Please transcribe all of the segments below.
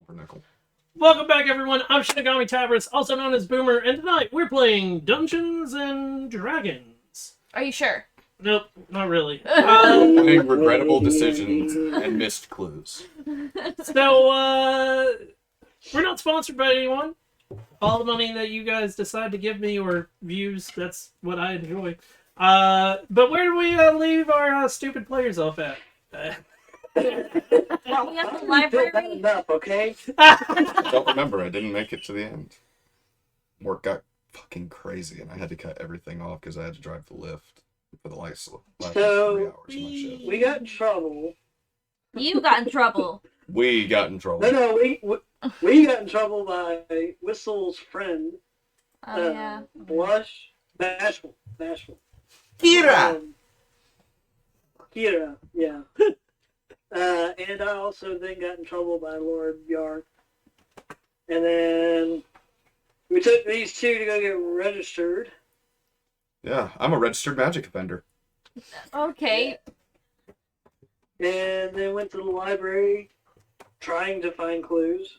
or nickel. Welcome back, everyone. I'm Shinigami Tabris, also known as Boomer, and tonight we're playing Dungeons and Dragons. Are you sure? Nope, not really. Playing regrettable decisions and missed clues. So, we're not sponsored by anyone. All the money that you guys decide to give me or views, that's what I enjoy. But where do we leave our stupid players off at? Well, we have the library. Enough, okay? I don't remember. I didn't make it to the end. Work got fucking crazy, and I had to cut everything off because I had to drive the lift for the last 3 hours of my shift. We got in trouble. You got in trouble. We got in trouble. No, we got in trouble by Whistle's friend. Oh, yeah. Bashful. Kira! Kira, yeah. And I also then got in trouble by Lord Yark. And then we took these two to go get registered. Yeah, I'm a registered magic offender. Okay. And then went to the library trying to find clues.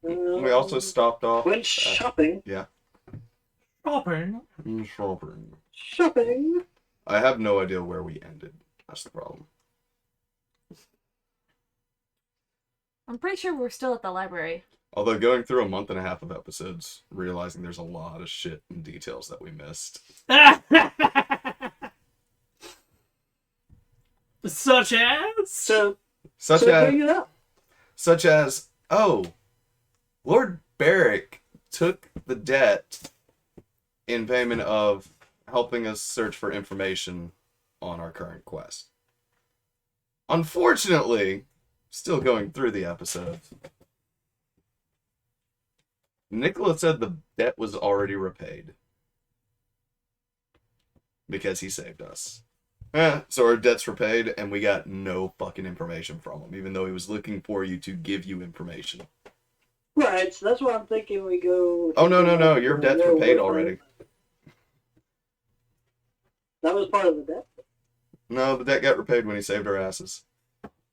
We also stopped off. Went shopping. Shopping. Shopping. I have no idea where we ended. That's the problem. I'm pretty sure we're still at the library. Although going through a month and a half of episodes, realizing there's a lot of shit and details that we missed. Such as? Such bring it up. Such as, Lord Barrick took the debt in payment of helping us search for information on our current quest. Unfortunately, still going through the episode, Nicholas said the debt was already repaid because he saved us. So our debt's repaid, and we got no fucking information from him, even though he was looking for you to give you information. Right, so that's why I'm thinking we go... Oh, no, your debt's repaid already. That was part of the debt? No, the debt got repaid when he saved our asses.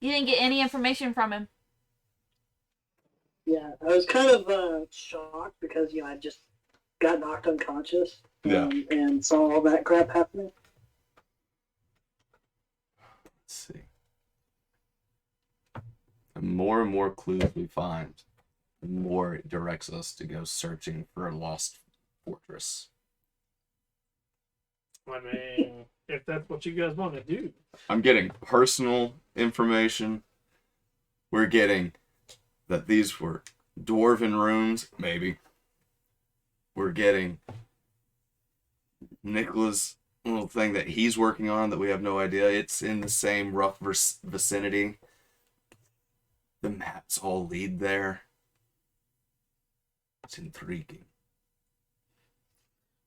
You didn't get any information from him. Yeah, I was kind of shocked because, I just got knocked unconscious and saw all that crap happening. Let's see. The more and more clues we find, the more it directs us to go searching for a lost fortress. I mean, if that's what you guys want to do. I'm getting personal information. We're getting that these were dwarven runes, maybe. We're getting Nicholas' little thing that he's working on that we have no idea. It's in the same rough vicinity. The maps all lead there. It's intriguing.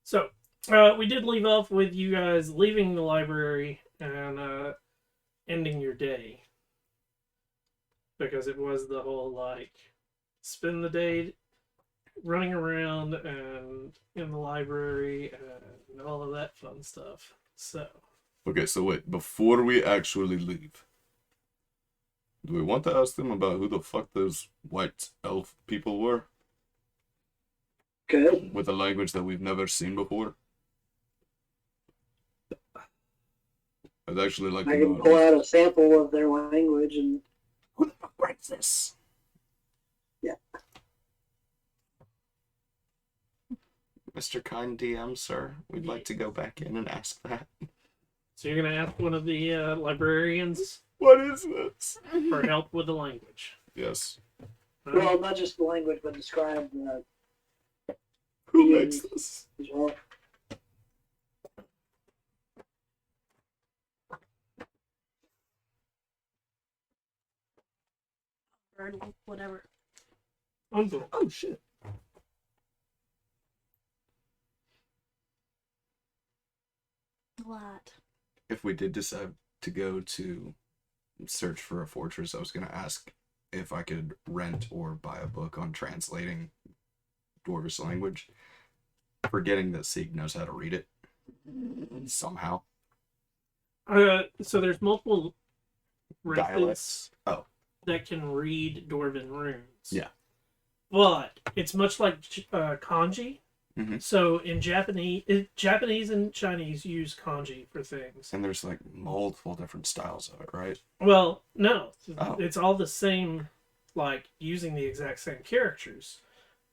So, we did leave off with you guys leaving the library and ending your day. Because it was the whole, spend the day running around and in the library and all of that fun stuff. So. Okay, so wait, before we actually leave, do we want to ask them about who the fuck those white elf people were? Good. With a language that we've never seen before? I'd actually like I to can know. pull out a sample of their language and... Who the fuck writes this? Yeah. Mr. Kind DM, sir, we'd like to go back in and ask that. So you're going to ask one of the librarians What is this? for help with the language. Yes. Well, not just the language, but describe the... Who makes this? as well. Whatever. Uncle. Oh, shit. What? If we did decide to go to search for a fortress, I was going to ask if I could rent or buy a book on translating Dwarvish language, forgetting that Sieg knows how to read it somehow. So there's multiple races. Dialects. Oh. that can read Dwarven runes. Yeah. But it's much like kanji. Mhm. So in Japanese and Chinese use kanji for things. And there's like multiple different styles of it, right? Well, no, Oh. it's all the same, like using the exact same characters.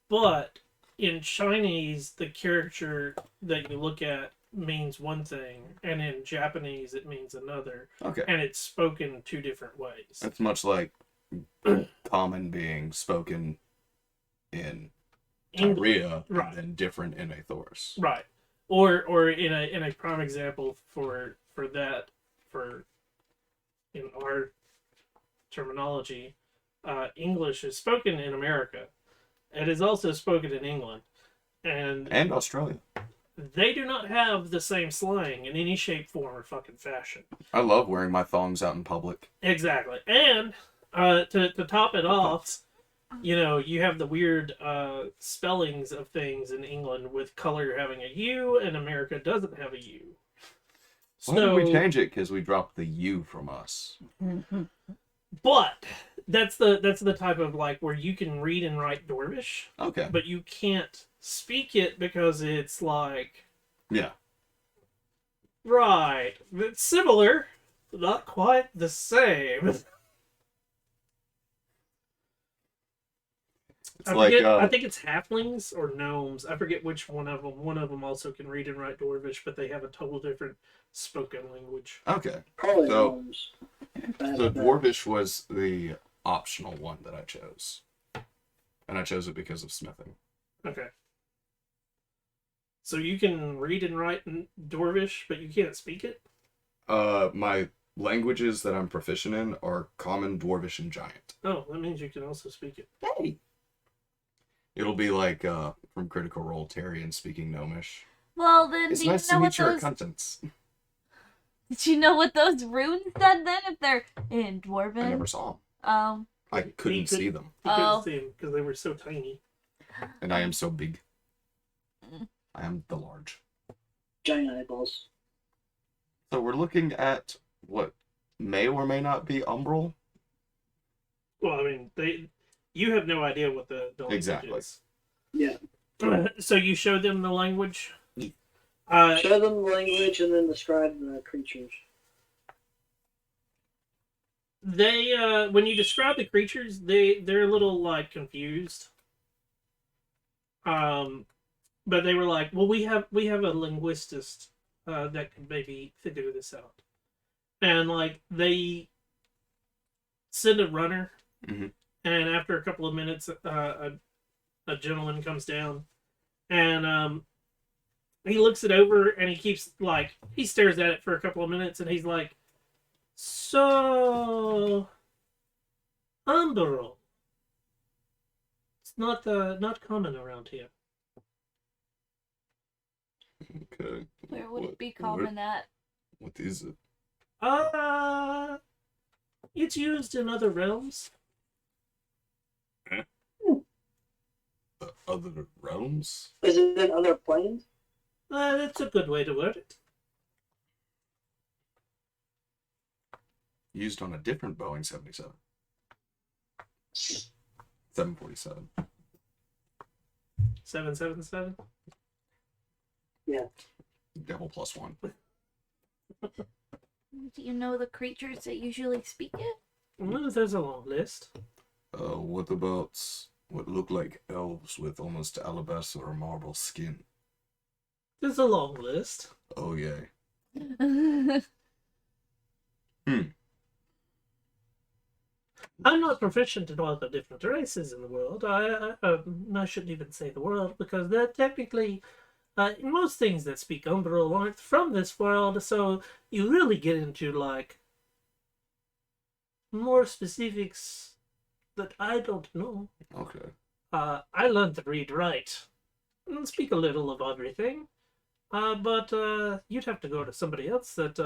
But in Chinese, the character that you look at means one thing, and in Japanese, it means another. Okay. And it's spoken two different ways. It's much like common being spoken in Korea, right. and then different in a Thoris. Right. Or in a prime example for that, for in our terminology, English is spoken in America. It is also spoken in England. And Australia. they do not have the same slang in any shape, form, or fucking fashion. I love wearing my thongs out in public. Exactly. And to top it off, you know, you have the weird spellings of things in England with color having a U and America doesn't have a U. Why did we change it? Because we dropped the U from us. But that's the type of like where you can read and write Dwarvish, Okay. but you can't speak it because it's like Yeah. right. It's similar, but not quite the same. It's I think it's halflings or gnomes. I forget which one of them. One of them also can read and write Dwarvish, but they have a total different spoken language. okay. Probably So- gnomes. So Dwarvish was the optional one that I chose. And I chose it because of smithing. Okay. So you can read and write in Dwarvish, but you can't speak it? My languages that I'm proficient in are Common, Dwarvish, and Giant. Oh, that means you can also speak it. Hey! It'll be like from Critical Role, Terry and speaking Gnomish. Well, then, It's do you nice know to what meet your those? acquaintance. Did you know what those runes said then? If they're in Dwarven? I never saw them. Um. I couldn't see them. You couldn't Oh. see them because they were so tiny. And I am so big. I am the large. Giant eyeballs. So we're looking at what may or may not be Umbral. Well, I mean, you have no idea what the language Exactly. is. Yeah. So you showed them the language? Show them the language and then describe the creatures. They when you describe the creatures, they're a little like confused. But they were like, well, we have a linguistist that could maybe figure this out, and like they send a runner, Mhm. and after a couple of minutes, a gentleman comes down, and he looks it over and he stares at it for a couple of minutes, and he's like, so Umbral. It's not common around here. Okay. Where would it be common at? What is it? It's used in other realms. Other realms? Is it in other planes? That's a good way to word it. Used on a different Boeing 77. 747. 777. Devil +1. Do you know the creatures that usually speak it? Well, there's a long list. What about what look like elves with almost alabaster or marble skin? There's a long list. Oh, yay. I'm not proficient in all the different races in the world. I shouldn't even say the world because they're technically, most things that speak Umbral aren't from this world. So you really get into like more specifics that I don't know. Okay. I learned to read, write, and speak a little of everything. But you'd have to go to somebody else that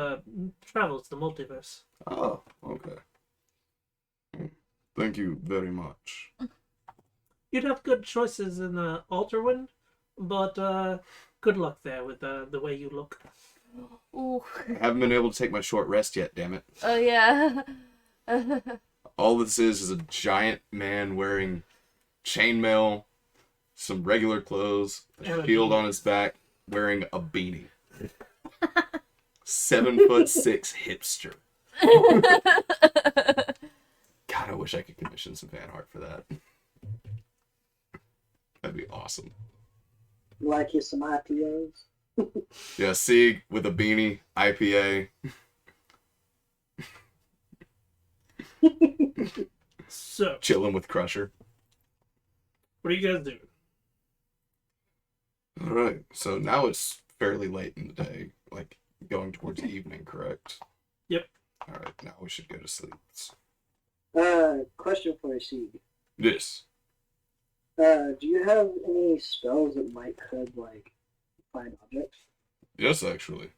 travels the multiverse. Oh, okay. Thank you very much. You'd have good choices in Alterwyn, but good luck there with the way you look. Ooh. I haven't been able to take my short rest yet, damn it. Oh yeah. All this is a giant man wearing chainmail, some regular clothes, And a a shield beanie. on his back, wearing a beanie. 7'6" hipster. God, I wish I could commission some fan art for that. That'd be awesome. Like you some IPOs. Yeah, Sieg with a beanie, IPA. So, Chilling with Crusher. what are you guys doing? Alright, so now it's fairly late in the day, like going towards evening, correct? Yep. Alright, now we should go to sleep. Question for you, Sieg. Yes. Do you have any spells that could find objects? Yes, actually.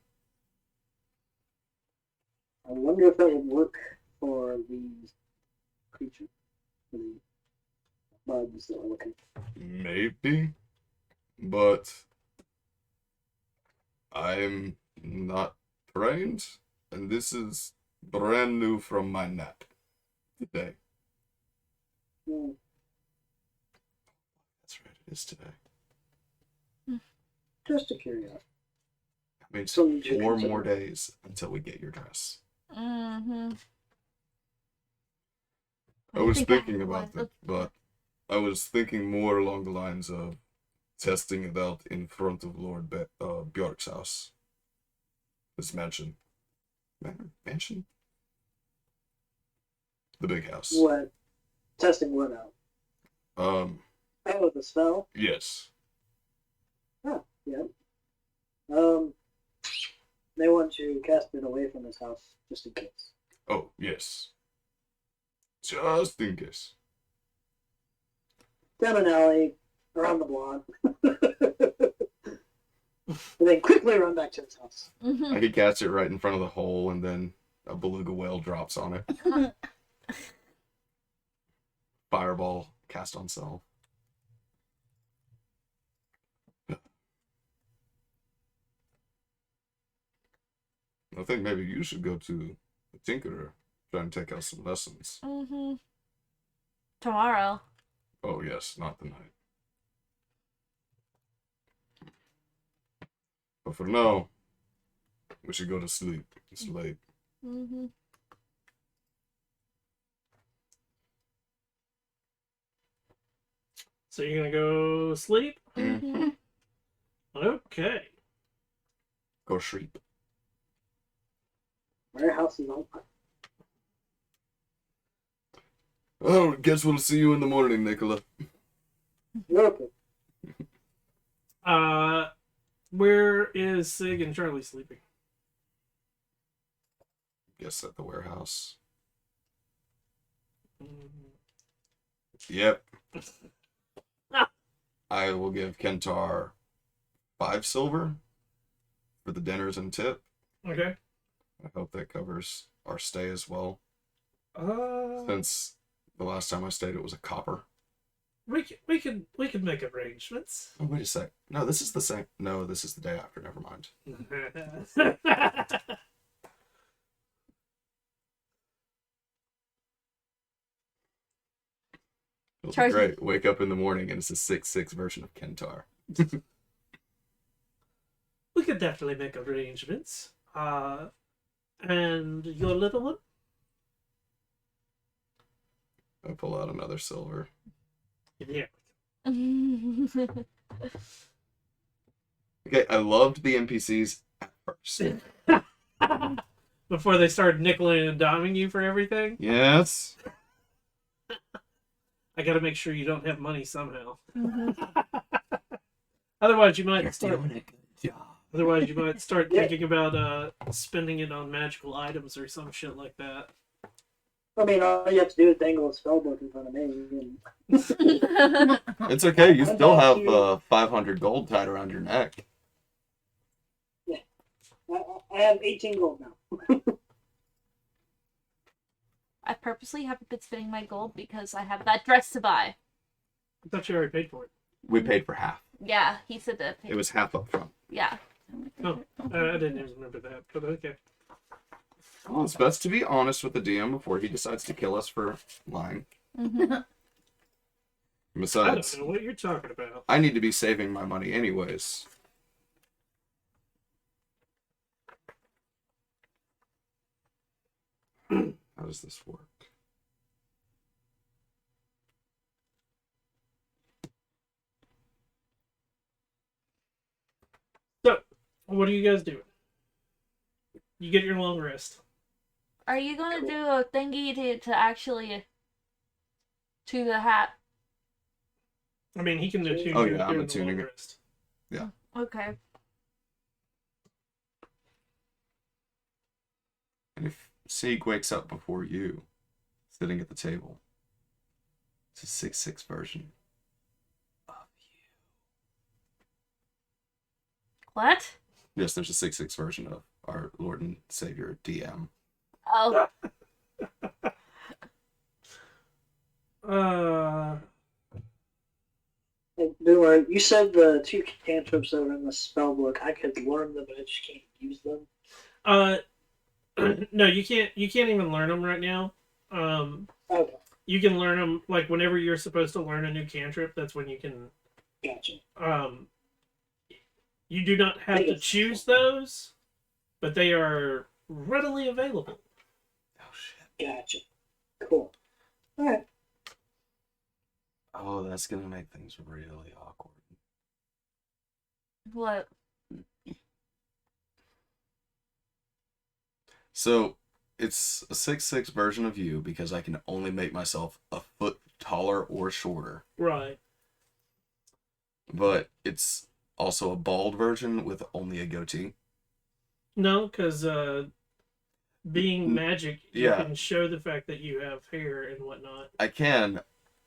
I wonder if that would work for these creatures, for the bugs that we're looking for. Maybe. But I'm not trained, and this is brand new from my nap today. Hmm. That's right, it is today. Just a curiosity. I mean, Something to 4 consider. more days until we get your dress. Mm-hmm. I was think I thinking have about one. that, but I was thinking more along the lines of testing it out in front of Lord Bjork's house. His mansion. Mansion? The big house. What? Testing what out? Oh, the spell? Yes. Oh, yeah. They want to cast it away from his house, just in case. Oh, yes. Just in case. Down an alley, around the block. And then quickly run back to his house. Mm-hmm. I could cast it right in front of the hole, and then a beluga whale drops on it. Fireball cast on self. I think maybe you should go to the Tinkerer, try and take out some lessons. Mm-hmm. Tomorrow. Oh, yes, not tonight. But for now, we should go to sleep. It's late. Mm-hmm. So you're gonna go sleep? Mm-hmm. Okay. Go sleep. My house is on fire. Oh, guess we'll see you in the morning, Nicola. Okay. Where is Sig and Charlie sleeping? Guess at the warehouse. Mm, Yep. I will give Kentar 5 silver for the dinners and tip. Okay. I hope that covers our stay as well. Uh, Since the last time I stayed, it was a copper. we could make arrangements. Oh, wait a sec. No, this is the same. No, this is the day after. Never mind. It'll be Charlie. great. Wake up in the morning and it's a 6-6 version of Kentar. We could definitely make arrangements. And your little one? I pull out another silver. Yeah. Okay, I loved the NPCs at first. Before they started nickeling and diming you for everything, Yes. I got to make sure you don't have money somehow. Mm-hmm. Otherwise, you might start. a good job. Otherwise, you might start Yeah. thinking about spending it on magical items or some shit like that. I mean, all you have to do is dangle a spell book in front of me. And It's okay. You I'm still back have to- 500 gold tied around your neck. I have 18 gold now. I purposely haven't been spending my gold because I have that dress to buy. I thought you already paid for it. We paid for half. Yeah, he said that. It was half up front. Yeah. Oh, I didn't even remember that, but okay. Well, it's best to be honest with the DM before he decides to kill us for lying. Mhm. I Besides, don't know what you're talking about. I need to be saving my money anyways. How does this work? So, what are you guys doing? You get your long rest. Are you gonna do a thingy to actually to the hat? I mean, he can attune Oh, to yeah, it I'm during the attuning long it. rest. Okay. And if Sieg wakes up before you, sitting at the table, it's a 6-6 version of you. What? Yes, there's a 6-6 version of our Lord and Savior DM. Oh, Hey, Boomer, you said the 2 cantrips that are in the spell book. I could learn them, but I just can't use them. No, you can't. You can't even learn them right now. Okay, You can learn them like whenever you're supposed to learn a new cantrip. That's when you can. gotcha. You do not have to choose those, but they are readily available. Oh, shit. Gotcha. Cool. Alright. Oh, that's gonna make things really awkward. what? So, it's a 6-6 version of you because I can only make myself a foot taller or shorter. Right. But it's also a bald version with only a goatee. No, because being magic, you Yeah. can show the fact that you have hair and whatnot. I can,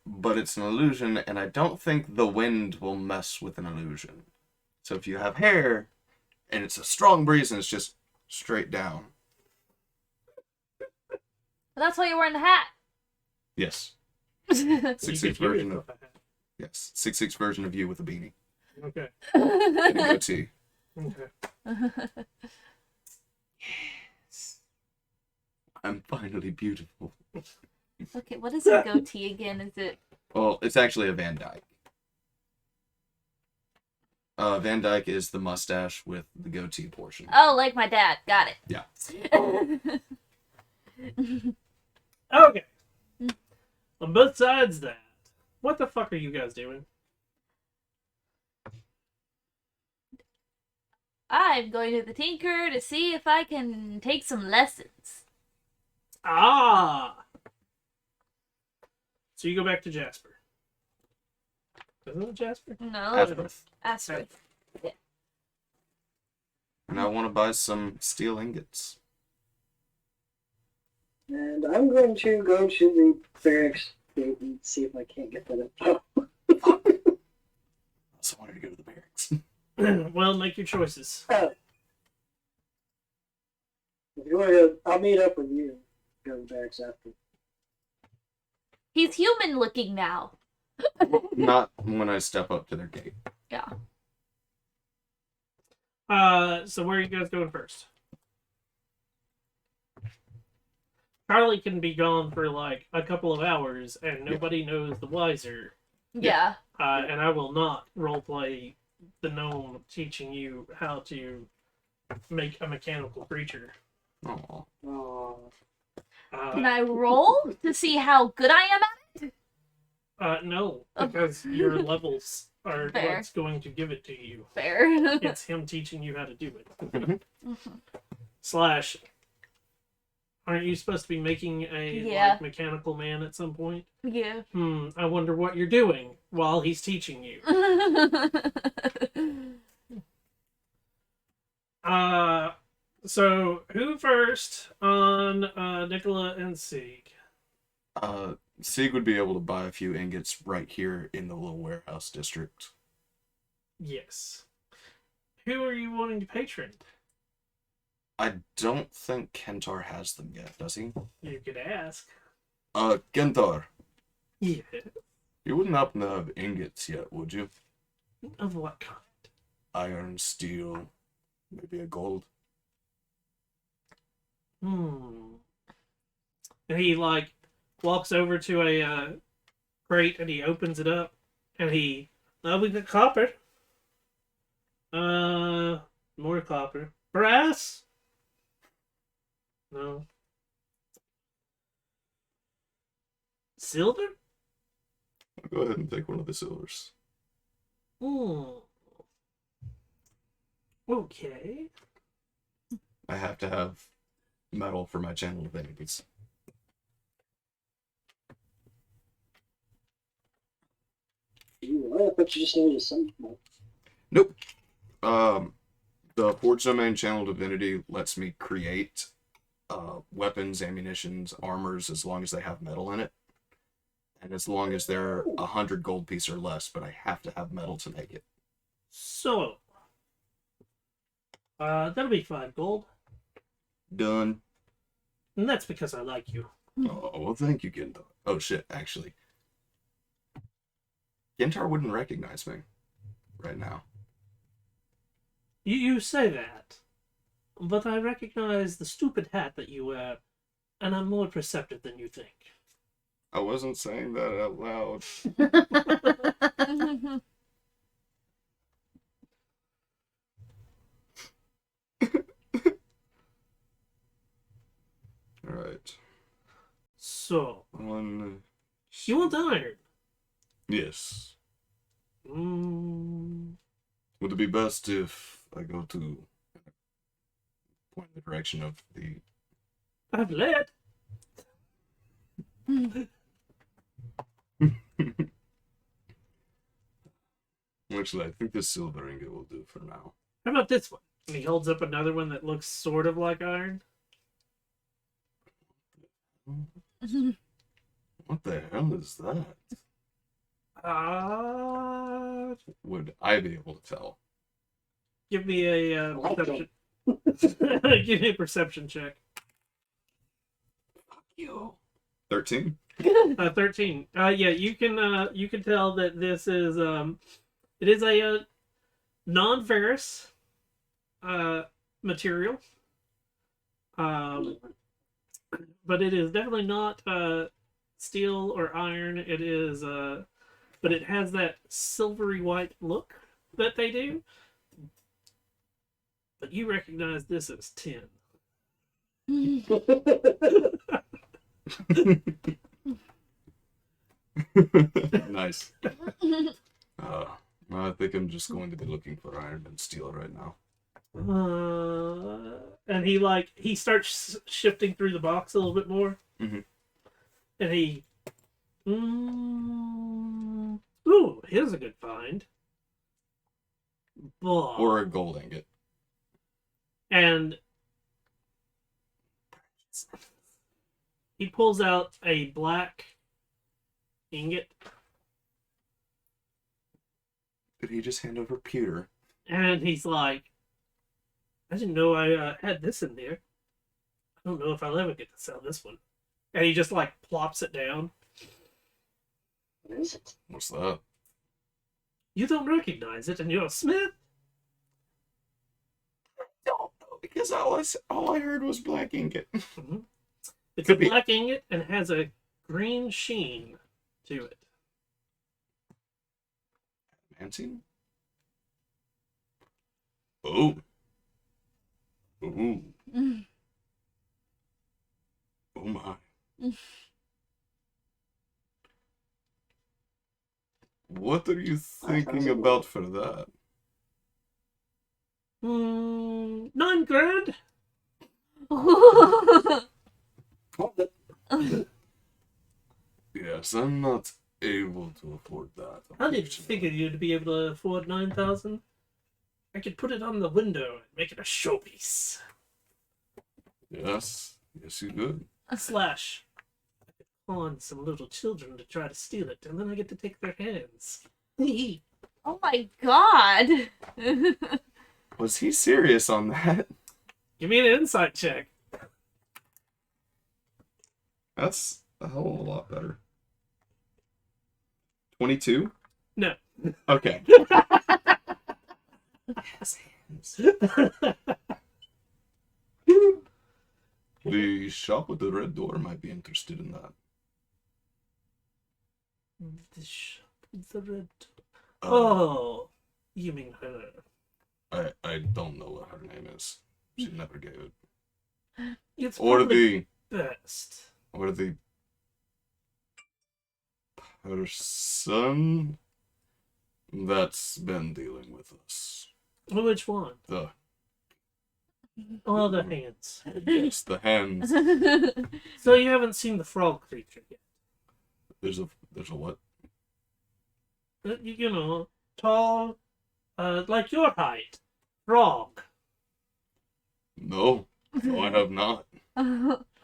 but it's an illusion, and I don't think the wind will mess with an illusion. So if you have hair, and it's a strong breeze, and it's just straight down. That's why you're wearing the hat. Yes. You 6-6 could hear version yourself of... a hat. Yes. 6-6 version of you with a beanie. Okay. And a goatee. Okay. I'm finally beautiful. Okay, what is a goatee again? Is it? Well, it's actually a Van Dyke. Van Dyke is the mustache with the goatee portion. Oh, like my dad. Got it. Yeah. Okay. On both sides, that. What the fuck are you guys doing? I'm going to the tinker to see if I can take some lessons. Ah. So you go back to Jasper. Isn't it Jasper? No, Asperth. Astrid. And I want to buy some steel ingots. And I'm going to go to the barracks gate and see if I can't get that info. I also wanted to go to the barracks. Well, make your choices. If you want to go, I'll meet up with you. Go to the barracks after. He's human looking now. Not when I step up to their gate. Yeah. So where are you guys going first? Charlie can be gone for like a couple of hours and nobody knows the wiser. Yeah. And I will not roleplay the gnome teaching you how to make a mechanical creature. Oh. Oh, Can I roll to see how good I am at No, because your levels are Fair. what's going to give it to you. Fair. It's him teaching you how to do it. Mhm. Slash, aren't you supposed to be making a Yeah. like, mechanical man at some point? Yeah. I wonder what you're doing while he's teaching you. So who first on Nicola and Sieg? Sieg would be able to buy a few ingots right here in the little warehouse district. Yes. Who are you wanting to patron? I don't think Kentar has them yet, does he? You could ask. Kentar, Yeah. you wouldn't happen to have ingots yet, would you? Of what kind? Iron, steel, maybe a gold. And he like walks over to a crate and he opens it up and we got copper. More copper. Brass? No. Silver? I'll go ahead and take one of the silvers. Okay. I have to have metal for my channel divinities. Ooh, I thought you just needed some. Nope. The Forge Domain channel divinity lets me create weapons, ammunitions, armors, as long as they have metal in it. And as long as they're 100 gold piece or less, but I have to have metal to make it. So, that'll be 5 gold. Done. And that's because I like you. Oh, well, thank you, Gintar. Oh, shit, actually. Gintar wouldn't recognize me right now. You say that, but I recognize the stupid hat that you wear, and I'm more perceptive than you think. I wasn't saying that out loud. Alright. So, One. you want iron? Yes. Mm, Would it be best if I go to point in the direction of the... I have lead. Actually, I think this silver ingot will do for now. How about this one? And he holds up another one that looks sort of like iron. What the hell is that? Would I be able to tell? Give me a perception. Give me a perception check. Fuck you. 13? 13. Yeah, you can tell that this is it is a non-ferrous material. But it is definitely not steel or iron. It is but it has that silvery white look that they do. But you recognize this as tin. Nice. I think I'm just going to be looking for iron and steel right now. And he starts shifting through the box a little bit more. Mhm. And he ooh, here's a good find. But, Or a gold ingot. and he pulls out a black ingot Did he just hand over pewter? and he's like, I didn't know I had this in there. I don't know if I'll ever get to sell this one. And he just like plops it down. What is it? What's that? You don't recognize it, and you're a smith? Don't know, because all I heard was black ingot. Mm-hmm. It's Could a be. black ingot and has a green sheen to it. Advancing? Oh. Ooh. Oh my. What are you thinking about for that? 9 grand? Yes, I'm not able to afford that. I didn't figure you'd be able to afford 9,000. I could put it on the window and make it a showpiece. Yes, you could. Slash, I could pawn some little children to try to steal it, and then I get to take their hands. Oh my god. Was he serious on that? Give me an insight check. That's a hell of a lot better. 22? No. Okay. The shop with the red door might be interested in that. The red. Uh, Oh, you mean her? I don't know what her name is. She never gave it. It's Or probably the best. person that's been dealing with us. Which one? The Oh, the hands. yes, the hands. So you haven't seen the frog creature yet? There's a what? You know, tall, like your height, frog. No, I have not.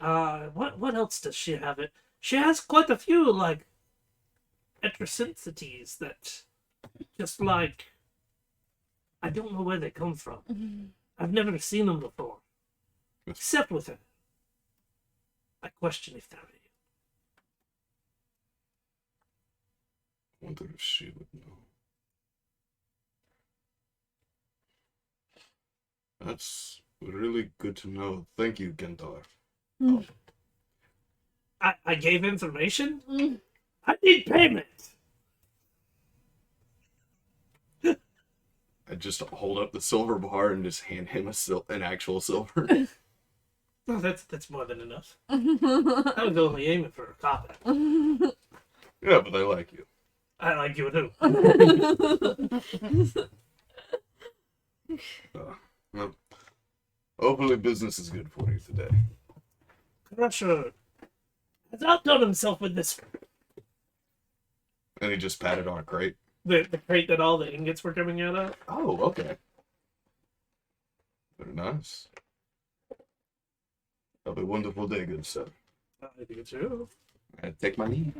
What else does she have? She has quite a few like eccentricities that, just like, I don't know where they come from. I've never seen them before, except with her. I question if they're real. Wonder if she would know. That's really good to know. Thank you, Gentar. I gave information? I need payment! I just hold up the silver bar and just hand him an actual silver. No, that's more than enough. I was only aiming for a copper. Yeah, but I like you. I like you too. Well, hopefully business is good for you today. Crusher has outdone himself with this. And he just patted on a crate. The crate that all the ingots were coming out of. Oh, okay. Very nice. Have a wonderful day, good sir. I think it's true. I take my leave.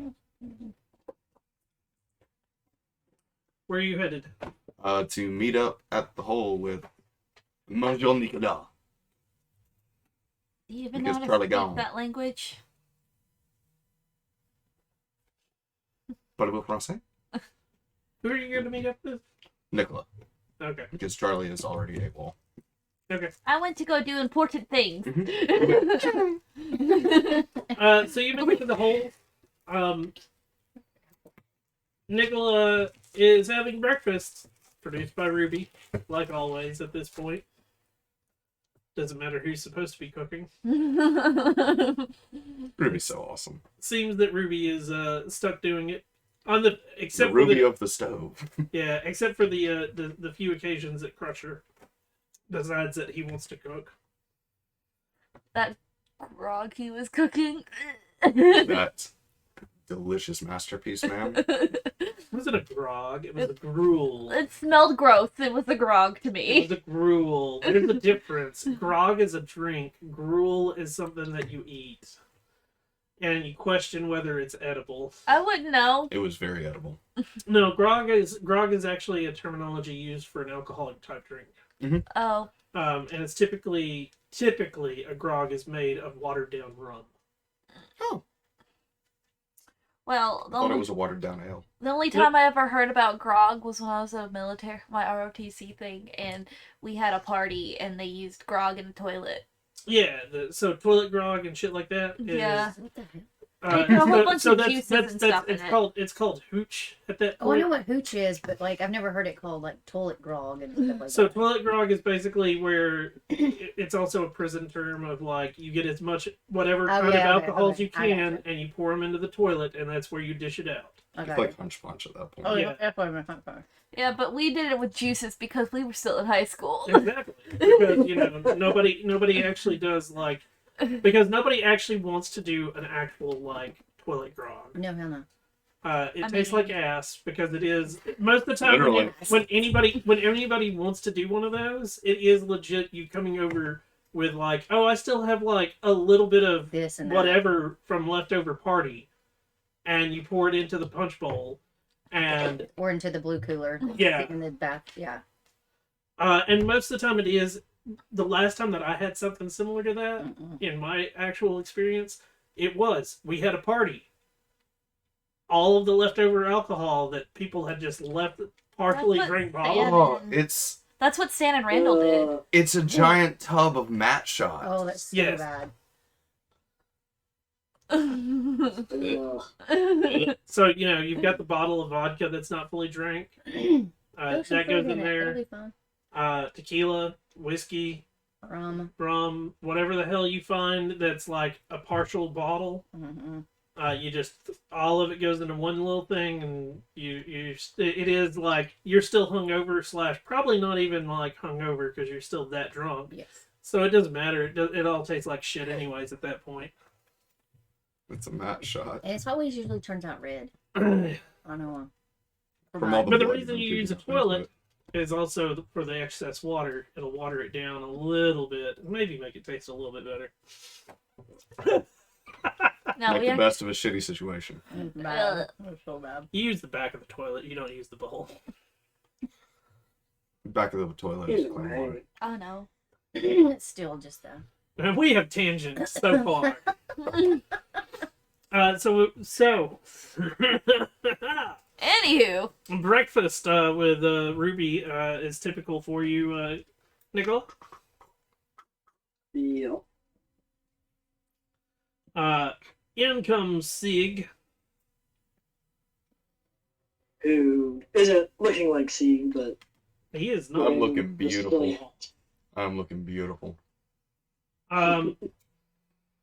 Where are you headed? To meet up at the hole with Monsieur Nicolas. Do you even Because know how to Charlie speak gone. that language? Parlez-vous français? Who are you going to meet up with? Nicolas. Okay. Because Charlie is already AWOL. Okay. I went to go do important things. So you make it to the hole. Nicola is having breakfast, produced by Ruby, like always at this point. Doesn't matter who's supposed to be cooking. Ruby's so awesome. Seems that Ruby is stuck doing it on the except The Ruby for of the stove. yeah, except for the few occasions that Crusher decides that he wants to cook. That grog he was cooking. That delicious masterpiece, ma'am. It wasn't a grog, it was a gruel. It smelled gross. It was a grog to It me. was a gruel. There's a difference. Grog is a drink. Gruel is something that you eat. And you question whether it's edible. I wouldn't know. It was very edible. No, grog is actually a terminology used for an alcoholic type drink. Oh. And it's typically a grog is made of watered down rum. Oh. Well, I thought it was a watered down ale. the only time I ever heard about grog was when I was a military, my ROTC thing, and we had a party and they used grog in the toilet. Yeah, so toilet grog and shit like that. Yeah. What the heck? They put a whole bunch of juices and stuff in it. It's called hooch at that Oh, I point. know what hooch is, but like I've never heard it called like toilet grog and stuff like So that. toilet grog is basically where it's also a prison term of like you get as much whatever Oh, kind of yeah, alcohol as okay, you I can gotcha. and you pour them into the toilet and that's where you dish it out. Okay. It's like Hunch Punch at that point. Oh Yeah. yeah, that's what I'm talking about. Yeah, but we did it with juices because we were still in high school. Exactly. Because nobody actually does like because nobody actually wants to do an actual like toilet grog. No, hell no. It I tastes mean- like ass because it is most of the time Literally. when anybody wants to do one of those, it is legit you coming over with like, oh, I still have like a little bit of This and that. whatever from leftover party, and you pour it into the punch bowl, and Or into the blue cooler. Yeah. In the back. Yeah. and most of the time it is. The last time that I had something similar to that Mm-mm. in my actual experience, we had a party. All of the leftover alcohol that people had just left partially That's what drank Stan- bottle. Oh, it's That's what Stan and Randall did. a giant tub of mat shots. Oh, that's so Yes. bad. Ugh. So, you've got the bottle of vodka that's not fully drank. Throw some That fruit goes in it. there. It'll be fun. Tequila, whiskey, rum, whatever the hell you find that's like a partial bottle. Mm-hmm. You just all of it goes into one little thing, and it is like you're still hungover / probably not even like hungover because you're still that drunk. Yes. So it doesn't matter. It all tastes like shit anyways at that point. It's a mat shot. And it always usually turns out red. But I don't know. From all the blood reason you've you been use a putting into toilet is also for the excess water. It'll water it down a little bit, maybe make it taste a little bit better. No, Make we the best of a shitty situation. Bad. That's so bad. You use the back of the toilet. You don't use the bowl. Back of the toilet is clean water. Oh no. It's still just the. And we have tangents so far. So Anywho, breakfast with Ruby is typical for you, Nicola. Yeah. In comes Sieg. Who isn't looking like Sieg, but He is I'm not. looking this is really beautiful. hot. I'm looking beautiful.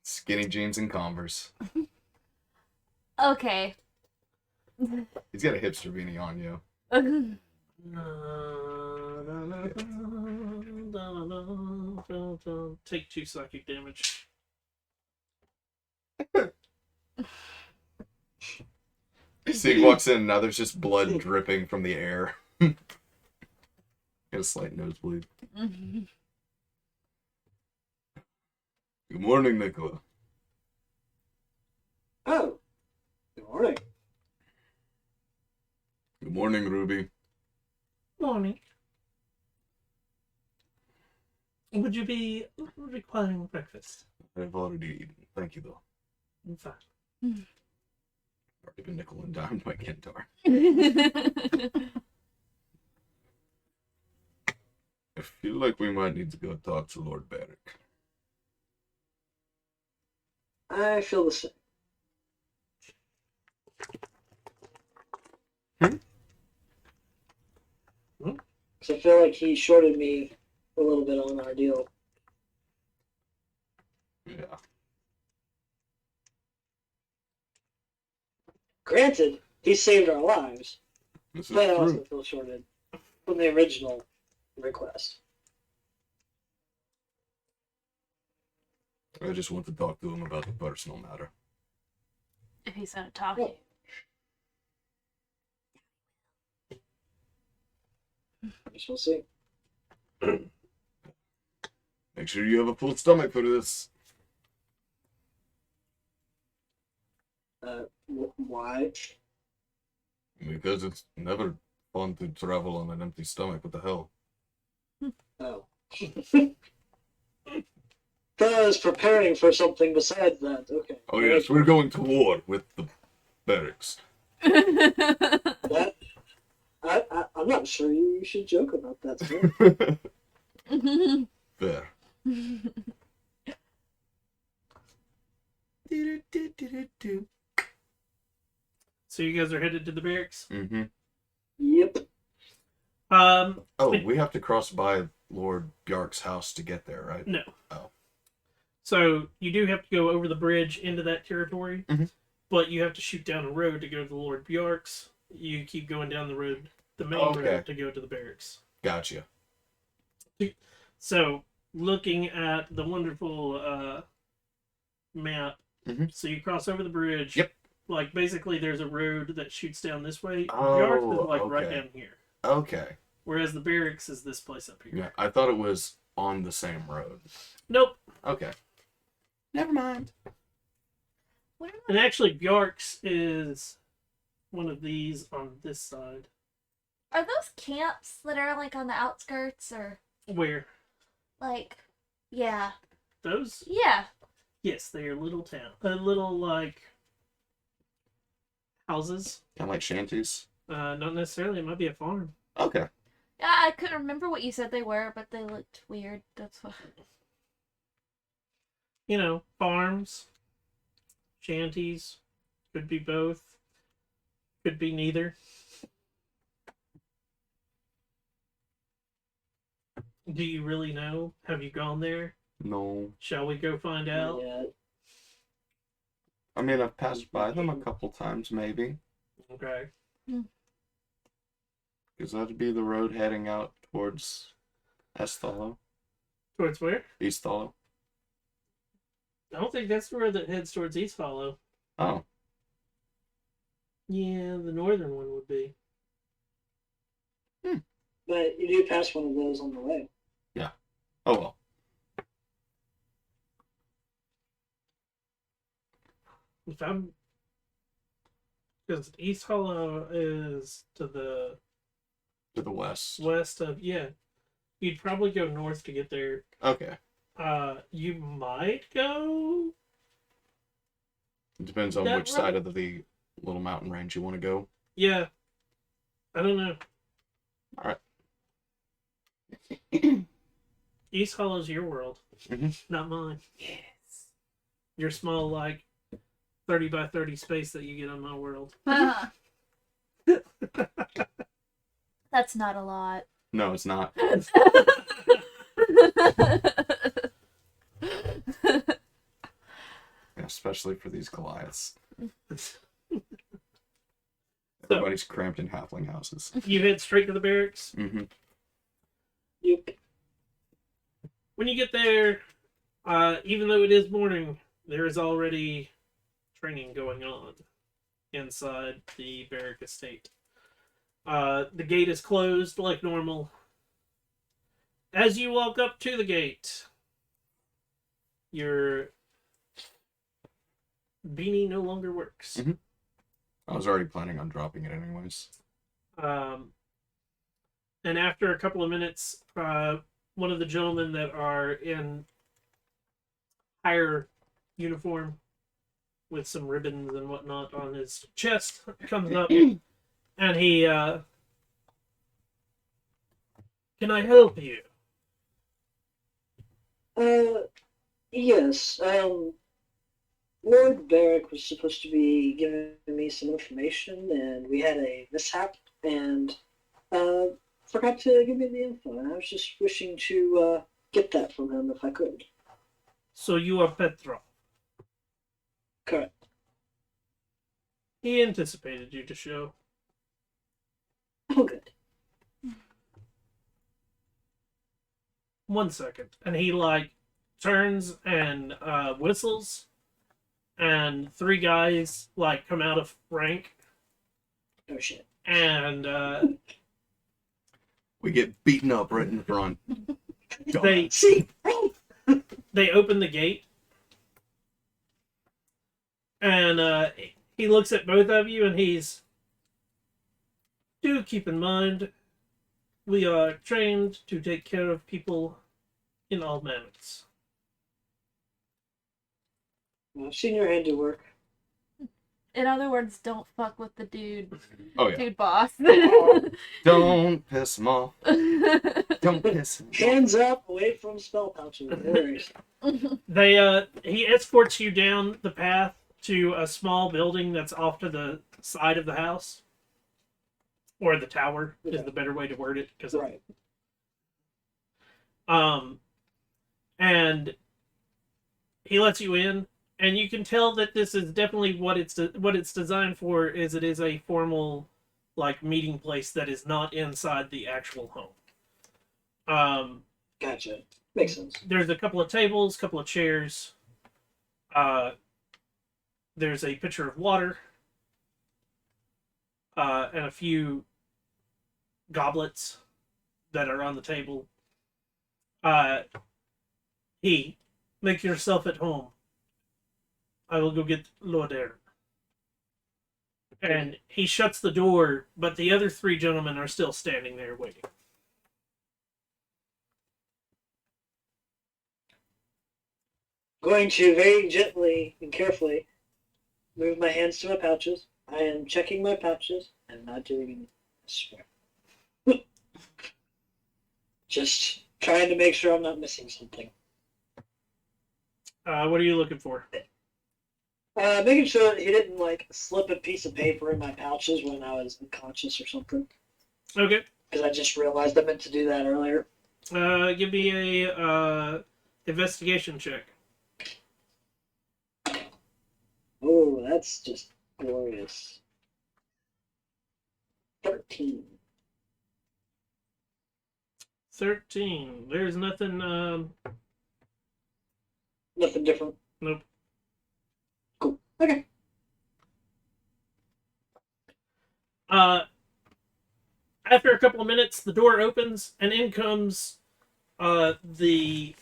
Skinny jeans and Converse. okay. He's got a hipster beanie on, yo. Take 2 psychic damage. Sieg walks in, now there's just blood dripping from the air. Got a slight nosebleed. Good morning, Nicola. Oh, good morning. Good morning, Ruby. Morning. Would you be requiring breakfast? I've already eaten. Thank you, though. I'm fine. Already been nickel and dimed by Kentar. I feel like we might need to go talk to Lord Barrick. I feel the same. So I feel like he shorted me a little bit on our deal. Yeah. Granted, he saved our lives, This is but I also true. feel shorted from the original request. I just want to talk to him about the personal matter. If he's gonna talk to you. We shall see. Make sure you have a full stomach for this. Why? Because it's never fun to travel on an empty stomach. What the hell? Oh. Thought I was preparing for something besides that. Okay. Oh yes, we're going to war with the barracks. That, I'm not sure you should joke about that. Sir. Fair. So you guys are headed to the barracks? Mm-hmm. Yep. Um, Oh, we have to cross by Lord Bjark's house to get there, right? no. Oh. So you do have to go over the bridge into that territory, Mhm. but you have to shoot down a road to go to Lord Bjark's. You keep going down the road, the main Okay. road, to go to the barracks. Gotcha. So, looking at the wonderful map, Mhm. so you cross over the bridge. Yep. Like, basically, there's a road that shoots down this way. Oh, Bjark's is, like, right okay. down here. Okay. Whereas the barracks is this place up here. Yeah, I thought it was on the same road. Nope. Okay. Never mind. And actually, Bjark's is one of these on this side. Are those camps that are like on the outskirts or Where? like, yeah, Those? yeah. Yes, they are little little, like, houses. Kind of like shanties. Not necessarily. It might be a farm. Okay. Yeah, I couldn't remember what you said they were, but they looked weird. That's what. Farms, shanties. Could be both. Could be neither. Do you really know? Have you gone there? No. Shall we go find out? Yeah. I mean, I've passed by them a couple times, maybe. Okay. Because that'd be the road heading out towards Esthollow. Towards where? East Hollow. I don't think that's the road that heads towards East Hollow. Oh. Yeah, the northern one would be. But you do pass one of those on the way. Oh well. If I'm, because East Hollow is to the To the west. west of, yeah. You'd probably go north to get there. Okay. You might go. It depends on That which side road- of the little mountain range you want to go. Yeah. I don't know. Alright. East Hollow's your world, Mhm. not mine. Yes. Your small, like, 30 by 30 space that you get on my world. That's not a lot. No, it's not. Yeah, especially for these Goliaths. Everybody's cramped in halfling houses. You head straight to the barracks. Mm-hmm. Yep. When you get there, even though it is morning, there is already training going on inside the barrack estate. The gate is closed like normal. As you walk up to the gate, your beanie no longer works. Mhm. I was already planning on dropping it anyways. And after a couple of minutes, one of the gentlemen that are in higher uniform with some ribbons and whatnot on his chest comes up and he, can I help you? Yes. Lord Barrick was supposed to be giving me some information, and we had a mishap, and forgot to give me the info. And I was just wishing to get that from him if I could. So you are Petrov. Correct. He anticipated you to show. Oh, good. 1 second. And he, like, turns and whistles, and 3 guys, like, come out of rank, Oh shit. and We get beaten up right in front. they See. they open the gate, and he looks at both of you, and he's, do keep in mind, we are trained to take care of people in all manners. I've seen your handiwork. In other words, don't fuck with the dude. Oh yeah. Dude boss. Don't piss him off. Don't piss him off. Hands up, away from spell pouches. No worries. He escorts you down the path to a small building that's off to the side of the house. Or the tower is the better way to word it. Right. And he lets you in, and you can tell that this is definitely what it's designed for. Is it is a formal, like, meeting place that is not inside the actual home. Gotcha. Makes sense. There's a couple of tables, couple of chairs. There's a pitcher of water, and a few goblets that are on the table. Make yourself at home. I will go get Lord Aaron. And he shuts the door, but the other 3 gentlemen are still standing there waiting. Going to very gently and carefully move my hands to my pouches. I am checking my pouches. I'm not doing anything. I swear. Just trying to make sure I'm not missing something. What are you looking for? Making sure that he didn't like slip a piece of paper in my pouches when I was unconscious or something. Okay. Because I just realized I meant to do that earlier. Give me a investigation check. Oh, that's just glorious. 13. 13. There's nothing. Nothing different. Nope. Cool. Okay. After a couple of minutes, the door opens and in comes the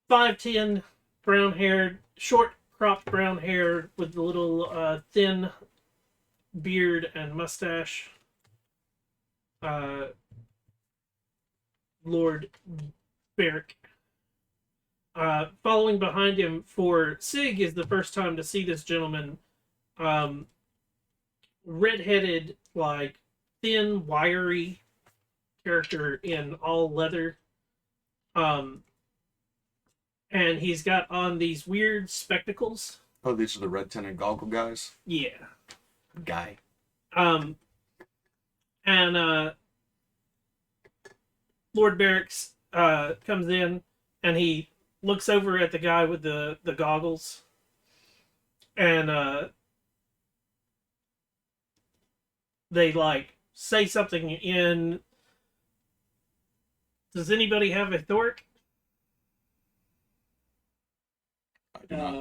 5'10", brown-haired, short cropped brown hair with the little thin beard and mustache. Lord Beric. Following behind him for Sig is the first time to see this gentleman. Red-headed, like thin, wiry character in all leather. And he's got on these weird spectacles. Oh, these are the red tinted goggle guys? Yeah. Guy. And Lord Barracks comes in and he looks over at the guy with the goggles. And they like say something in. Does anybody have a Thork? I do not.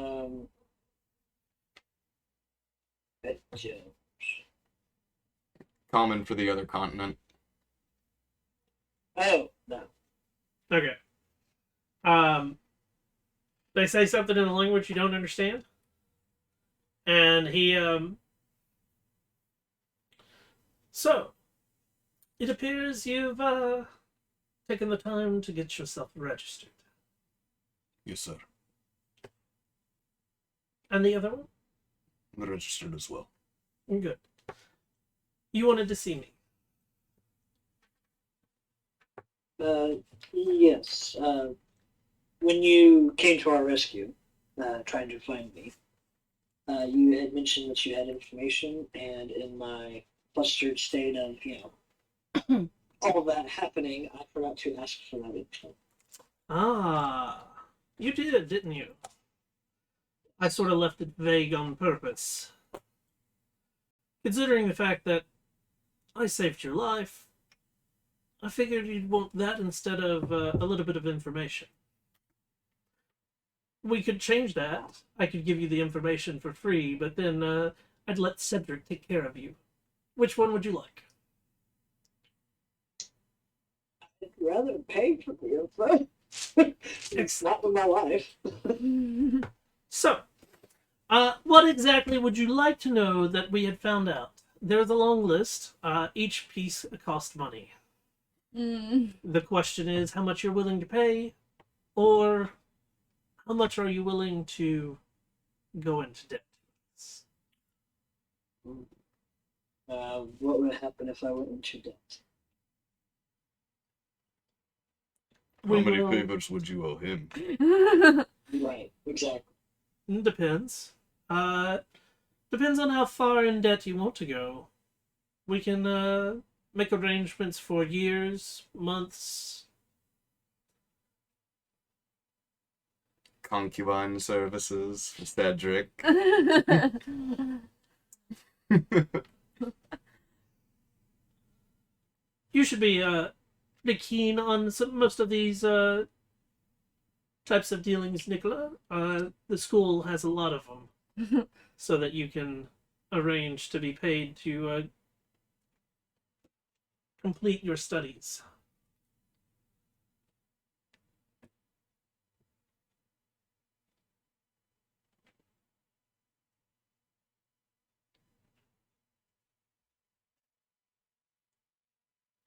Common for the other continent. Oh, no. Okay. They say something in a language you don't understand. And he, So, it appears you've, taken the time to get yourself registered. Yes, sir. And the other one? I'm registered as well. Good. You wanted to see me. Yes. When you came to our rescue, trying to find me, you had mentioned that you had information, and in my flustered state of, all of that happening, I forgot to ask for that info. Ah, you did, didn't you? I sort of left it vague on purpose. Considering the fact that I saved your life, I figured you'd want that instead of a little bit of information. We could change that. I could give you the information for free, but then I'd let Cedric take care of you. Which one would you like? I'd rather pay for the info. It's not with my life. So, what exactly would you like to know that we had found out? There's a long list. Each piece cost money. The question is how much you're willing to pay, or how much are you willing to go into debt? What would happen if I went into debt? How many favors would you owe him? Right, exactly. Depends. Depends on how far in debt you want to go. We can make arrangements for years, months. Concubine services, Cedric. You should be pretty keen on most of these types of dealings, Nicola. The school has a lot of them, so that you can arrange to be paid to complete your studies.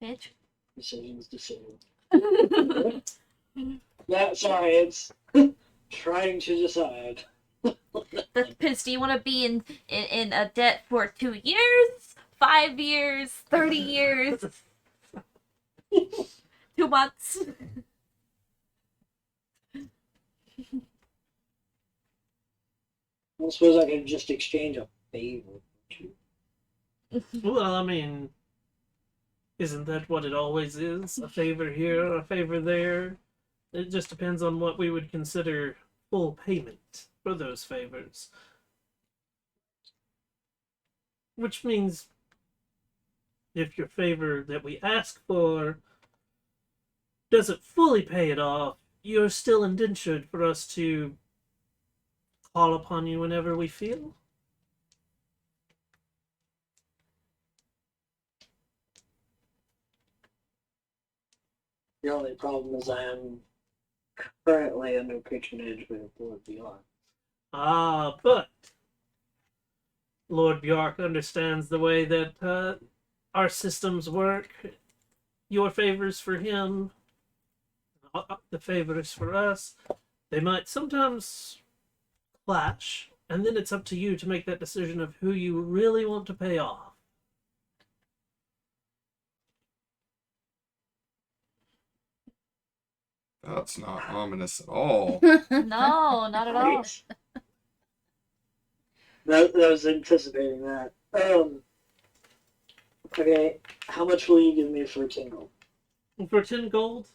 Bitch. Decisions. Yeah, sorry, it's trying to decide. That's pissed. Do you want to be in a debt for 2 years, 5 years, 30 years, 2 months? I suppose I could just exchange a favor. Well, I mean, isn't that what it always is? A favor here, a favor there. It just depends on what we would consider full payment for those favors. Which means if your favor that we ask for doesn't fully pay it off, you're still indentured for us to call upon you whenever we feel. The only problem is I am currently under patronage with Lord Beyond. Ah, but Lord Bjark understands the way that our systems work. Your favors for him, the favors for us, they might sometimes clash, and then it's up to you to make that decision of who you really want to pay off. That's not ominous at all. No, not at all. Right. That was anticipating that. Okay, how much will you give me for a tingle? For 10 gold,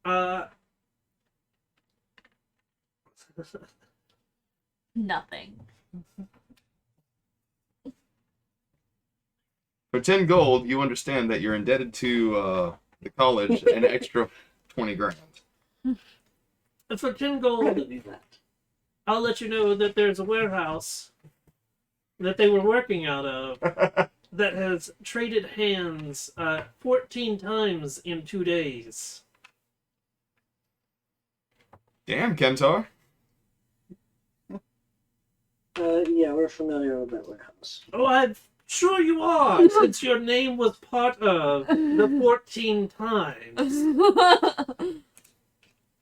uh, Nothing. For 10 gold, you understand that you're indebted to the college an extra 20 grand. for 10 I gold, could do that. I'll let you know that there's a warehouse that they were working out of that has traded hands 14 times in 2 days. Damn, Kentar. Yeah, we're familiar with that warehouse. Oh, I'm sure you are, since your name was part of the 14 times.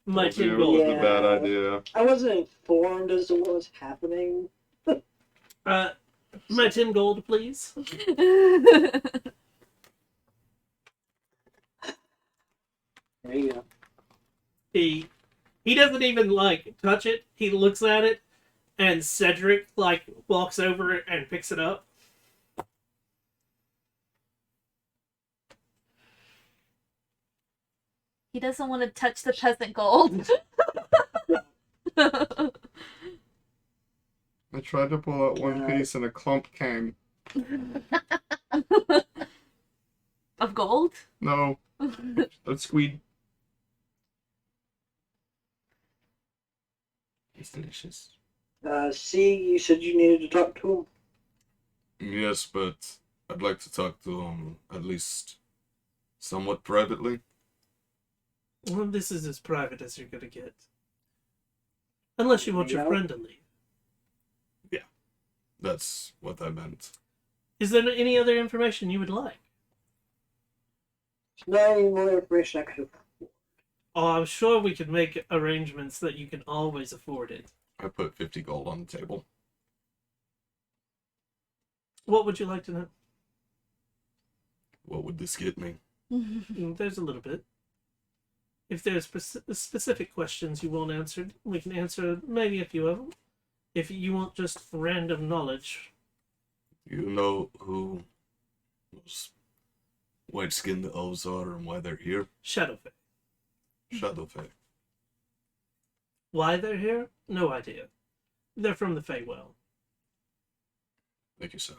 My 10 It gold. was a bad Yeah. idea. I wasn't informed as to what was happening. My 10 gold, please. There you go. He doesn't even like touch it. He looks at it, and Cedric like walks over and picks it up. He doesn't want to touch the peasant gold. I tried to pull out one piece and a clump came. Of gold? No, a squeed. It's delicious. See, you said you needed to talk to him. Yes, but I'd like to talk to him at least somewhat privately. Well, this is as private as you're gonna get. Unless you want your Yeah. friend to leave. That's what I meant. Is there any other information you would like? There's not any more information I could have. Oh, I'm sure we could make arrangements that you can always afford it. I put 50 gold on the table. What would you like to know? What would this get me? There's a little bit. If there's specific questions you want answered, we can answer maybe a few of them. If you want just random knowledge, You know who those white-skinned elves are and why they're here? Shadowfae. Shadowfae. Why they're here? No idea. They're from the Feywild. Thank you, sir.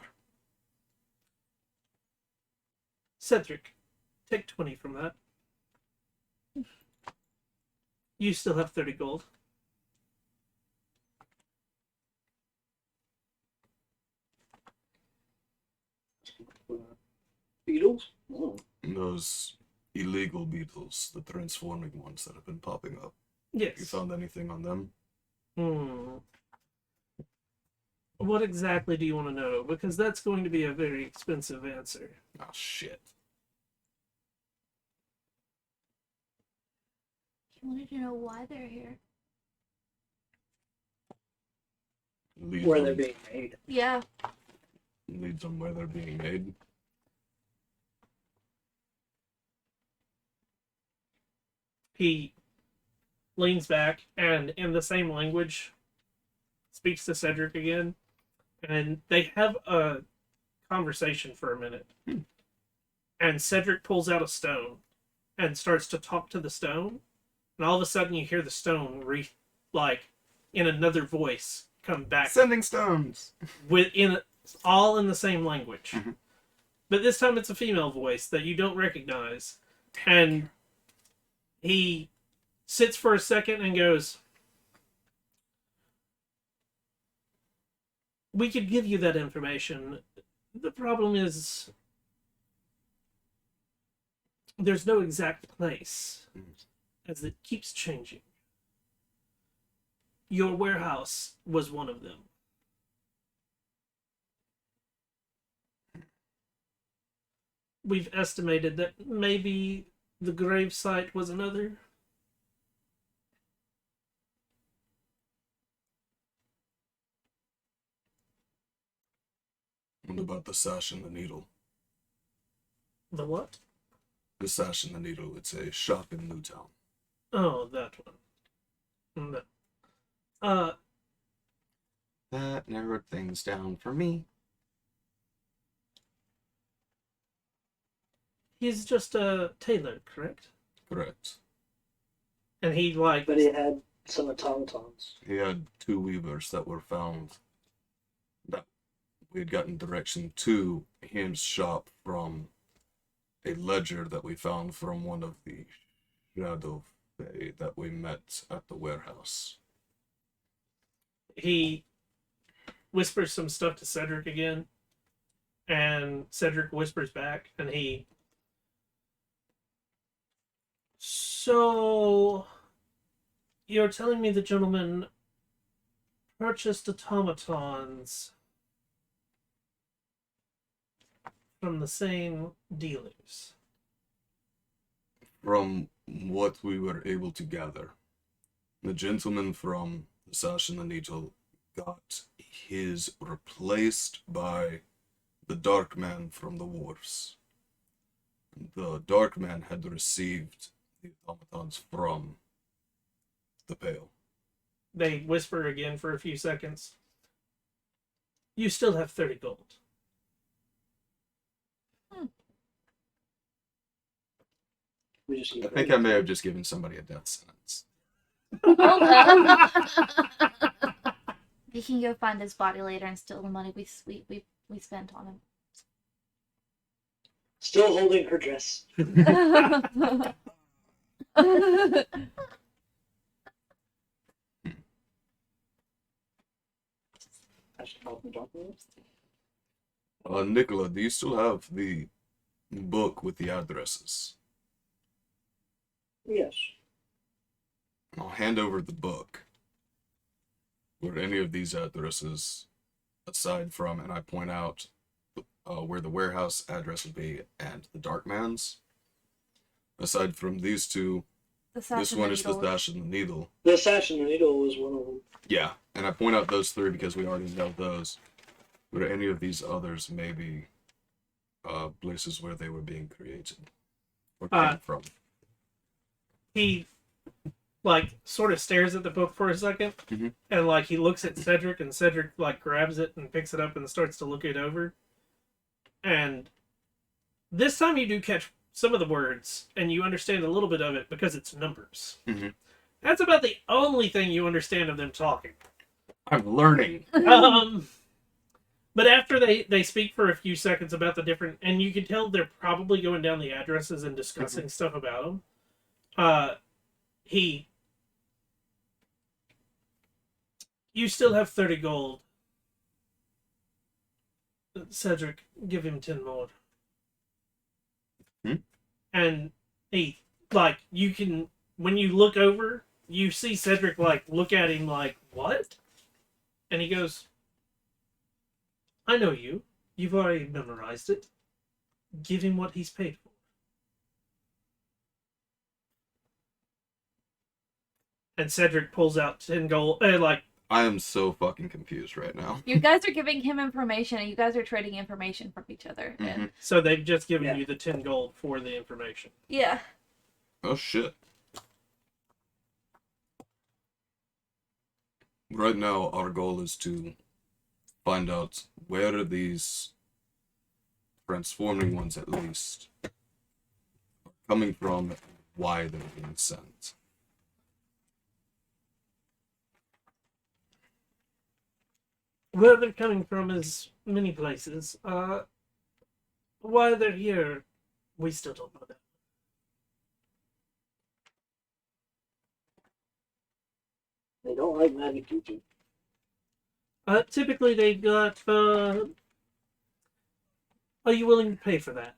Cedric, take 20 from that. You still have 30 gold. Beetles? Oh. Those illegal beetles, the transforming ones that have been popping up. You Yes. found anything on them? What exactly do you want to know? Because that's going to be a very expensive answer. Oh, shit. You wanted to know why they're here. Leads Where on- they're being made. Yeah. leads on where they're being made. He leans back and, in the same language, speaks to Cedric again, and they have a conversation for a minute. And Cedric pulls out a stone and starts to talk to the stone, and all of a sudden you hear the stone in another voice come back Sending stones. all in the same language. Mhm. But this time it's a female voice that you don't recognize. And he sits for a second and goes, "We could give you that information. The problem is there's no exact place, as it keeps changing. Your warehouse was one of them. We've estimated that maybe the grave site was another." What about the sash and the needle? The what? The sash and the needle. It's a shop in Newtown. Oh, that one. No. That narrowed things down for me. He's just a tailor, correct? Correct. And he But he had some automatons. He had 2 weavers that were found that we had gotten direction to his shop from a ledger that we found from one of the shadow fae that we met at the warehouse. he whispers some stuff to Cedric again, and Cedric whispers back, and he... "So, you're telling me the gentleman purchased automatons from the same dealers?" From what we were able to gather, the gentleman from the sash and the needle got his replaced by the dark man from the wharfs. The dark man had received the automatons from the Pale. They whisper again for a few seconds. "You still have 30 gold." We just I think I may have just given somebody a death sentence. Hold up. We can go find his body later and steal the money we spent on him. Still holding her dress. I should help him drop it. Nicola, do you still have the book with the addresses? Yes. I'll hand over the book. Were any of these addresses, aside from, and I point out where the warehouse address would be and the Dark Man's, aside from these two, this one is the Sash and the Needle. The Sash and the Needle was one of them. Yeah, and I point out those 3 because we already know those. But any of these others maybe places where they were being created or came from? He sort of stares at the book for a second, Mhm. and he looks at Cedric, and Cedric grabs it and picks it up and starts to look it over. And this time you do catch some of the words, and you understand a little bit of it because it's numbers. Mhm. That's about the only thing you understand of them talking. I'm learning. But after they speak for a few seconds about the different, and you can tell they're probably going down the addresses and discussing stuff about them. You still have 30 gold. Cedric, give him 10 more. And he, you can, when you look over, you see Cedric, look at him what? And he goes, "I know you. You've already memorized it. Give him what he's paid for." And Cedric pulls out 10 gold, I am so fucking confused right now. You guys are giving him information, and you guys are trading information from each other. And so they've just given Yeah. you the 10 gold for the information. yeah. Oh shit. Right now, our goal is to find out where these transforming ones, at least, are coming from, and why they're being sent. Where they're coming from is many places. Why they're here, we still don't know that. They don't like magic teaching. Typically they got, are you willing to pay for that?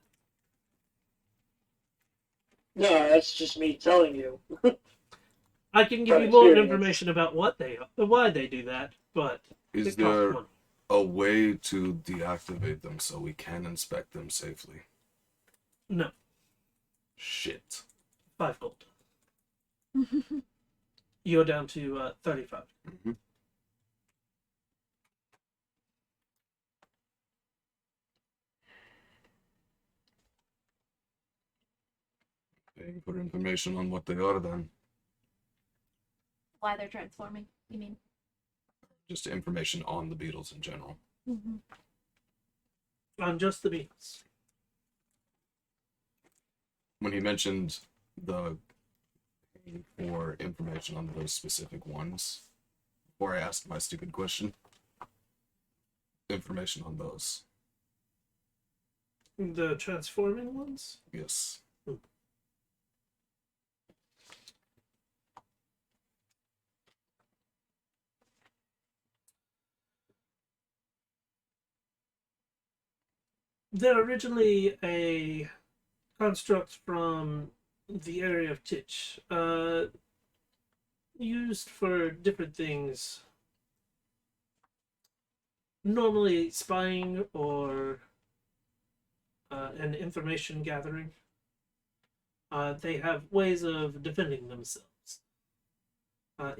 No, that's just me telling you. I can give From you more experience. information about why they do that, but Is it costs there money. a way to deactivate them so we can inspect them safely? No, Shit. 5 gold. You're down to 35. Mm-hmm. Paying for information on what they are, then. Why they're transforming, you mean? Just information on the beetles in general. Mm-hmm. On just the beats. When he mentioned the paying for information on those specific ones, before I asked my stupid question, information on those. The transforming ones? Yes. They're originally a construct from the area of Titch, used for different things. Normally spying or and information gathering. They have ways of defending themselves.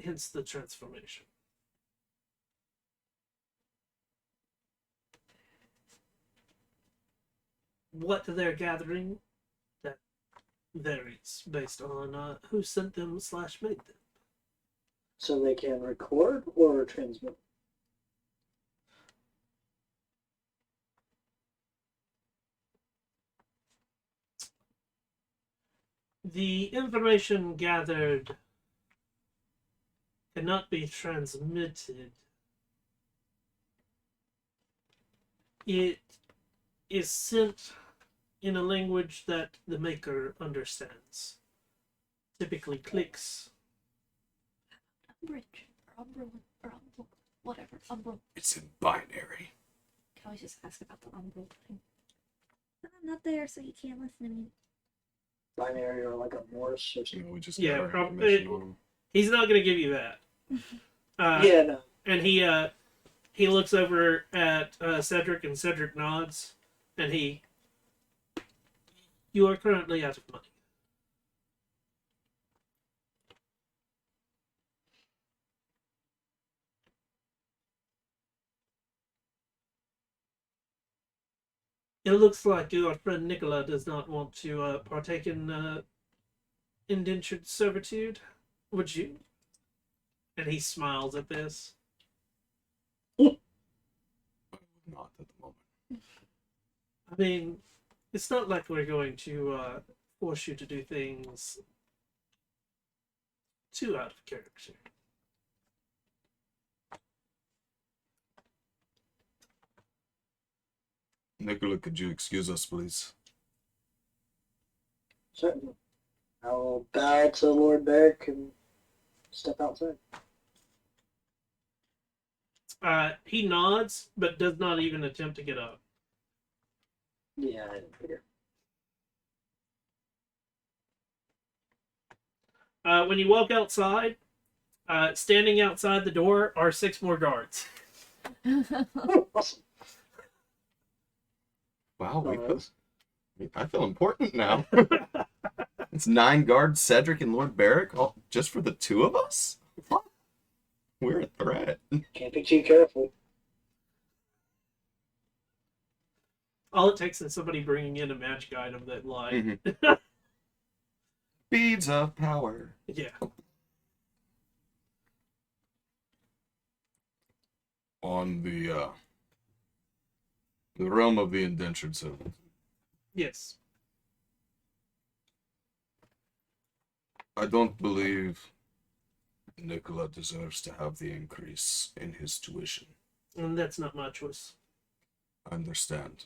Hence the transformation. What they're gathering, that varies based on who sent them / made them. So they can record or transmit. The information gathered cannot be transmitted. It is sent in a language that the maker understands. Typically clicks. Umbridge. Or Umbral. Whatever. Umbral. It's in binary. Can always just ask about the Umbral thing. But I'm not there, so you can't listen to me. Binary or like a Morse or You something. know, we just Yeah, got our prob- information on them. He's not going to give you that. Yeah, no. And he looks over at Cedric, and Cedric nods, and you are currently out of money. It looks like your friend Nicola does not want to partake in indentured servitude. Would you? And he smiles at this. Not at the moment. I mean, it's not like we're going to force you to do things too out of character. Nicola, could you excuse us, please? Certainly. I will bow to Lord Beric and step outside. He nods, but does not even attempt to get up. Yeah, I didn't figure. When you walk outside, standing outside the door are 6 more guards. Oh, awesome. Wow, Nice. I feel important now. It's 9 guards, Cedric and Lord Beric, all just for the 2 of us? What? We're a threat. Can't be too careful. All it takes is somebody bringing in a magic item that, like, Mhm. Beads of power. yeah. On the realm of the indentured servant, Yes. I don't believe Nicola deserves to have the increase in his tuition. And that's not my choice. I understand.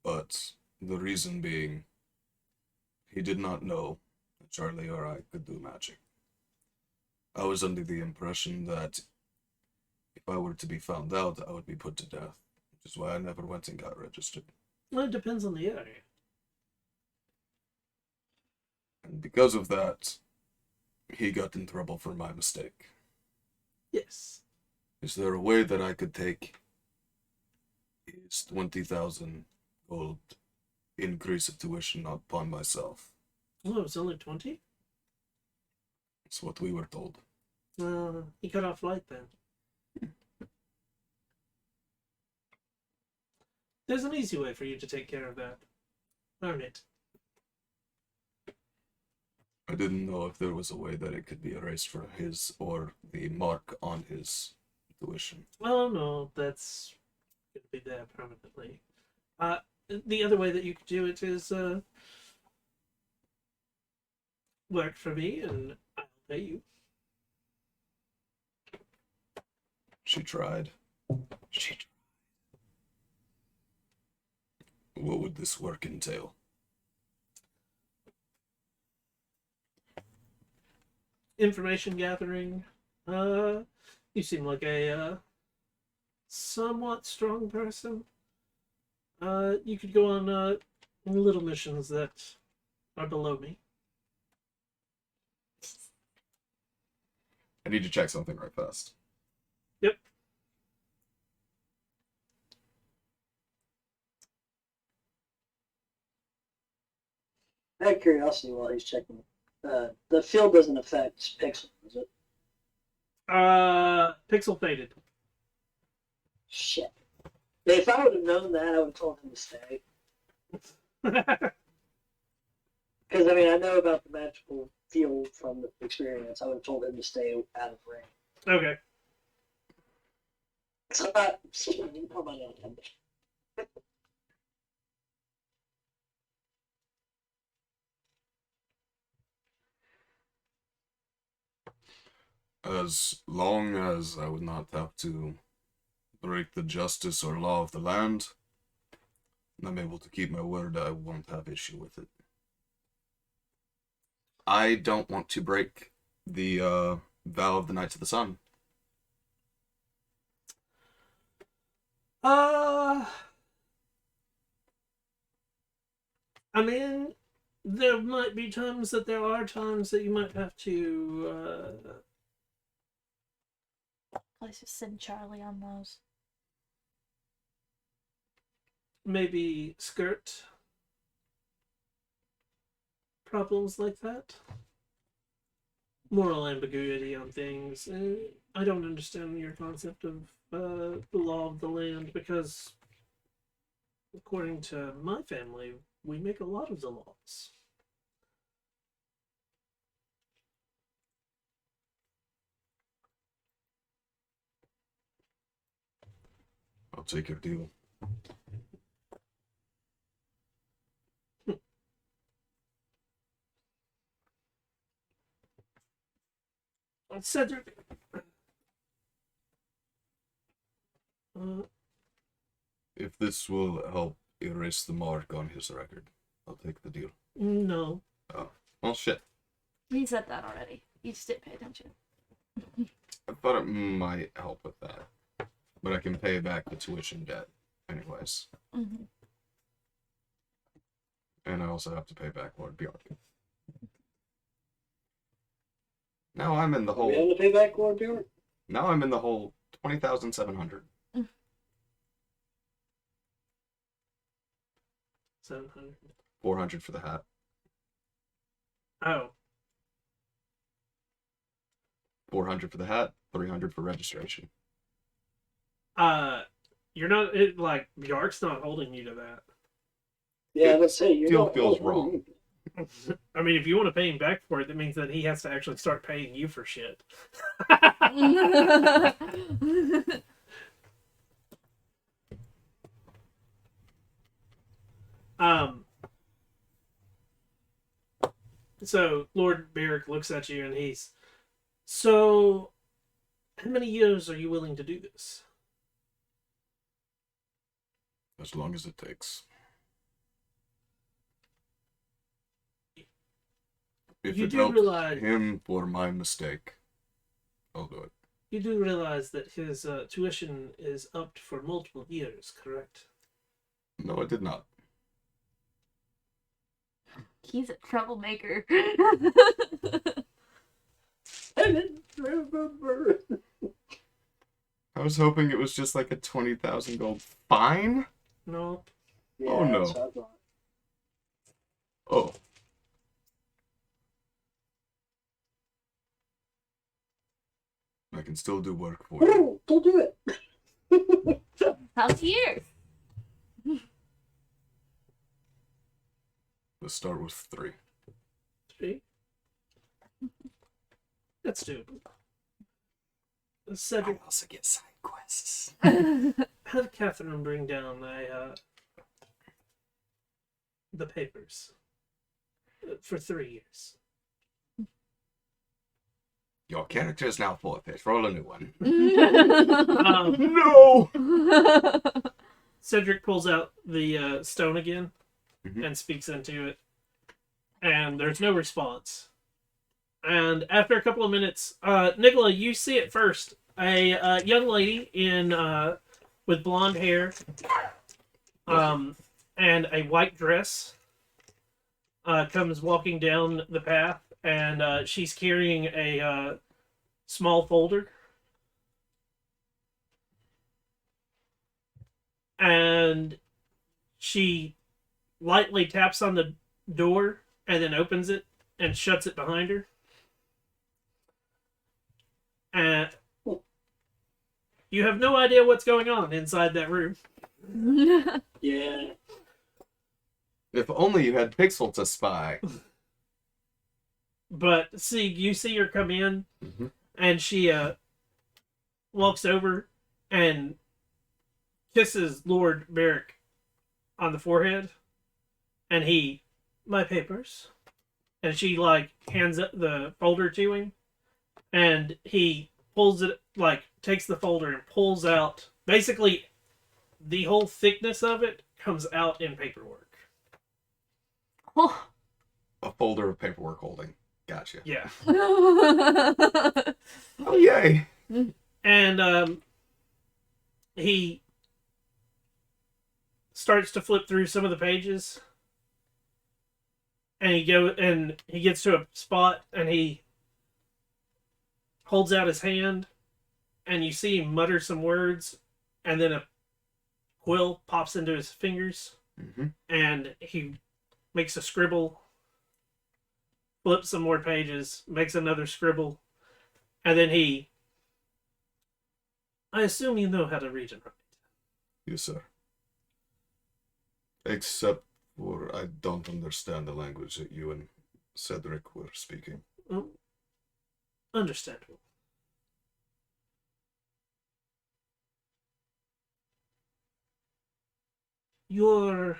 But the reason being, he did not know that Charlie or I could do magic. I was under the impression that if I were to be found out, I would be put to death, which is why I never went and got registered. Well, it depends on the area. And because of that, he got in trouble for my mistake. Yes. Is there a way that I could take his 20,000 gold increase of tuition upon myself? Oh, it's only 20? That's what we were told. He cut off light then. There's an easy way for you to take care of that. Learn it. I didn't know if there was a way that it could be erased for his or the mark on his tuition. Oh no, that's gonna be there permanently. The other way that you could do it is work for me and I'll pay you. She tried. What would this work entail? Information gathering. You seem like a somewhat strong person. You could go on little missions that are below me. I need to check something right fast. Yep. Out of curiosity, while he's checking, the field doesn't affect pixel, does it? Pixel faded. Shit. If I would have known that, I would have told him to stay. Because, I mean, I know about the magical field from the experience. I would have told him to stay out of range. Okay. So I'm not spending more money on him. As long as I would not have to break the justice or law of the land, and I'm able to keep my word, I won't have issue with it. I don't want to break the vow of the Knights of the Sun. I mean, there might be times that there are times that you might have to, Let's just send Charlie on those. maybe skirt problems like that. Moral ambiguity on things. I don't understand your concept of the law of the land because, according to my family, we make a lot of the laws. I'll take your deal. Cedric. If this will help erase the mark on his record, I'll take the deal. No. Oh, well, shit. He said that already. You just didn't pay attention. I thought it might help with that. But I can pay back the tuition debt anyways. Mm-hmm. And I also have to pay back Lord Bjork. Now I'm in the We have whole. to pay back Lord Bjorn? Now I'm in the whole 20,700. 700. 400 for the hat. Oh. 400 for the hat. 300 for registration. You're not like Bjark's not holding you to that. Yeah, let's say you Still feels wrong. I mean, if you want to pay him back for it, that means that he has to actually start paying you for shit. So Lord Beric looks at you and he's, so how many years are you willing to do this? As long as it takes. If You it do helps realize- him or my mistake, I'll do it. You do realize that his tuition is up for multiple years, correct? No, I did not. He's a troublemaker. I didn't remember. I was hoping it was just like a 20,000 gold fine. No. Yeah, Oh, no. that's what I thought. Oh. I can still do work for you. Oh, don't do it. How's years? Let's start with 3. 3? That's doable. Cedric, also get side quests. have Catherine bring down the papers for 3 years. Your character is now forfeit. Roll a new one. Um, No! Cedric pulls out the stone again Mhm. and speaks into it, and there's no response. And after a couple of minutes, Nicola, you see it first. A young lady in with blonde hair, and a white dress, comes walking down the path, and she's carrying a small folder. And she lightly taps on the door and then opens it and shuts it behind her. And you have no idea what's going on inside that room. Yeah. If only you had Pixel to spy. But you see her come in, Mhm. and she walks over and kisses Lord Beric on the forehead, and he, my papers, and she like hands up the folder to him, and he pulls it, like takes the folder and pulls out, basically the whole thickness of it comes out in paperwork. Oh. A folder of paperwork holding. Gotcha. Yeah. Oh, yay! And he starts to flip through some of the pages, and he gets to a spot, and he holds out his hand, and you see him mutter some words, and then a quill pops into his fingers, Mm-hmm. and he makes a scribble, flips some more pages, makes another scribble, and then I assume you know how to read and write. Yes, sir. Except for I don't understand the language that you and Cedric were speaking. Oh, understandable. Your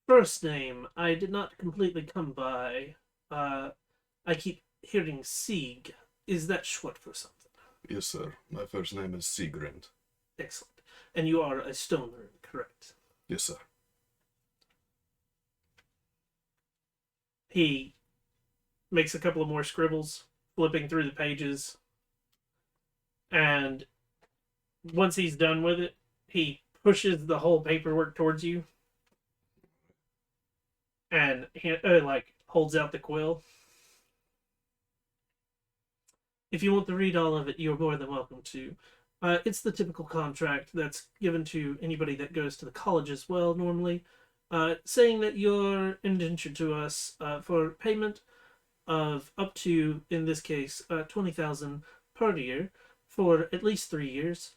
first name, I did not completely come by. I keep hearing Sieg. Is that short for something? Yes, sir. My first name is Sigrind. Excellent. And you are a stoner, correct? Yes, sir. He makes a couple of more scribbles, flipping through the pages, and once he's done with it, he pushes the whole paperwork towards you, and holds out the quill. If you want to read all of it, you're more than welcome to. It's the typical contract that's given to anybody that goes to the college as well, normally, saying that you're indentured to us for payment of up to, in this case, 20,000 per year for at least 3 years.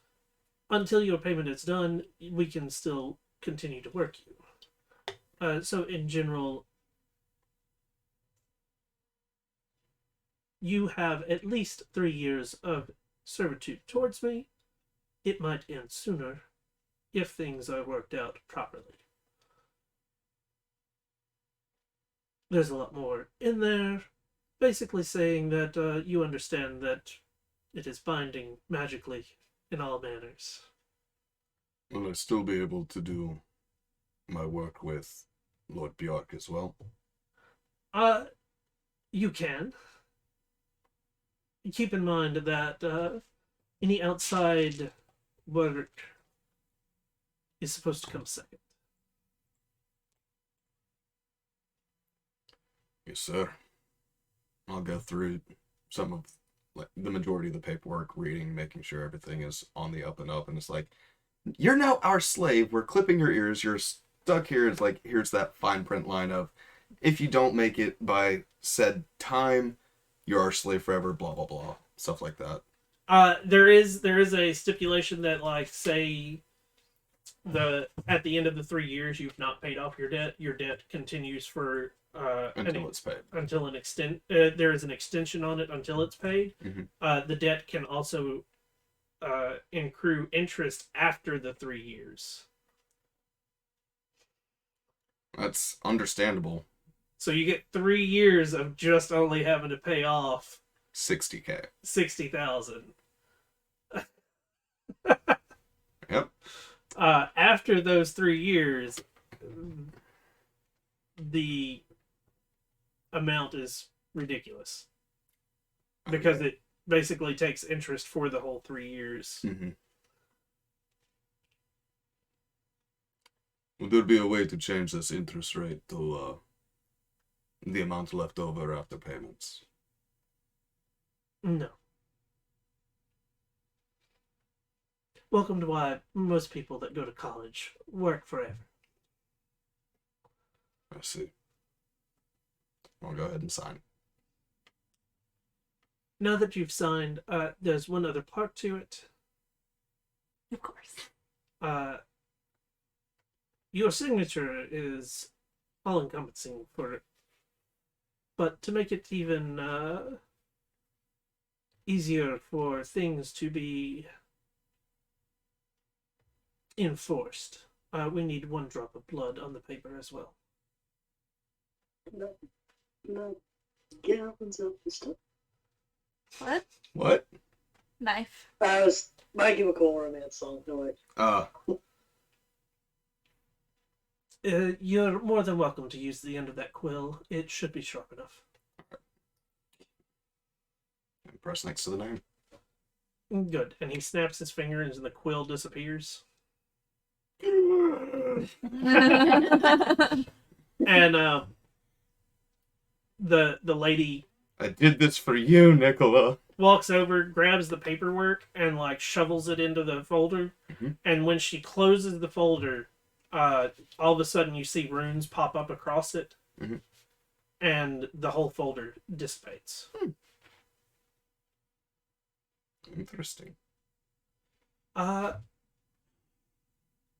Until your payment is done, we can still continue to work you. So in general, you have at least 3 years of servitude towards me. It might end sooner if things are worked out properly. there's a lot more in there. Basically saying that you understand that it is binding magically in all manners. Will I still be able to do my work with Lord Bjork as well? You can. Keep in mind that any outside work is supposed to come second. Yes, sir. I'll go through some of the majority of the paperwork, reading, making sure everything is on the up and up, and it's like, you're now our slave. We're clipping your ears. You're stuck here. It's like, here's that fine print line of, if you don't make it by said time, you're our slave forever. Blah blah blah, stuff like that. There is a stipulation that, like, say at the end of the 3 years you've not paid off your debt continues for Until it's paid. until there is an extension on it until it's paid. Mm-hmm. The debt can also accrue interest after the 3 years. That's understandable. So you get 3 years of just only having to pay off $60,000. 60,000. Yep. After those 3 years, the amount is ridiculous because it basically takes interest for the whole 3 years. Mm-hmm. Would there be a way to change this interest rate to the amount left over after payments? No. Welcome to why most people that go to college work forever. I see. I'll go ahead and sign. Now that you've signed, there's one other part to it. Of course. Your signature is all-encompassing for it. But to make it even easier for things to be enforced, we need 1 drop of blood on the paper as well. No. Get out and stuff this stuff. What? What? Knife. I was My Chemical Romance song. No way. You're more than welcome to use the end of that quill. It should be sharp enough. And press next to the name. Good. And he snaps his fingers and the quill disappears. And the lady I did this for you, Nicola. walks over, grabs the paperwork, and like shovels it into the folder. Mhm. And when she closes the folder, all of a sudden you see runes pop up across it, Mhm. and the whole folder dissipates. Interesting.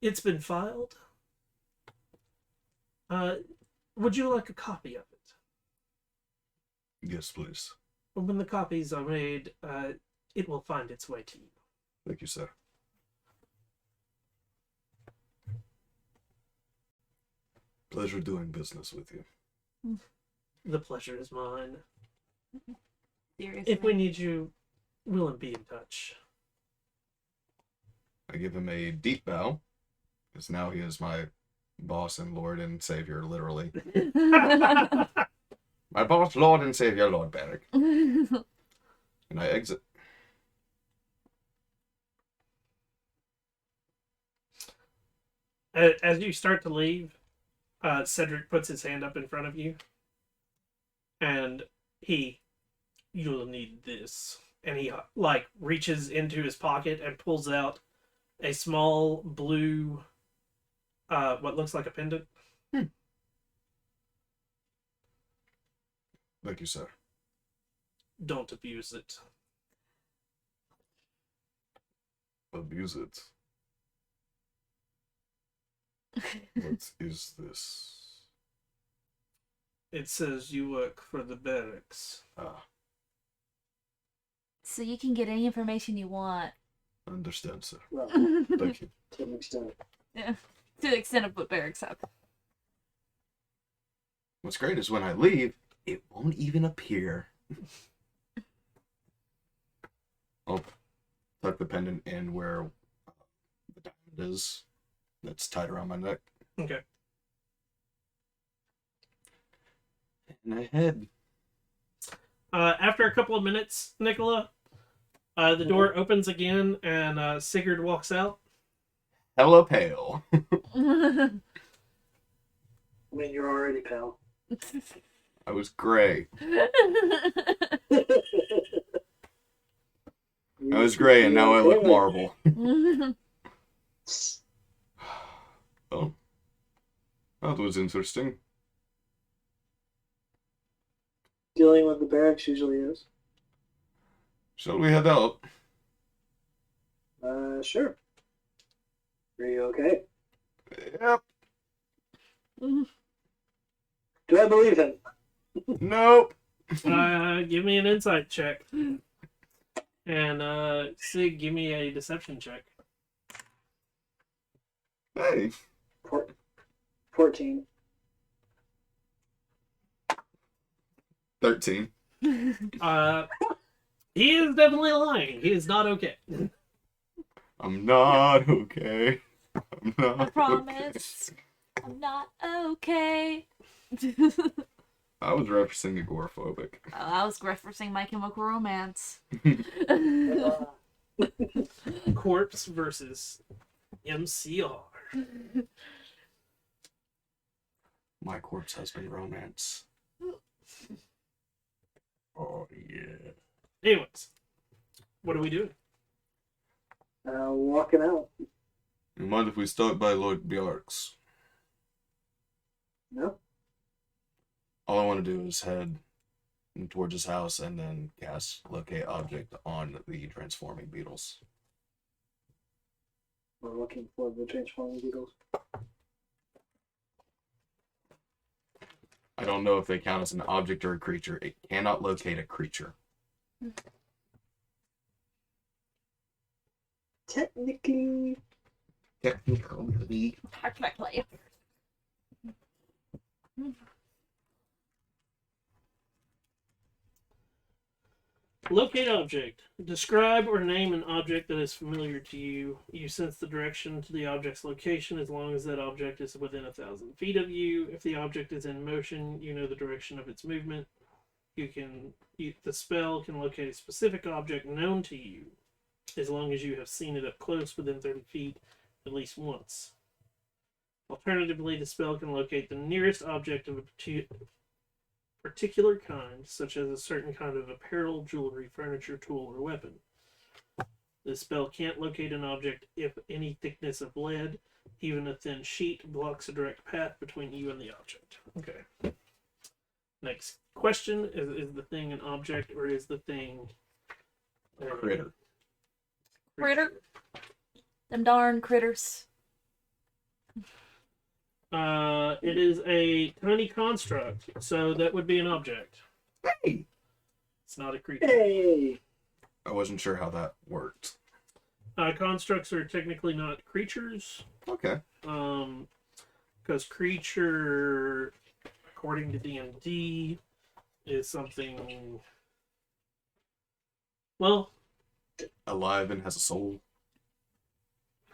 It's been filed. Would you like a copy of it? Yes, please. When the copies are made, it will find its way to you. Thank you, sir. Pleasure doing business with you. The pleasure is mine. Seriously. If we need you, we'll be in touch. I give him a deep bow, because now he is my boss and lord and savior, literally. My boss, lord and savior, Lord Barrick. And I exit. As you start to leave, Cedric puts his hand up in front of you, and you'll need this. And he like reaches into his pocket and pulls out a small blue, what looks like a pendant. Thank you, sir. Don't abuse it. Abuse it. What is this? It says you work for the barracks. Ah, So you can get any information you want. understand, sir. Well, Thank you. to an extent. Yeah. To the extent of what barracks have. What's great is when I leave, it won't even appear. I'll tuck the pendant in where the diamond is that's tied around my neck. Okay. And I head. After a couple of minutes, Nicola, the door opens again and Sigurd walks out. Hella pale. I mean, you're already pale. I was gray. I was gray and now I look marble. Oh. That was interesting. Dealing with the barracks usually is. Shall we head out? Sure. Are you okay? Yep. Do I believe him? Nope. Give me an insight check. And Sig, give me a deception check. Hey. 14. 13. He is definitely lying. He is not okay. I'm not okay. I'm not I promise. I'm not okay. I was referencing agoraphobic. I was referencing My Chemical Romance. Corpse versus MCR. My corpse husband romance. Oh, yeah. Anyways, what are we doing? Walking out. You mind if we stop by Lord Bjark's? No? All I want to do is head towards his house and then cast locate object on the transforming beetles. We're looking for the transforming beetles. I don't know if they count as an object or a creature. It cannot locate a creature. Technically. Technically. Technically. Locate object. Describe or name an object that is familiar to you. You sense the direction to the object's location as long as that object is within 1,000 feet of you. If the object is in motion, you know the direction of its movement. The spell can locate a specific object known to you as long as you have seen it up close within 30 feet at least once. Alternatively, the spell can locate the nearest object of a particular kind, such as a certain kind of apparel, jewelry, furniture, tool, or weapon. The spell can't locate an object if any thickness of lead, even a thin sheet, blocks a direct path between you and the object. Okay. Next question, is the thing an object or is the thing a Critter. Critter. Them darn critters. It is a tiny construct, so that would be an object. Hey! It's not a creature. Hey! I wasn't sure how that worked. Constructs are technically not creatures. Okay. Because creature, according to D&D, is something. Well, Alive and has a soul.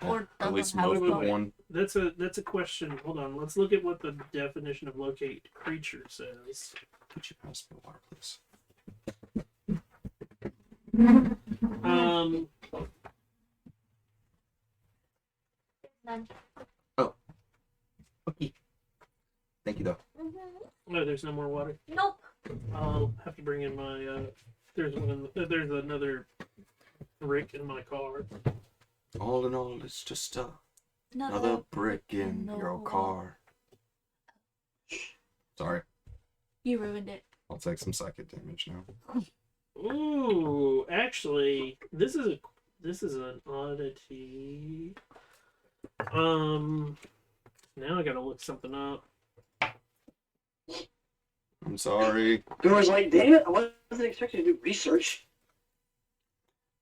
Or At least doesn't have most a of soul. one. that's a question. Hold on, let's look at what the definition of locate creature says. Could you pass me water, please? None. Okay. Thank you, though. No, there's no more water. Nope. I'll have to bring in my. There's another brick in my car. All in all, it's just another brick in your car. Sorry. You ruined it. I'll take some psychic damage now. Ooh, actually, this is an oddity. Now I gotta look something up. I'm sorry. I was like, damn it, I wasn't expecting to do research.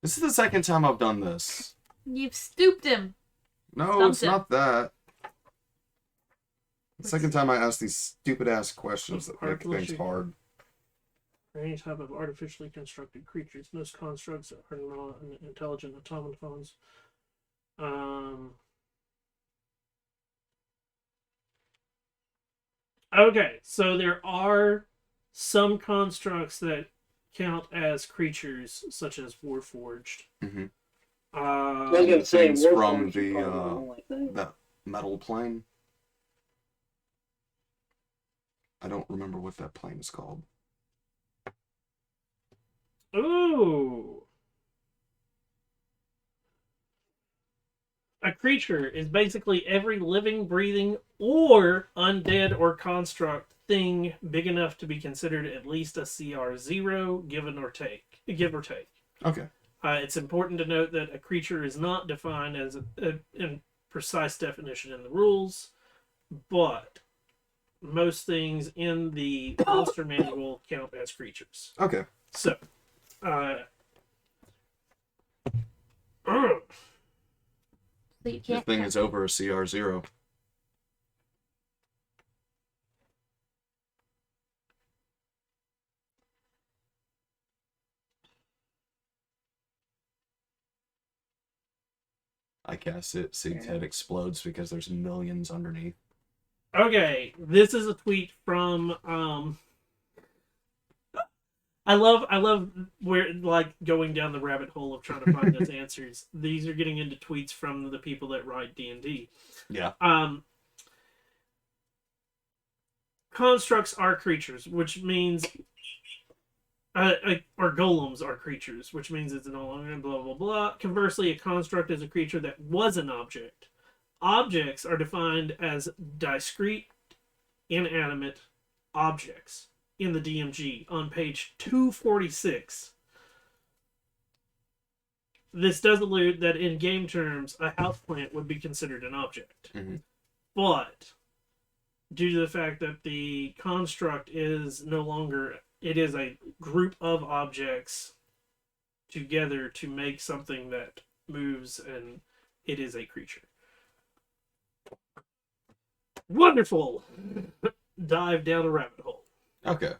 This is the second time I've done this. You've stooped him. No, Stumped it's him. not that. The second time I ask these stupid ass questions that make things Artificially- hard. For any type of artificially constructed creatures, most constructs are not intelligent automatons. Okay, so there are some constructs that count as creatures, such as Warforged. Mhm. I was gonna say things Warforged from would the, probably be the only thing. That metal plane. I don't remember what that plane is called. Ooh. A creature is basically every living, breathing, or undead or construct thing big enough to be considered at least a CR0, give or take. Okay. It's important to note that a creature is not defined as a precise definition in the rules, but most things in the monster manual count as creatures. Okay. So, So you This can't. thing count- is over a CR0. I cast it. Sig's head explodes because there's millions underneath. okay, this is a tweet from I love where like going down the rabbit hole of trying to find those answers. These are getting into tweets from the people that write D&D. Yeah. Constructs are creatures, which means or golems are creatures, which means it's no longer blah blah blah. Conversely, a construct is a creature that was an object. Objects are defined as discrete, inanimate objects in the DMG on page 246. This does allude that in game terms, a houseplant would be considered an object. Mhm. But due to the fact that the construct is no longer, it is a group of objects together to make something that moves, and it is a creature. Wonderful! Dive down a rabbit hole. Okay.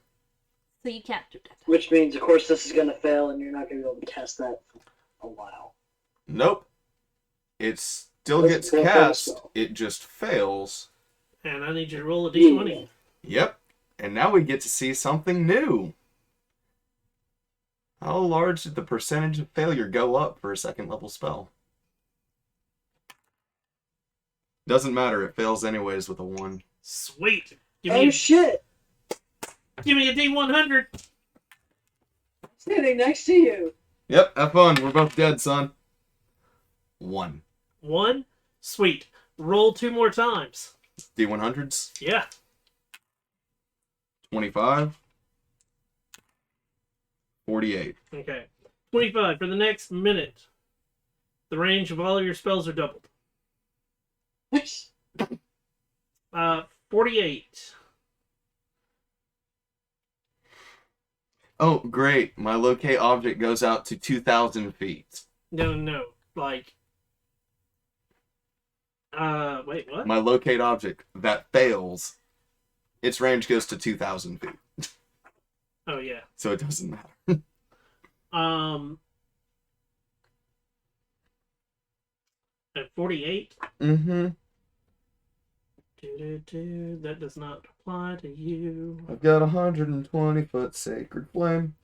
So you can't do that. Which means, of course, this is going to fail, and you're not going to be able to cast that for a while. Nope. It still That's gets a fail cast. spell. It just fails. And I need you to roll a d20. Yep. And now we get to see something new. How large did the percentage of failure go up for a second level spell? Doesn't matter. It fails anyways with a 1. Sweet! Give Oh me shit! a d100! Standing next to you. Yep. Have fun. We're both dead, son. 1. 1? Sweet. Roll 2 more times. D100s. Yeah. 25. 48. Okay. 25. For the next minute, the range of all of your spells are doubled. Nice. 48. Oh, great. My locate object goes out to 2,000 feet. No. Like, wait, what? My locate object that fails, its range goes to 2,000 feet. Oh, yeah. So it doesn't matter. At 48. Mm-hmm. That does not apply to you. I've got a 120-foot sacred flame,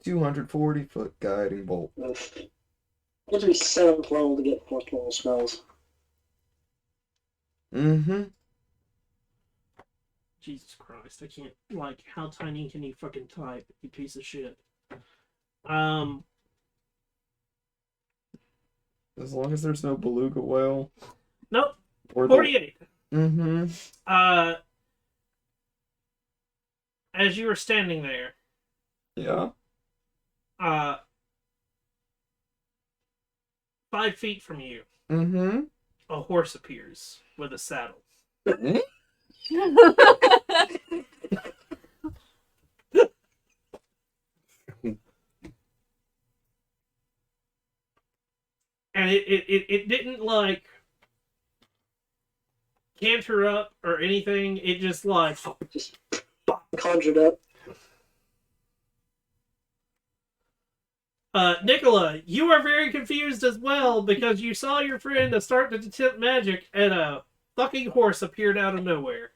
240-foot guiding bolt. Oof. You have to be 7th level to get 4th level spells. Mm-hmm. Jesus Christ, I can't, like, how tiny can you fucking type, you piece of shit? As long as there's no beluga whale. Nope, Or 48. Mm-hmm. As you were standing there, Yeah. 5 feet from you, Mm-hmm. a horse appears with a saddle. And it didn't like canter up or anything. It just like Just conjured up. Nicola, you are very confused as well because you saw your friend start to detect magic and a fucking horse appeared out of nowhere.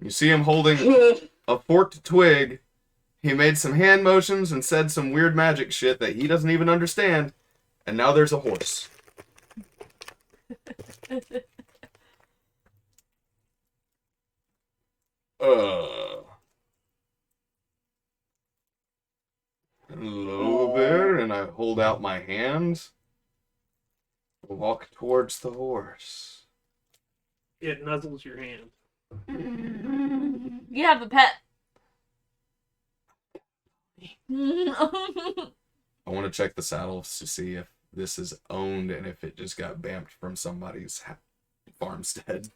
You see him holding a forked twig. He made some hand motions and said some weird magic shit that he doesn't even understand. And now there's a horse. Hello there, and I hold out my hand. Walk towards the horse. It nuzzles your hand. You have a pet. I want to check the saddles to see if this is owned and if it just got bamped from somebody's farmstead.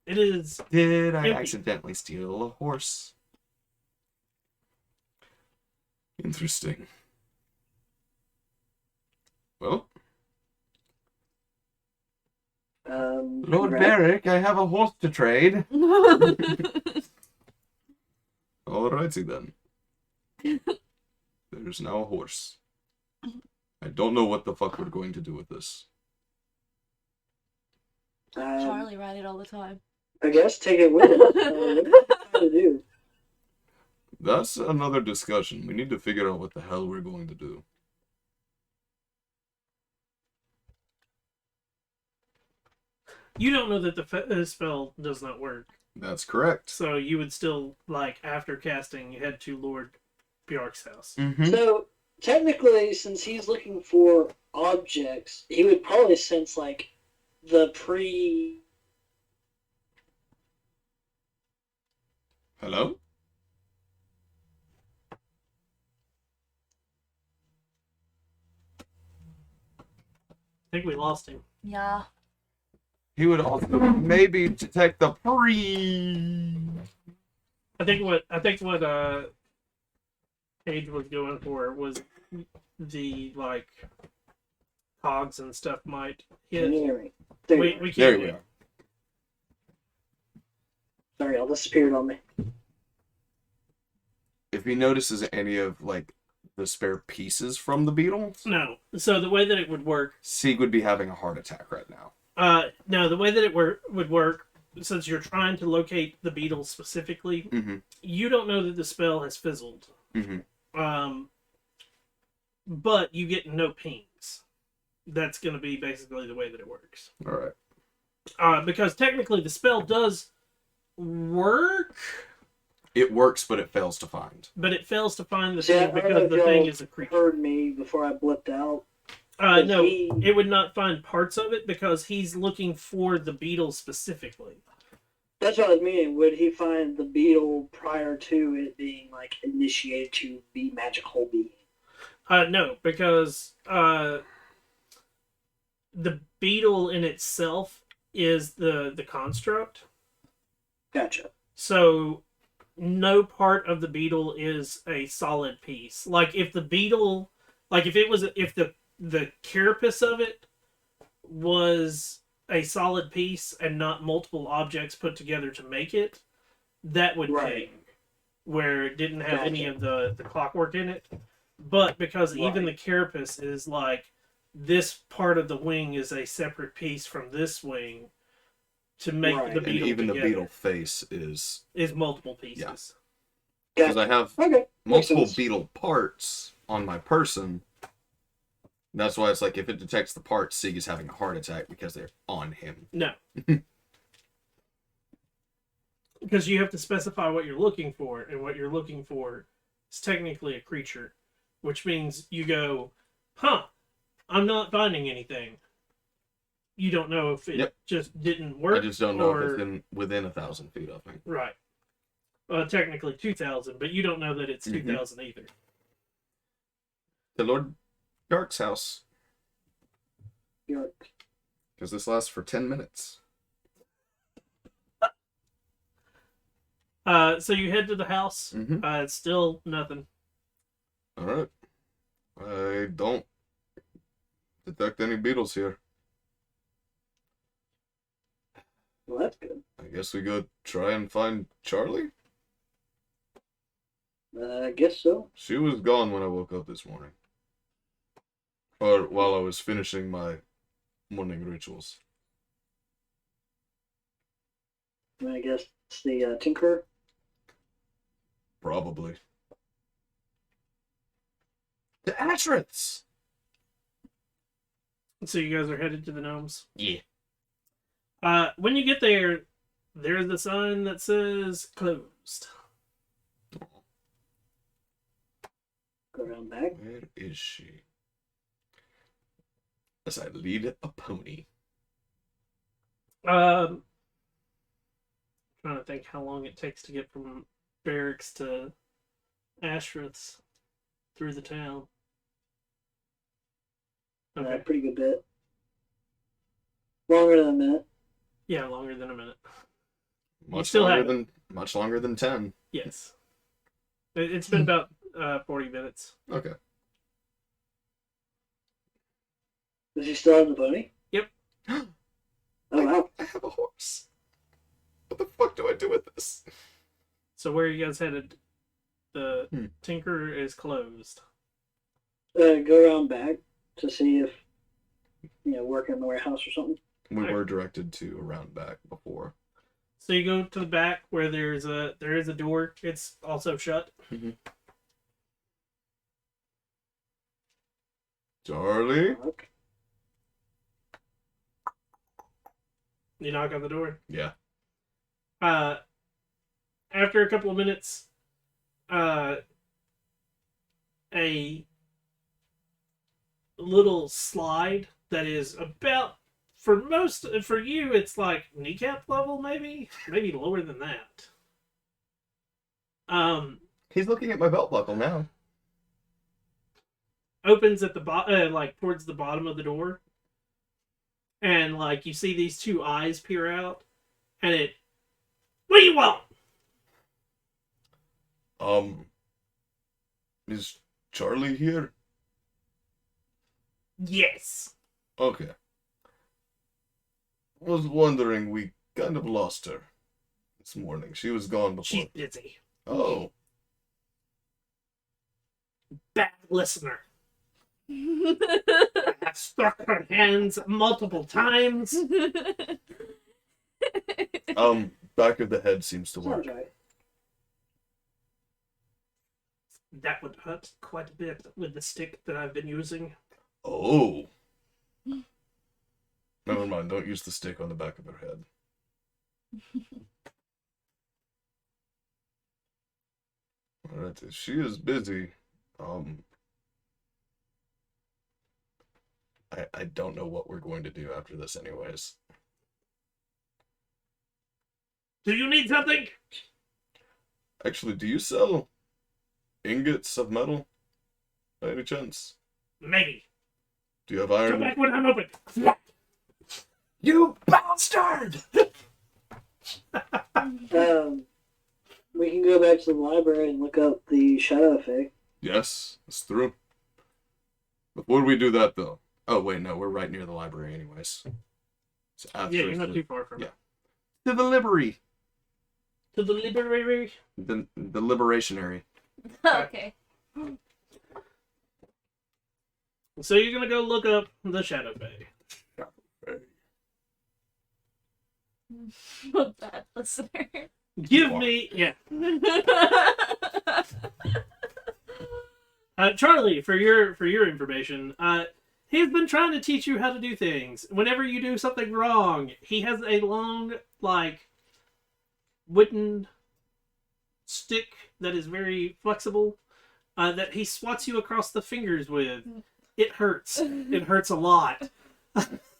It is. Did I empty. accidentally steal a horse? Interesting. Well, Lord right. Beric, I have a horse to trade. Alrighty then. There's now a horse. I don't know what the fuck we're going to do with this. Charlie ride it all the time. I guess take it with it. What are you trying to do? That's another discussion. We need to figure out what the hell we're going to do. You don't know that the spell does not work. That's correct. So you would still, like, after casting, head to Lord Bjark's house. Mm-hmm. So technically, since he's looking for objects, he would probably sense like the pre. Hello? I think we lost him. Yeah. He would also maybe detect the pre. I think what Paige was going for was the like cogs and stuff might hit. Engineering. There, We There can't. we are. Sorry, all disappeared on me. If he notices any of like the spare pieces from the beetle, No. So the way that it would work, Sieg would be having a heart attack right now. no, the way that it would work, since you're trying to locate the beetle specifically, Mm-hmm. you don't know that the spell has fizzled. Mm-hmm. But you get no pings. That's going to be basically the way that it works. All right. Because technically the spell does work, It works, but it fails to find. but it fails to find the See, I thing don't know because if the thing y'all is a creature. heard me before I blipped out. But No, he- it would not find parts of it because he's looking for the beetle specifically. That's what I was meaning. Would he find the beetle prior to it being like initiated to be magical being? No, because the beetle in itself is the construct. Gotcha. So no part of the beetle is a solid piece. Like if the beetle, like if the carapace of it was a solid piece and not multiple objects put together to make it, that would Right. ping. Where it didn't have any Gotcha. of the clockwork in it. But because even the Right. carapace is like this part of the wing is a separate piece from this wing to make Right. the And beetle even together the beetle face is is multiple pieces. because I have Okay. Makes multiple sense. beetle parts on my person. That's why it's like if it detects the parts, Sieg is having a heart attack because they're on him. No. Because you have to specify what you're looking for, and what you're looking for is technically a creature, which means you go, huh, I'm not finding anything. You don't know if it Yep. just didn't work. I just don't know or... if it's within 1,000 feet of me. Right. Technically 2,000, but you don't know that it's Mhm. 2,000 either. To Lord Dark's house, York. because this lasts for 10 minutes. So you head to the house. Mm-hmm. It's still nothing. All right. I don't detect any beetles here. Well, that's good. I guess we go try and find Charlie? I guess so. She was gone when I woke up this morning. Or while I was finishing my morning rituals. I guess it's the Tinker. Probably. The Atriths! So you guys are headed to the gnomes. Yeah. When you get there, there's a sign that says closed. Go around back. Where is she? As I lead a pony. Trying to think how long it takes to get from barracks to Ashworth's through the town. Okay. Pretty good bit. Longer than a minute. Yeah, longer than a minute. Much still longer have it. than much longer than 10. Yes. It's been about 40 minutes. Okay. Does he still have the pony? Yep. Oh, wow. I have a horse. What the fuck do I do with this? So where are you guys headed? The Tinker is closed. Go around back to see if, work in the warehouse or something. We were directed to around back before. So you go to the back where there is a door. It's also shut. Charlie? Okay. You knock on the door. Yeah. After a couple of minutes, a little slide that is about, for you, it's like kneecap level, maybe lower than that. He's looking at my belt buckle now. Opens at the like towards the bottom of the door, and like you see these two eyes peer out, and it, what do you want? Is Charlie here? Yes. Okay. Was wondering, we kind of lost her this morning. She was gone before. She's busy. Oh. Bad listener. I have struck her hands multiple times. Back of the head seems to work. Sounds right. That would hurt quite a bit with the stick that I've been using. Oh. Never mind, don't use the stick on the back of her head. Alright, she is busy. I don't know what we're going to do after this anyways. Do you need something? Actually, do you sell ingots of metal? By any chance? Maybe. Do you have Come iron? back when I'm open. You bastard! We can go back to the library and look up the shadow effect. Yes, it's through. Before we do that, though. Oh, wait, no, we're right near the library anyways. So after Yeah, you're not too far from it. To the library. To the library. The liberationary. Okay. So you're gonna go look up the Shadow Bay. Bad listener. Give me, yeah. Charlie, for your information, he's been trying to teach you how to do things. Whenever you do something wrong, he has a long, like, wooden stick that is very flexible that he swats you across the fingers with. It hurts. It hurts a lot.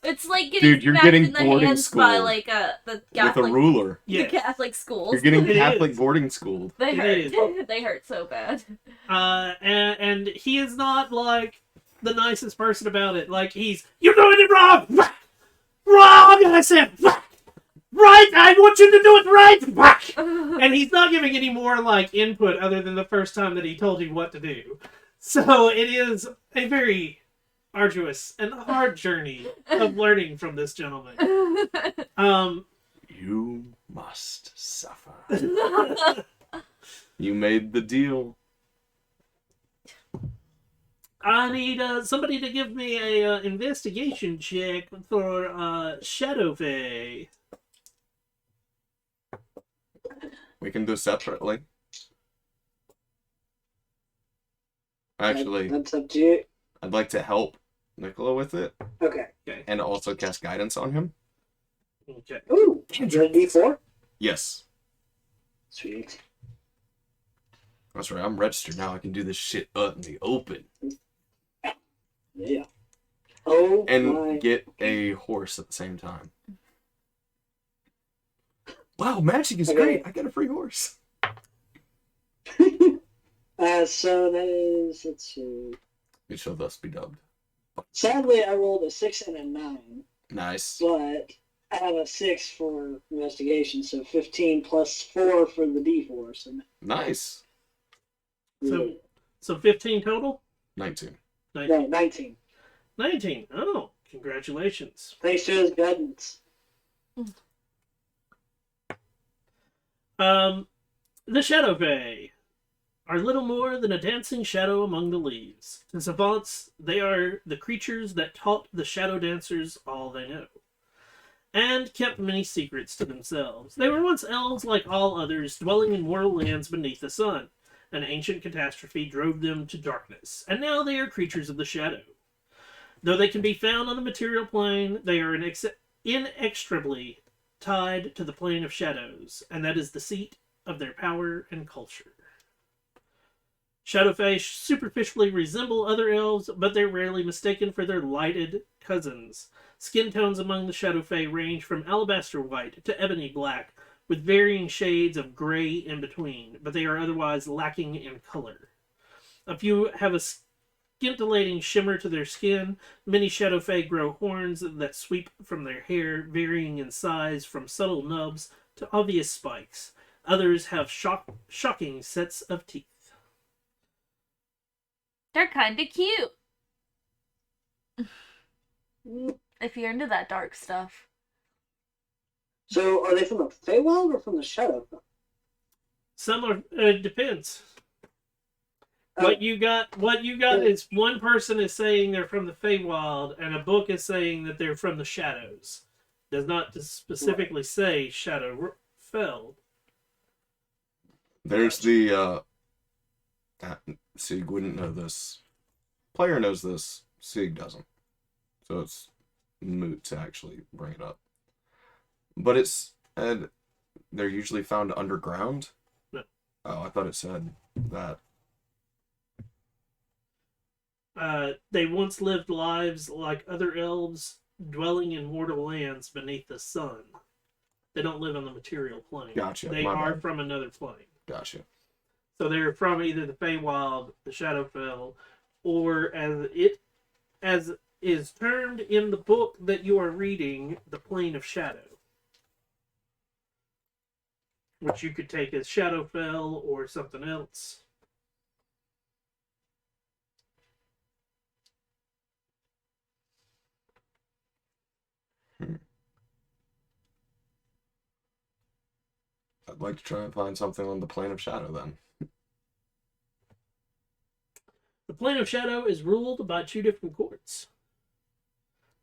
It's like getting Dude, you're smacked getting in the boarding hands by schooled. like the With a Catholic, ruler. the Yes. Catholic schools. You're getting It Catholic is. boarding schooled. They It hurt. They hurt so bad. And he is not like the nicest person about it. Like you're doing it wrong. Wrong. I said right. I want you to do it right. And he's not giving any more like input other than the first time that he told you what to do. So it is a very arduous and hard journey of learning from this gentleman. You must suffer. You made the deal. I need somebody to give me a investigation check for Shadow Fae. We can do separately. Actually, That's up to you. I'd like to help Nicola with it Okay. and also cast guidance on him. Okay. Ooh, you got a D4? Yes. Sweet. That's right. I'm registered now. I can do this shit up in the open. Yeah. Oh my. And get a horse at the same time. Wow, magic is Okay. great. I got a free horse. So that is, let's see. It shall thus be dubbed. Sadly, I rolled a 6 and a 9, Nice. but I have a 6 for investigation, so 15 plus 4 for the D4. So, Nice. So 15 total? 19. no, 19. 19. Oh, congratulations. Thanks to his guidance. The Shadow Fae are little more than a dancing shadow among the leaves. To savants, they are the creatures that taught the shadow dancers all they know, and kept many secrets to themselves. They were once elves like all others, dwelling in mortal lands beneath the sun. An ancient catastrophe drove them to darkness, and now they are creatures of the shadow. Though they can be found on the material plane, they are inextricably tied to the plane of shadows, and that is the seat of their power and culture. Shadow Fae superficially resemble other elves, but they're rarely mistaken for their lighted cousins. Skin tones among the Shadow Fae range from alabaster white to ebony black, with varying shades of gray in between, but they are otherwise lacking in color. A few have a scintillating shimmer to their skin. Many Shadow Fae grow horns that sweep from their hair, varying in size from subtle nubs to obvious spikes. Others have shocking sets of teeth. They're kind of cute. If you're into that dark stuff. So, are they from the Feywild or from the Shadow? Some are, depends. What you got is one person is saying they're from the Feywild, and a book is saying that they're from the Shadows. Does not specifically say Shadow Fell. There's the, Sieg wouldn't know this. Player knows this. Sieg doesn't. So it's moot to actually bring it up. But it's, and they're usually found underground. No. Oh, I thought it said that. They once lived lives like other elves, dwelling in mortal lands beneath the sun. They don't live on the material plane. Gotcha. They My are bad. from another plane. Gotcha. So they're from either the Feywild, the Shadowfell, or as is termed in the book that you are reading, the Plane of Shadow. Which you could take as Shadowfell or something else. I'd like to try and find something on the plane of shadow then. The Plane of Shadow is ruled by two different courts.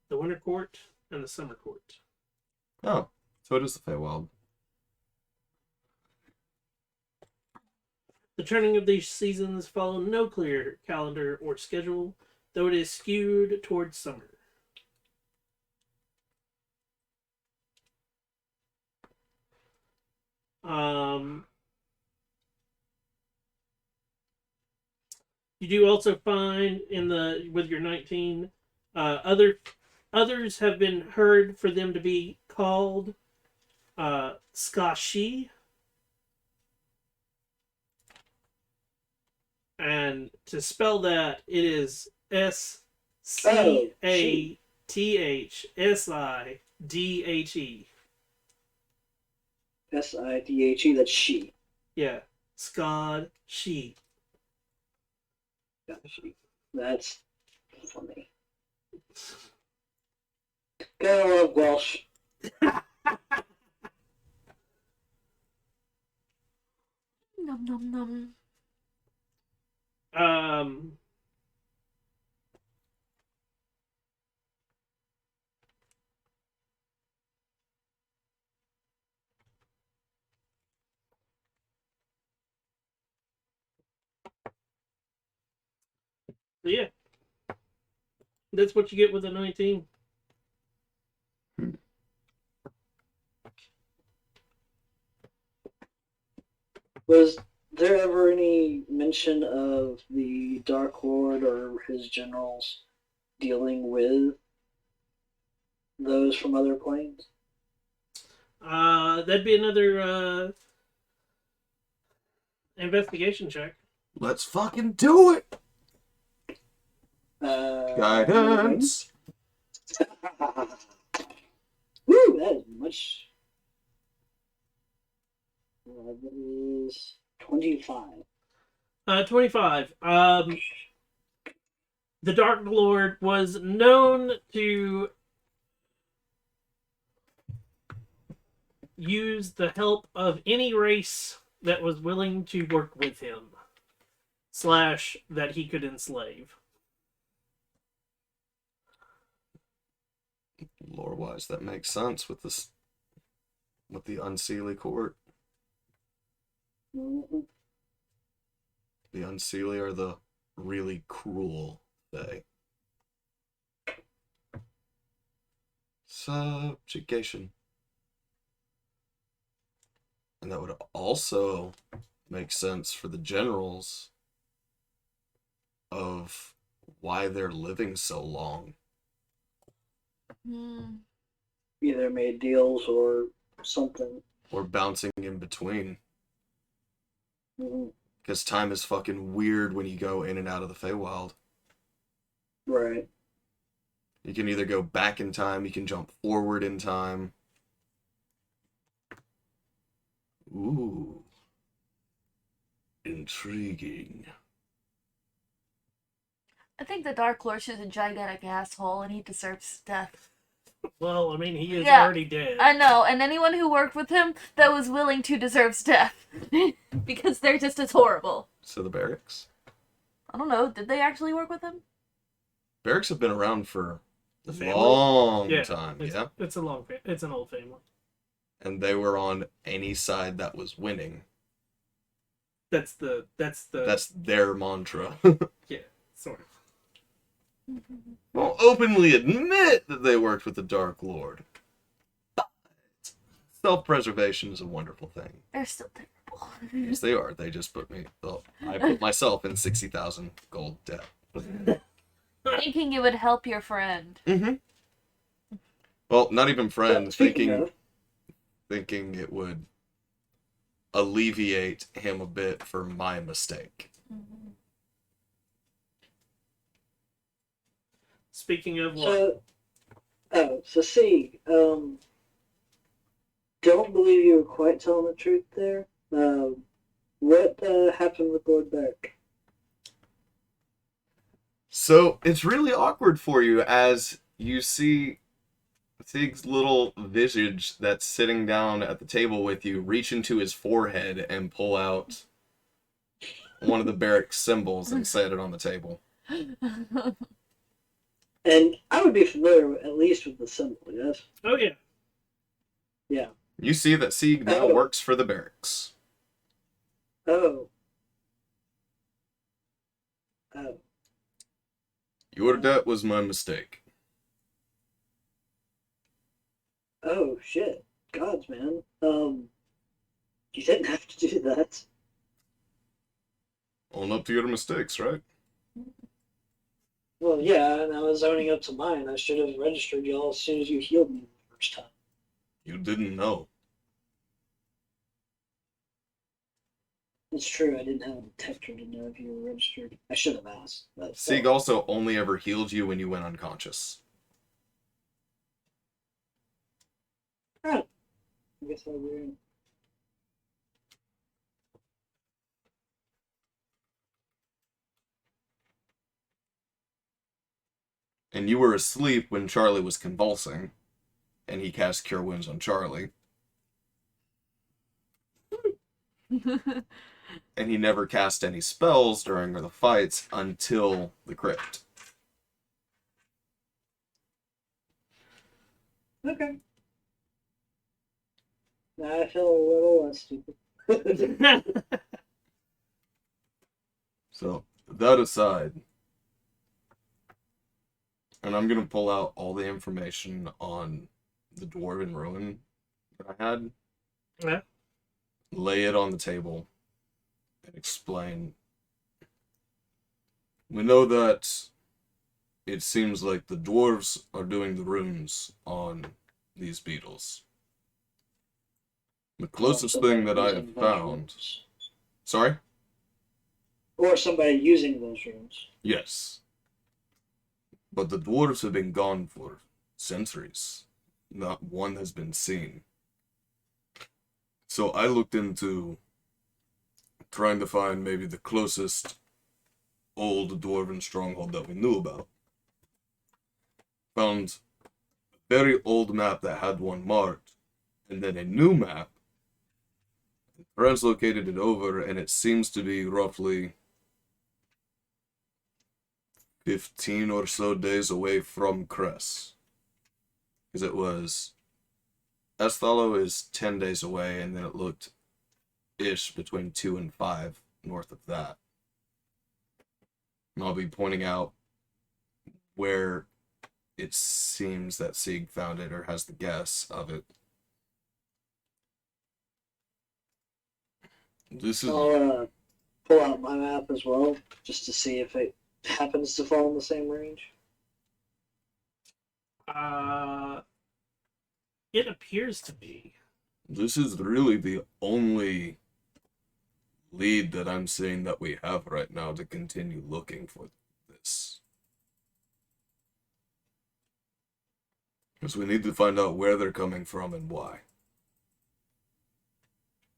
The Winter Court and the Summer Court. Oh, so it is the Feywild. The turning of these seasons follow no clear calendar or schedule, though it is skewed towards summer. You do also find with your 19, others have been heard for them to be called Skashi. And to spell that, it is SCATHSIDHE. SIDHE, that's she. Yeah, Skad She. Gosh, that's funny. Gotta love Welsh. Nom nom nom. Um, so yeah, that's what you get with a 19. Was there ever any mention of the Dark Lord or his generals dealing with those from other planes? That'd be another investigation check. Let's fucking do it! Guidance. Guidance! Woo, that is much. That is 25. 25. The Dark Lord was known to use the help of any race that was willing to work with him, / that he could enslave. Lore-wise, that makes sense with this, with the Unseelie court. Mhm. The Unseelie are the really cruel Fae. Subjugation. And that would also make sense for the generals of why they're living so long. Hmm. Either made deals or something. Or bouncing in between. Mhm. Because time is fucking weird when you go in and out of the Feywild. Right. You can either go back in time, you can jump forward in time. Ooh. Intriguing. I think the Dark Lord is a gigantic asshole and he deserves death. Well, I mean, he is Yeah, already dead. I know, and anyone who worked with him that was willing to deserves death. Because they're just as horrible. So the barracks? I don't know, did they actually work with him? Barracks have been around for The a family? long Yeah, time, it's, yeah? It's it's an old family. And they were on any side that was winning. That's their mantra. yeah, sort of. Won't openly admit that they worked with the Dark Lord. But self-preservation is a wonderful thing. They're still terrible. Yes, they are. They just put me... Well, I put myself in 60,000 gold debt. Thinking it would help your friend. Mm-hmm. Well, not even friends. Speaking of, Thinking it would alleviate him a bit for my mistake. Mm-hmm. Speaking of what? so see, don't believe you were quite telling the truth there. What happened with Lord Beck? So, it's really awkward for you as you see Sieg's little visage that's sitting down at the table with you reach into his forehead and pull out one of the barrack symbols and set it on the table. And I would be familiar at least with the symbol, yes? Oh yeah. Yeah. You see that Sieg now Oh. works for the barracks. Oh. Your debt was my mistake. Oh, shit. Gods, man. You didn't have to do that. Own up to your mistakes, right? Well, yeah, and I was owning up to mine. I should have registered y'all as soon as you healed me the first time. You didn't know. It's true, I didn't have a detector to know if you were registered. I should have asked. But, Sieg also only ever healed you when you went unconscious. I guess I agree. And you were asleep when Charlie was convulsing, and he cast Cure Wounds on Charlie. And he never cast any spells during the fights until the crypt. Okay. Now I feel a little less stupid. So, that aside, and I'm going to pull out all the information on the Dwarven Ruin that I had, Yeah. lay it on the table, and explain. We know that it seems like the dwarves are doing the runes on these beetles. The closest thing that I have found... Sorry? Or somebody using those rooms. Yes. But the dwarves have been gone for centuries. Not one has been seen. So I looked into trying to find maybe the closest old dwarven stronghold that we knew about. Found a very old map that had one marked, and then a new map. Translocated it over, and it seems to be roughly 15 or so days away from Cress. Because it was... Esthallow is 10 days away, and then it looked ish between 2 and 5 north of that. And I'll be pointing out where it seems that Sieg found it, or has the guess of it. This is... I'll pull out my map as well, just to see if it happens to fall in the same range. It appears to be. This is really the only lead that I'm seeing that we have right now to continue looking for this. Because we need to find out where they're coming from and why.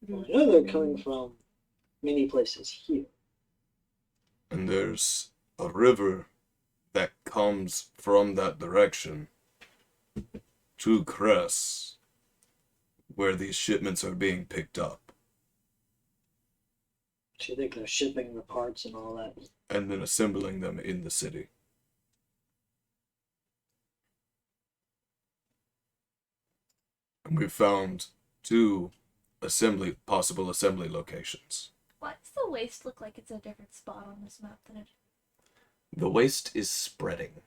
Well, I know they're coming from many places here. And there's a river that comes from that direction to Cress, where these shipments are being picked up. So you think they're shipping the parts and all that? And then assembling them in the city. And we found 2 possible assembly locations. Why does the waste look like it's a different spot on this map than it? The waste is spreading.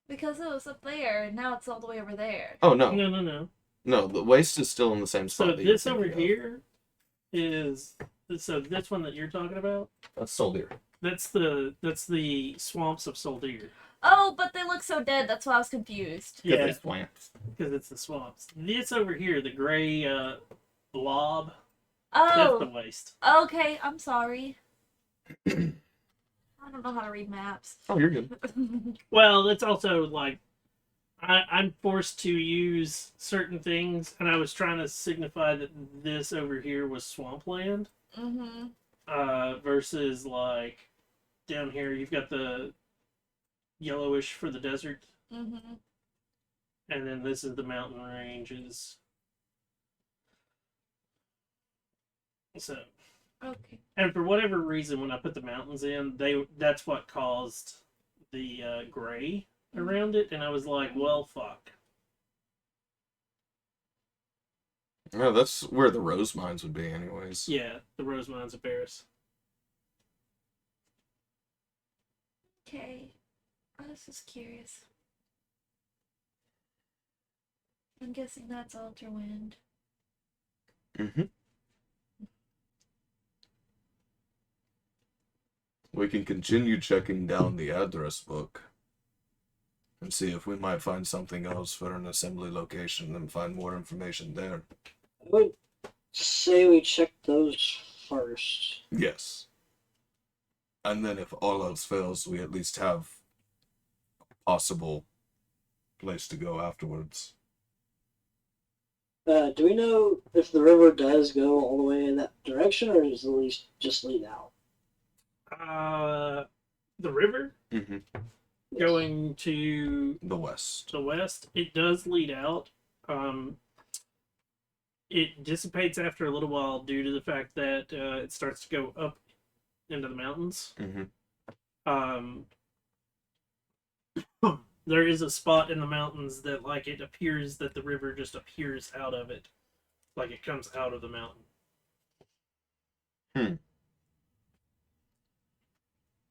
Because it was up there, and now it's all the way over there. Oh, no. No. No, the waste is still in the same spot. So that you're this over thinking of. here is... So this one that you're talking about, That's Soldier. that's the swamps of Soldier. Oh, but they look so dead. That's why I was confused. Yeah, It's swamps. because it's the swamps. This over here, the gray blob, that's the Oh, waste. okay. I'm sorry. I don't know how to read maps. Oh, you're good. Well, it's also like I'm forced to use certain things, and I was trying to signify that this over here was swampland, versus like down here you've got the yellowish for the desert, and then this is the mountain ranges. So, Okay. and for whatever reason, when I put the mountains in, that's what caused the gray around it, and I was like, well, fuck. No, that's where the rose mines would be, anyways. Yeah, the Rose Mines of Paris. Okay. I was just curious. I'm guessing that's Alterwind. Mm-hmm. We can continue checking down the address book and see if we might find something else for an assembly location and find more information there. I would say we check those first. Yes. And then if all else fails, we at least have a possible place to go afterwards. Do we know if the river does go all the way in that direction, or does it at least just lead out? The river Mm-hmm. going to The west. the west, it does lead out. It dissipates after a little while due to the fact that it starts to go up into the mountains. Mm-hmm. Um, there is a spot in the mountains that, like, it appears that the river just appears out of it, like it comes out of the mountain.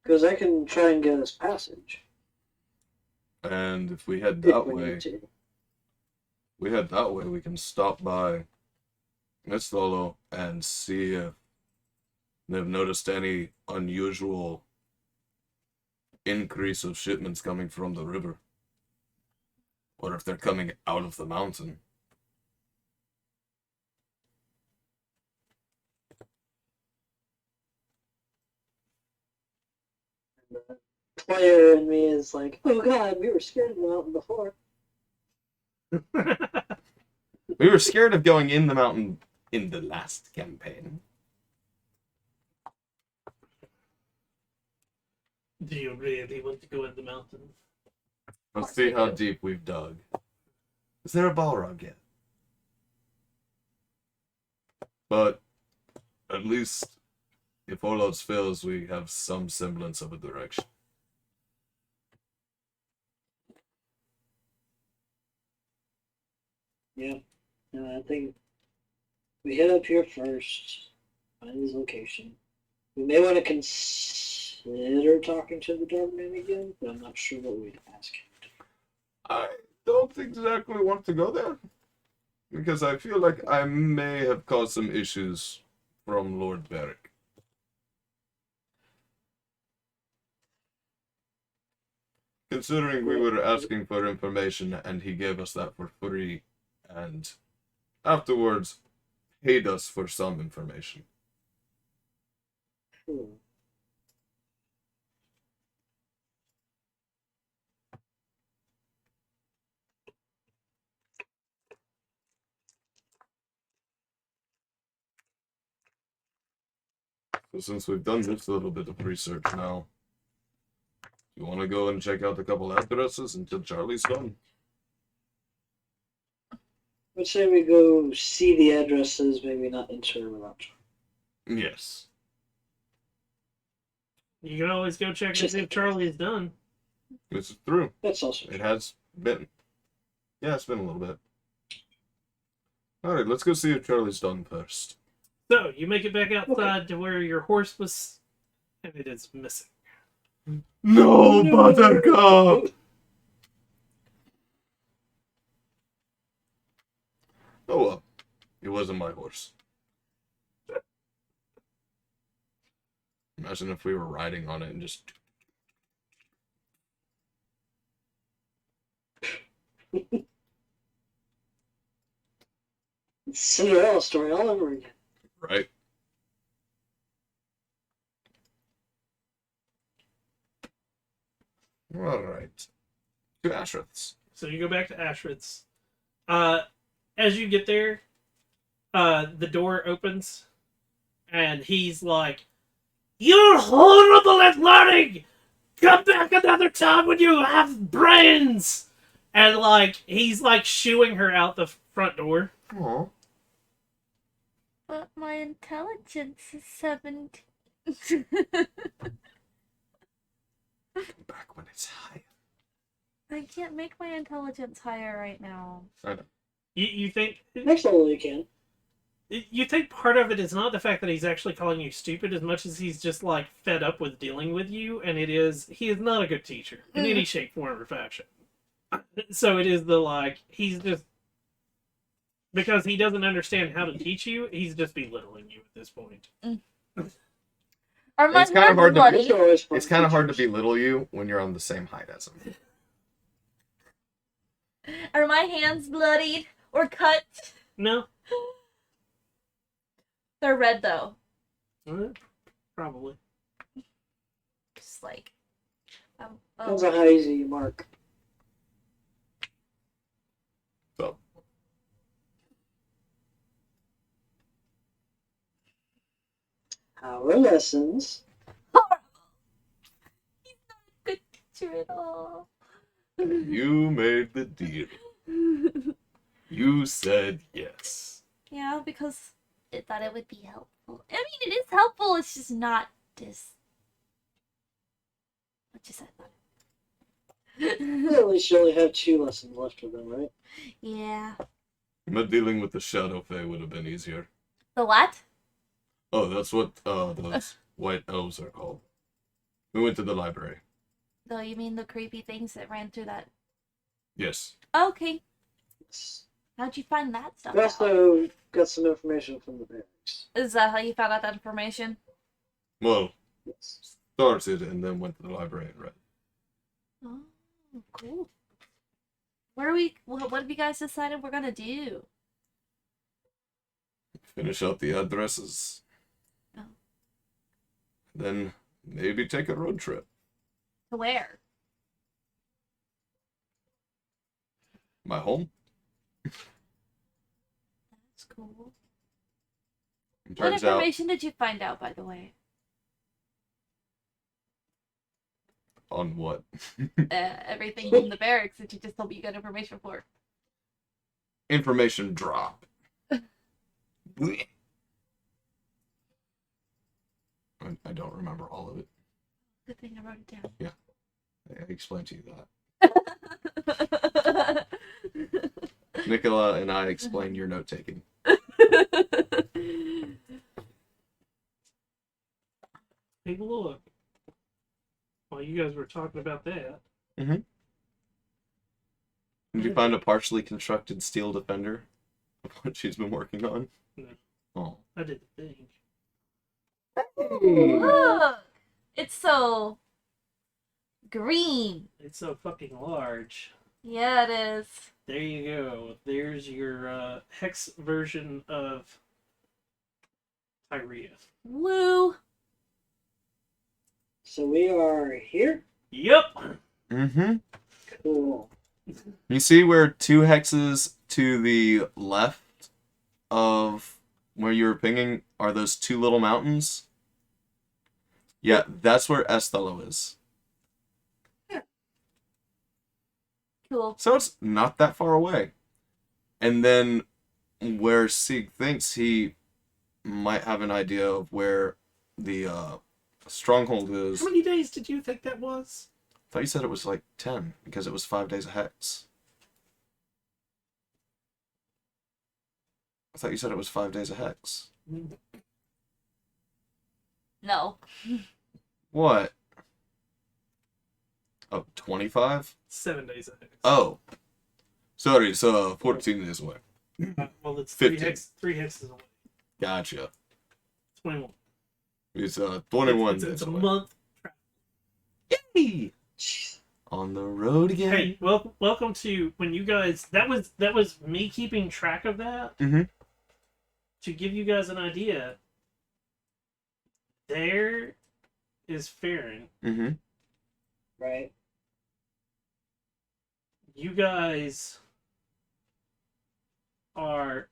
Because I can try and get us passage. And if we head If that we way, need to. we can stop by Mistolo and see if they've noticed any unusual increase of shipments coming from the river. Or if they're coming out of the mountain. The player in me is like, oh god, we were scared of the mountain before. We were scared of going in the mountain in the last campaign. Do you really want to go in the mountain? Let's see how deep we've dug. Is there a Balrog yet? But at least if all else fails, we have some semblance of a direction. Yeah. And I think we head up here first, find his location. We may want to consider talking to the Darkman again, but I'm not sure what we'd ask him. I don't exactly want to go there. Because I feel like I may have caused some issues from Lord Beric. Considering we were asking for information and he gave us that for free, and afterwards paid us for some information. So since we've done this little bit of research now, you want to go and check out a couple addresses until Charlie's done? Let's say we go see the addresses, maybe not enter without. Yes. You can always go check and see if Charlie's done. This is true. That's also It has been. Yeah, it's been a little bit. Alright, let's go see if Charlie's done first. So, you make it back outside to where your horse was, and it is missing. No, Buttercup! Oh well, it wasn't my horse. Imagine if we were riding on it and just... Cinderella story all over again. Right? Alright. To Ashrath's. So you go back to Ashford's. As you get there, the door opens, and he's like, "You're horrible at learning! Come back another time when you have brains!" And, like, he's, like, shooing her out the front door. Aw. But my intelligence is 17. Back when it's high. I can't make my intelligence higher right now. I know. You think... Next level you can. You think part of it is not the fact that he's actually calling you stupid as much as he's just, like, fed up with dealing with you, and he is not a good teacher in any shape, form, or fashion. So it is the, like, he's just... Because he doesn't understand how to teach you, he's just belittling you at this point. Are my It's kinda hands hard to- bloody? It's kind of hard to belittle you when you're on the same height as him. Are my hands bloodied or cut? No? They're red though. Probably. Just like. Depends on how easy you mark. So, Our lessons. Good teacher at all. You made the deal. You said yes. Yeah, because I thought it would be helpful. I mean, it is helpful. It's just not as much as I thought. Well, at least you only have 2 lessons left with them, right? Yeah. But dealing with the Shadow Fae would have been easier. The what? Oh, that's what those white elves are called. We went to the library. No, you mean the creepy things that ran through that? Yes. Okay. Yes. How'd you find that stuff We out? also got some information from the barracks. Is that how you found out that information? Well, Yes. started and then went to the library and read. Oh, cool. What have you guys decided we're gonna do? Finish out the addresses. Oh. Then maybe take a road trip. To where? My home? That's cool. It What turns out information did you find out, by the way? on what? Everything in the barracks that you just told me you got information for. Information drop. I don't remember all of it. Good thing I wrote it down. I explained to you that. Nicola and I explained your note taking. Take a look. While you guys were talking about that, Did you find a partially constructed steel defender of what she's been working on? No. Oh. I did the thing. Look! It's so green. It's so fucking large. Yeah, it is. There you go. There's your hex version of Tyrea. Woo! So we are here? Yep. Mm-hmm. Cool. You see where 2 hexes to the left of where you were pinging are those 2 little mountains? Yeah, that's where Estelo is. Cool. So it's not that far away. And then where Sieg thinks he might have an idea of where the stronghold is. How many days did you think that was? I thought you said it was like 10 because it was 5 days a hex. I thought you said it was 5 days a hex. No. What? Oh, 25? 7 days a hex. Oh. Sorry, it's 14 days away. Well, it's 15. three hexes away. Gotcha. 21. It's 21 It's days a away. month. Yay! On the road again. Hey, welcome to when you guys. That was me keeping track of that. Mhm. To give you guys an idea. There is Farron. Mm-hmm. Right. You guys are.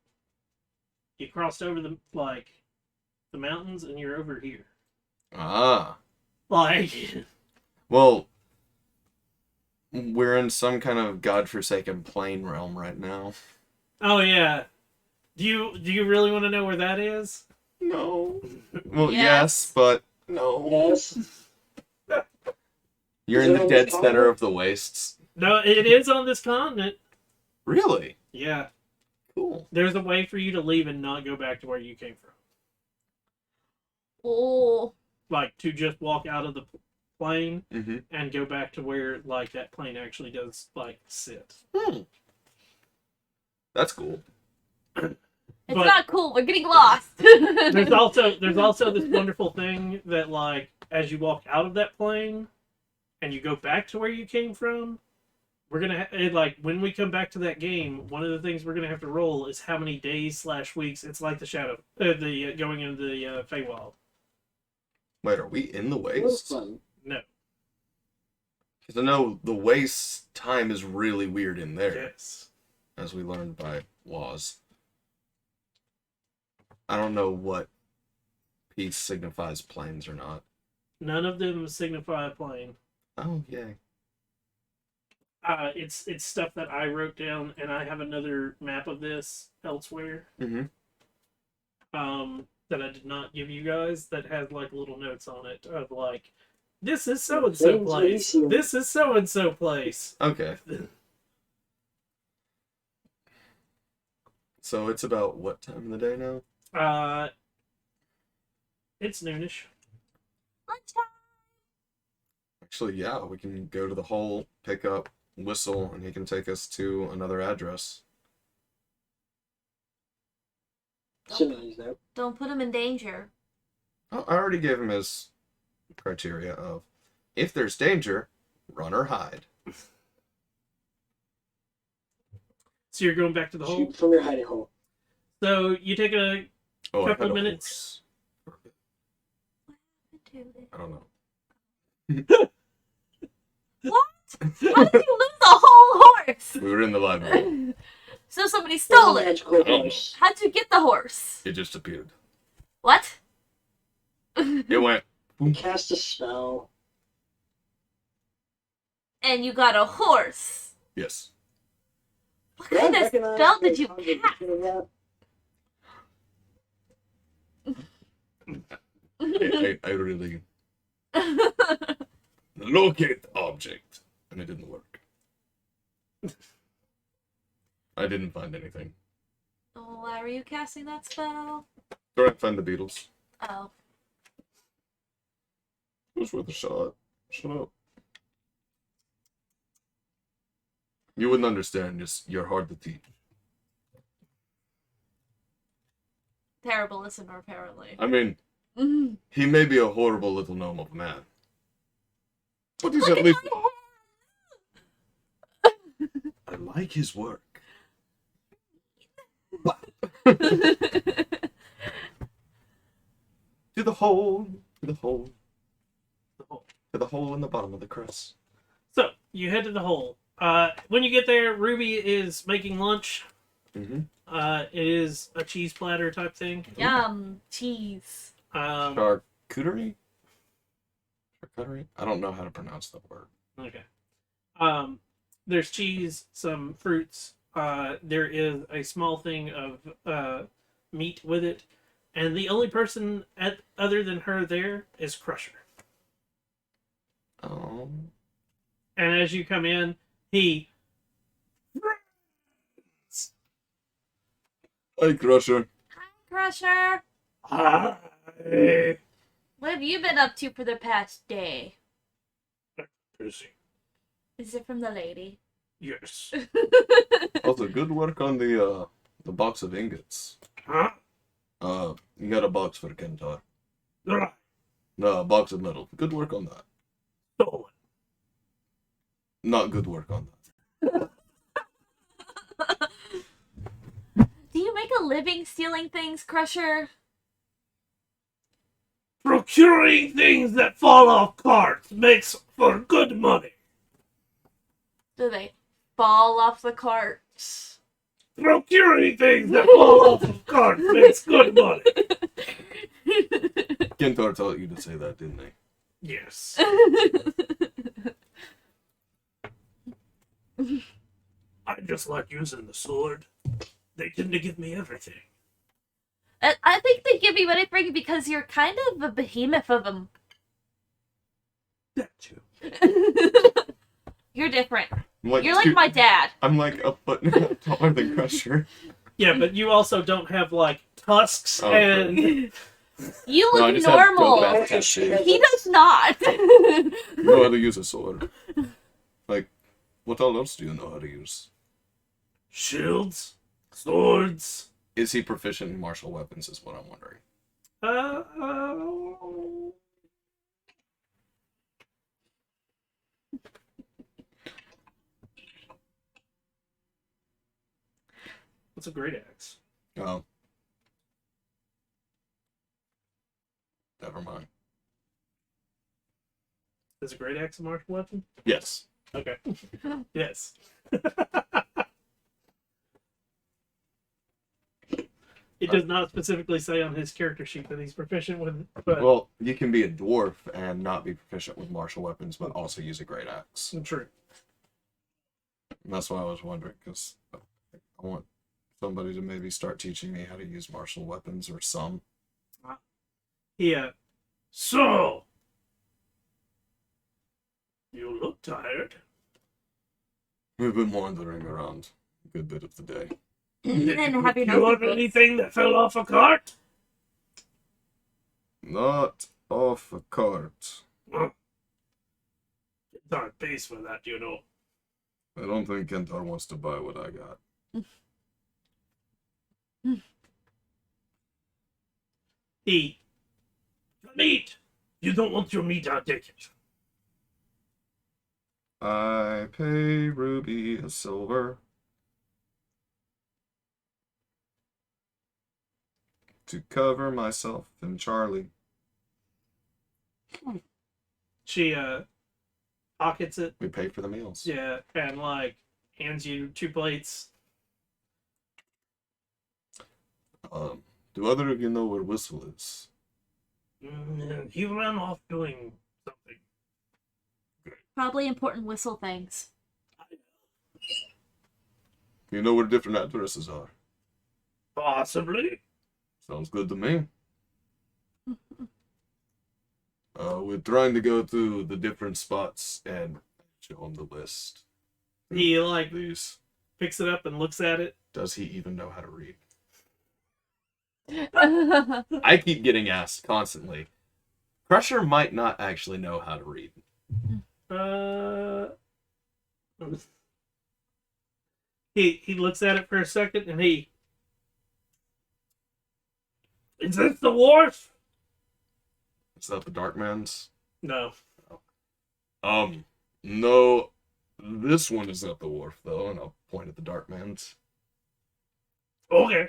You crossed over the mountains and you're over here. Ah. Like. Well, we're in some kind of godforsaken plain realm right now. Oh yeah. Do you really want to know where that is? No. Well, Yes. yes, but no. Yes. You're Is in it the on dead this center continent? of the wastes. No, it is on this continent. Really? Yeah. Cool. There's a way for you to leave and not go back to where you came from. Oh. Like to just walk out of the plane Mm-hmm. and go back to where like that plane actually does like sit. That's cool. It's But- not cool. We're getting lost. There's also this wonderful thing that like as you walk out of that plane and you go back to where you came from, we're gonna like when we come back to that game. One of the things we're gonna have to roll is how many days/weeks. It's like the shadow, going into the Feywild. Wait, are we in the That was waste? fun. No, Because I know the waste time is really weird in there, yes, as we learned by laws. I don't know what piece signifies planes or not. None of them signify a plane. Oh, yay. It's stuff that I wrote down, and I have another map of this elsewhere. Mm-hmm. That I did not give you guys, that has like little notes on it of like, this is so and so place. This is so and so place. Okay. So it's about what time of the day now? It's noonish. Actually, yeah, we can go to the hole, pick up Whistle, and he can take us to another address. Don't put him in danger. Oh, I already gave him his criteria of, if there's danger, run or hide. So you're going back to the hole? Shoot from your hiding hole. So you take a Oh, couple I had a minutes. horse. I don't know. What? How did you lose a whole horse? We were in the library. So somebody stole it. Magical horse. How'd you get the horse? It just appeared. What? It went. Cast a spell. And you got a horse. Yes. What kind of spell did you cast? I really locate object, and it didn't work. I didn't find anything. Why were you casting that spell? Trying to find the Beatles. Oh. It was worth a shot. Shut up. You wouldn't understand. Just you're hard to teach. Terrible listener, apparently. I mean, Mhm. he may be a horrible little gnome of a man, but he's Look at at least. my I like his work. head! To the hole. To the hole. To the hole in the bottom of the crest. So you head to the hole. When you get there, Ruby is making lunch. Mm-hmm. It is a cheese platter type thing. Yum. Cheese. Charcuterie? Charcuterie? I don't know how to pronounce that word. Okay. There's cheese, some fruits. There is a small thing of meat with it, and the only person other than her there is Crusher. Um. And as you come in, he Hi, Crusher. Crusher, Hi. what have you been up to for the past day? Busy. Is it from the lady? Yes. Also, good work on the box of ingots. Huh? You got a box for Kentar. Right. No, a box of metal. Good work on that. Stolen. Not good work on that. Do you make a living stealing things, Crusher? Procuring things that fall off carts makes for good money. Do they fall off the carts? Procuring things that fall off of carts makes good money. Kentar taught you to say that, didn't they? Yes. I just like using the sword. They tend to give me everything. I think they give you anything because you're kind of a behemoth of them. That too. You're different. I'm You're like my dad. I'm like a foot and a half taller than Crusher. Yeah, but you also don't have like tusks Oh, and You No, I look just have normal. dope ass tattoos. He does not. Know how to use a sword. Like, what all else do you know how to use? shields, swords. Is he proficient in martial weapons? Is what I'm wondering. What's a great axe? Oh. Never mind. Is a great axe a martial weapon? Yes. Okay. Yes. It does not specifically say on his character sheet that he's proficient with, but Well, you can be a dwarf and not be proficient with martial weapons, but also use a great axe. true. And that's why I was wondering, because I want somebody to maybe start teaching me how to use martial weapons or some. Yeah. So, you look tired. We've been wandering around a good bit of the day. And have your You have notebook. anything that fell off a cart? Not off a cart. It's our base for that, you know. I don't think Kentar wants to buy what I got. Eat. Meat. You don't want your meat, I'll take it. I pay Ruby a silver to cover myself and Charlie. She pockets it, We pay for the meals. yeah, and like hands you 2 plates. Do either of you know where Whistle is? He ran off doing something. Probably important whistle things. You know where different addresses are? Possibly. Sounds good to me. We're trying to go through the different spots and show him the list. He like Please. picks it up and looks at it. Does he even know how to read? I I keep getting asked constantly. Crusher might not actually know how to read. He looks at it for a second and he. Is this the wharf? Is that the Dark Man's? No. No. This one is at the wharf, though, and I'll point at the Dark Man's. Okay.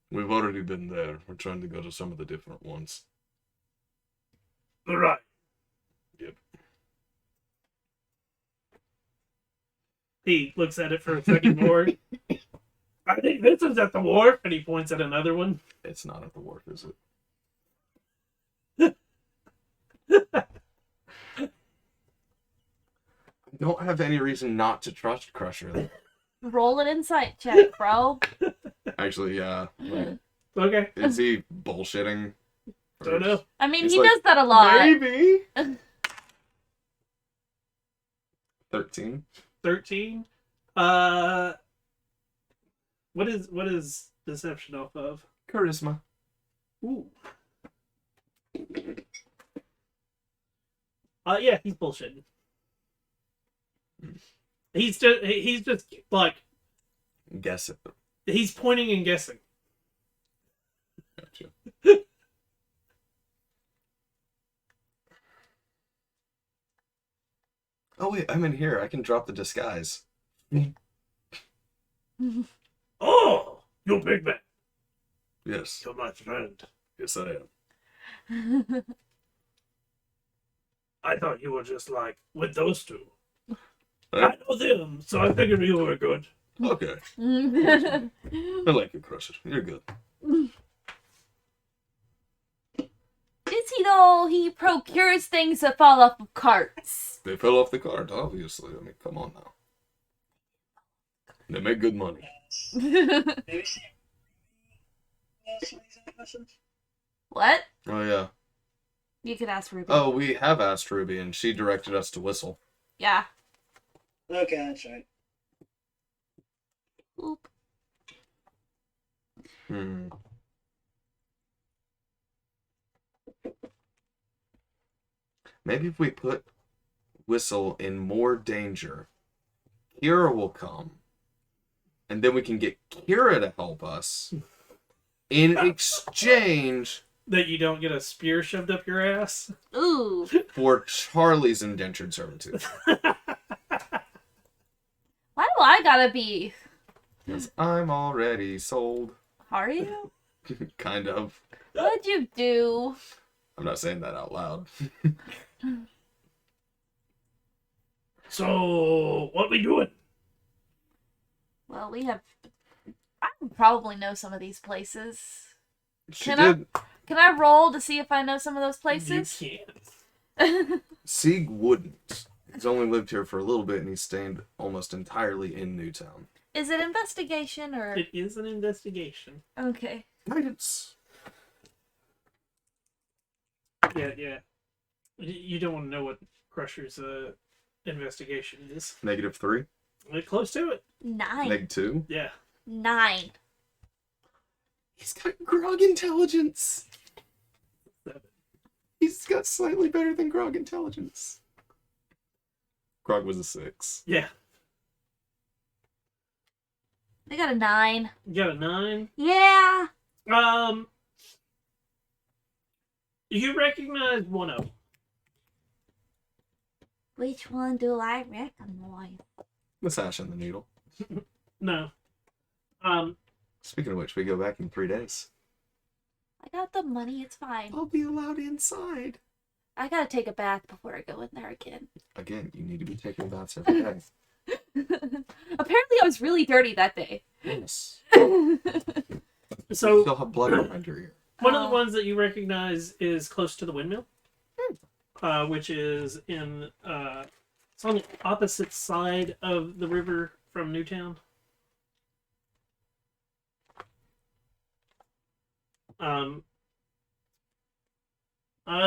We've already been there. We're trying to go to some of the different ones. Right. Yep. He looks at it for a second more. I think this is at the wharf, and he points at another one. It's not at the wharf, is it? I don't have any reason not to trust Crusher. Roll an insight check, bro. Actually, yeah. Like, Okay. is he bullshitting? Don't know. I mean, It's he like, does that a lot. Maybe. 13. 13. What is deception off of? Charisma. Ooh. Yeah, he's bullshitting. He's just like Guess it. he's pointing and guessing. Gotcha. Oh wait, I'm in here. I can drop the disguise. Oh, you big man, Yes. you're my friend. Yes, I am. I thought you were just like with those two. Huh? I know them, so I figured you were good. Okay. I like you, Crusher. You're good. Is he though? He procures things that fall off of carts. They fell off the cart, obviously. I mean, come on now. They make good money. Maybe see some of these questions. What? Oh, yeah. You could ask Ruby. Oh, we have asked Ruby, and she directed us to Whistle. Yeah. Okay, that's right. Oop. Maybe if we put Whistle in more danger, Kira will come. And then we can get Kira to help us. In exchange That you don't get a spear shoved up your ass. Ooh. for Charlie's indentured servitude. Why do I gotta be? Because I'm already sold. Are you? Kind of. What'd you do? I'm not saying that out loud. So what we doing? Well, we have I probably know some of these places. She Can I- did. Can I roll to see if I know some of those places? You can't. Sieg wouldn't. He's only lived here for a little bit, and he's stayed almost entirely in Newtown. Is it investigation or? It is an investigation. Okay. Guidance. Yeah. You don't want to know what Crusher's investigation is. -3. We're close to it. 9. -2. Yeah. 9. He's got grog intelligence. 7. He's got slightly better than grog intelligence. Grog was a 6. Yeah. I got a 9. You got a 9. Yeah. You recognize one of them. Which one do I recognize? The sash and the needle. No. Speaking of which, we go back in 3 days. I got the money. It's fine. I'll be allowed inside. I gotta take a bath before I go in there again. Again, you need to be taking baths every day. Apparently, I was really dirty that day. Yes. So Still have blood behind your ear. one of the ones that you recognize is close to the windmill, which is in it's on the opposite side of the river from Newtown.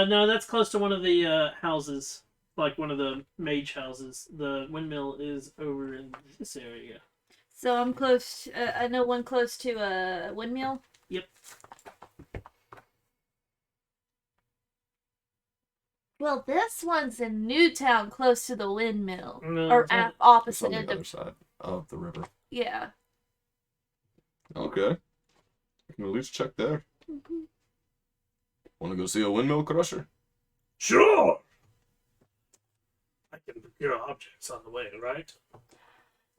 No, that's close to one of the houses, like one of the mage houses. The windmill is over in this area. So I'm close. I know one close to a windmill. Yep. Well, this one's in Newtown, close to the windmill, No, or it's on- at It's opposite on the end other of. side of the river. Yeah. Okay. We can at least check there. Want to go see a windmill crusher? Sure. I can procure objects on the way, right?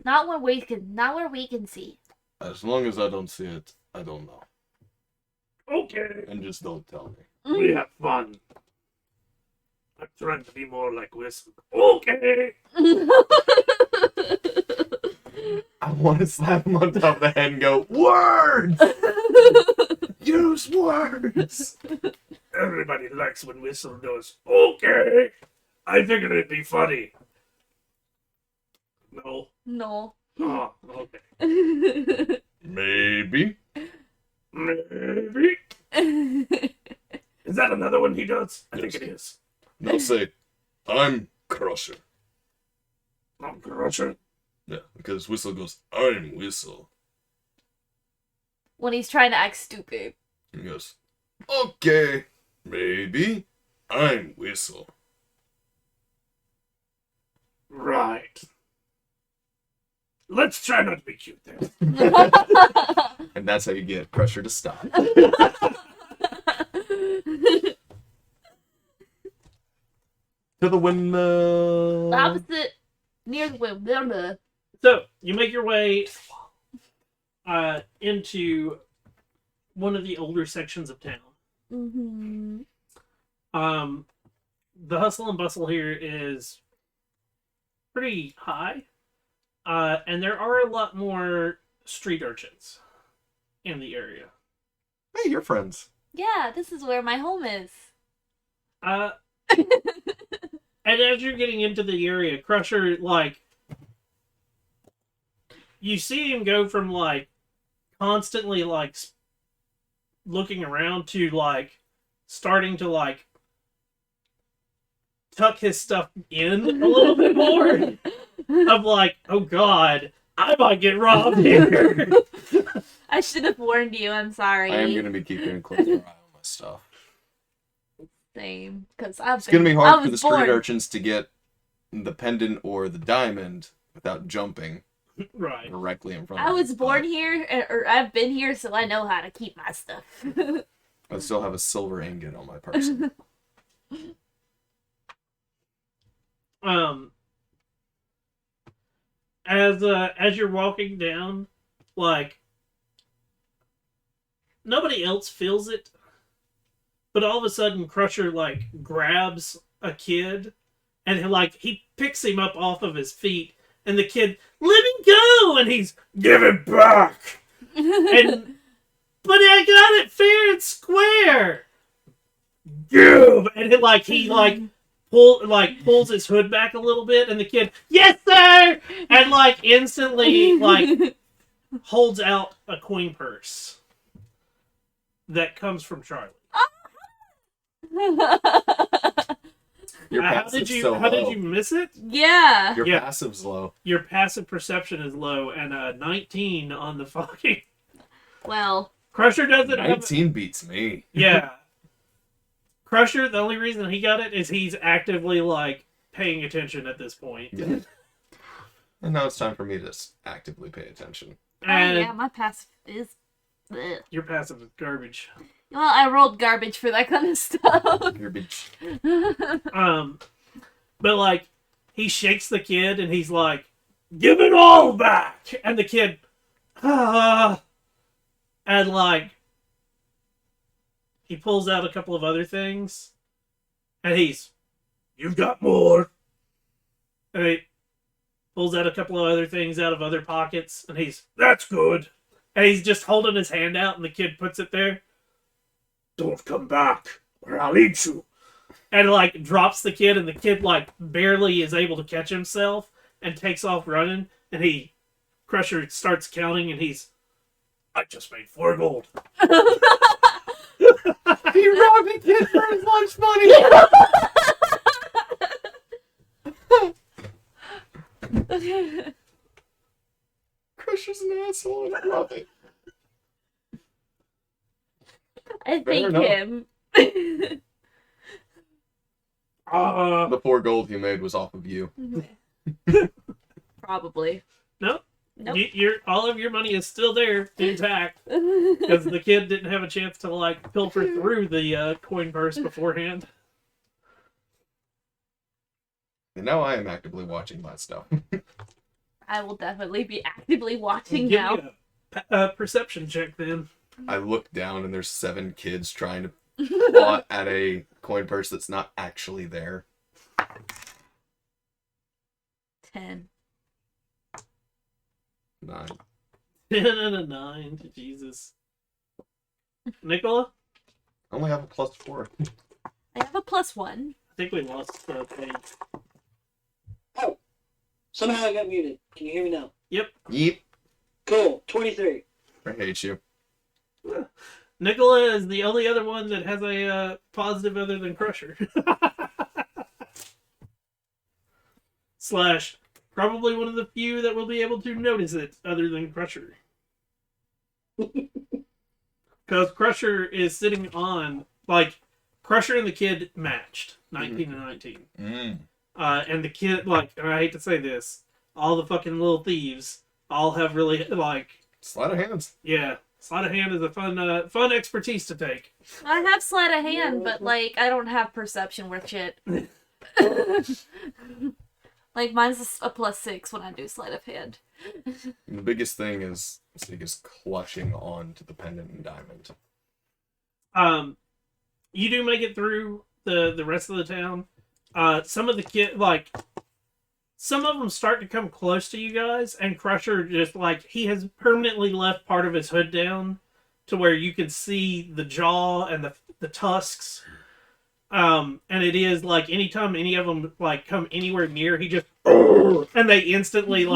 Not where we can see. As long as I don't see it, I don't know. Okay. And just don't tell me. We have fun. I'm trying to be more like Whistle. Okay. I want to slap him on top of the head and go, words! Use words! Everybody likes when Whistle does. Okay. I figured it'd be funny. No. No. Oh, okay. Maybe. Maybe. Is that another one he does? I think it is. Now say, I'm Crusher. I'm Crusher. Yeah, because Whistle goes, I'm Whistle. When he's trying to act stupid. He goes, okay, maybe I'm Whistle. Right. Let's try not to be cute then. And that's how you get Crusher to stop. To the windmill. Opposite, near the windmill. So you make your way into one of the older sections of town. Mm-hmm. The hustle and bustle here is pretty high, and there are a lot more street urchins in the area. Hey, you're friends. Yeah, this is where my home is. And as you're getting into the area, Crusher, like, you see him go from, like, constantly, like, looking around to, like, starting to, like, tuck his stuff in a little bit more. Of, like, oh god, I might get robbed here. I should have warned you. I'm sorry. I am going to be keeping a closer eye on my stuff. Same, because It's going to be hard for the street born. urchins to get the pendant or the diamond without jumping Right. directly in front I of was them. born here, or I've been here, so I know how to keep my stuff. I still have a silver ingot on my person. As you're walking down, like, nobody else feels it, but all of a sudden Crusher, like, grabs a kid and he picks him up off of his feet, and the kid, let me go, and he's, give it back. And but I got it fair and square. Yeah, and he pulls his hood back a little bit, and the kid, yes sir, and instantly holds out a coin purse that comes from Charlie. Your How passive's did you so how did low. you miss it? Yeah. Your Yeah. passive's low. Your passive perception is low, and 19 on the fucking Well, Crusher doesn't have. 19 beats me. Yeah. Crusher, the only reason he got it is he's actively paying attention at this point. Yeah. And now it's time for me to actively pay attention. And oh yeah, my passive is. Ugh. your passive is garbage. Well, I rolled garbage for that kind of stuff. Garbage. But he shakes the kid and he's like, "Give it all back!" And the kid, and he pulls out a couple of other things, and "You've got more." And he pulls out a couple of other things out of other pockets, and "That's good." And he's just holding his hand out, and the kid puts it there. "Don't come back, or I'll eat you." And drops the kid, and the kid barely is able to catch himself and takes off running. And Crusher starts counting, and "I just made 4 gold." He robbed a kid for his lunch money! Crusher's an asshole, and I love it. I Fair think enough. him. The 4 gold he made was off of you. Probably. Nope. Nope. All of your money is still there, intact, because the kid didn't have a chance to pilfer through the coin purse beforehand. And now I am actively watching that stuff. I will definitely be actively watching Give now. me a perception check then. I look down and there's 7 kids trying to plot at a coin purse that's not actually there. 10. 9. 10 and a 9. Jesus. Nicola? I only have a +4. I have a +1. I think we lost the page. Oh, somehow I got muted. Can you hear me now? Yeep. Cool. 23. I hate you. Nicola is the only other one that has a positive other than Crusher. Slash, probably one of the few that will be able to notice it other than Crusher. Because Crusher is sitting on, Crusher and the kid matched, 19 and 19. Mm. And the kid, and I hate to say this, all the fucking little thieves all have really, Sleight of hands. yeah, sleight of hand is a fun expertise to take. I have sleight of hand, but I don't have perception worth shit. Mine's a +6 when I do sleight of hand. And the biggest thing is clutching on to the pendant and diamond. You do make it through the rest of the town. Some of the some of them start to come close to you guys, and Crusher just he has permanently left part of his hood down to where you can see the jaw and the tusks. And it is anytime any of them come anywhere near, he just and they instantly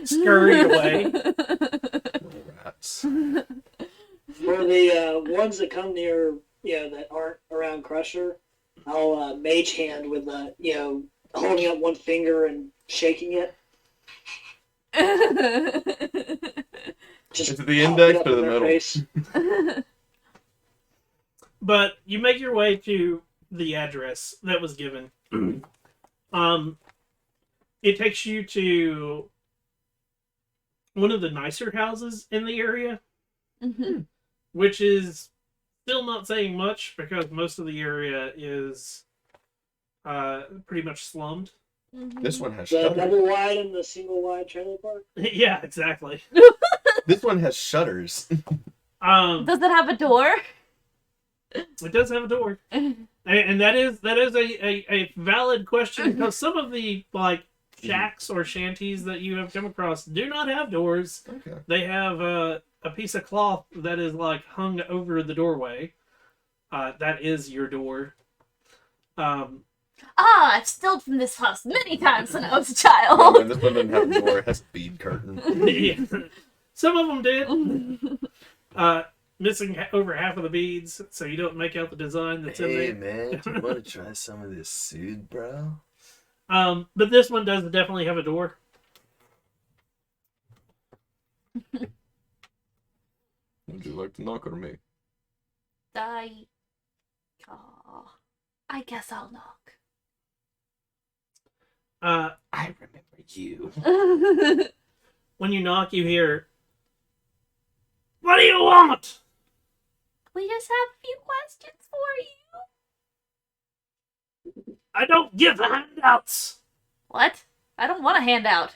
scurry away. Rats. For the ones that come near, that aren't around Crusher, I'll mage hand with holding up one finger and shaking it. Just Is it the pop index it up or the in their middle? face. But you make your way to the address that was given. It takes you to one of the nicer houses in the area, which is still not saying much because most of the area is pretty much slummed. This one has The shutters. double wide and the single wide trailer park. Yeah, exactly. This one has shutters. Does it have a door? It does have a door, and that is a valid question because some of the shacks or shanties that you have come across do not have doors. Okay. They have a piece of cloth that is like hung over the doorway. That is your door. I've stolen from this house many times when I was a Oh, child. man, this one doesn't have a door. It has a bead curtain. Yeah. Some of them did. Missing over half of the beads, so you don't make out the design that's in there. man, do you want to try some of this suit, bro? But this one does definitely have a door. Would you like to knock on me? I guess I'll knock. I remember you. When you knock, you hear, "What do you want?" We just have a few questions for you. I don't give handouts. What? I don't want a handout.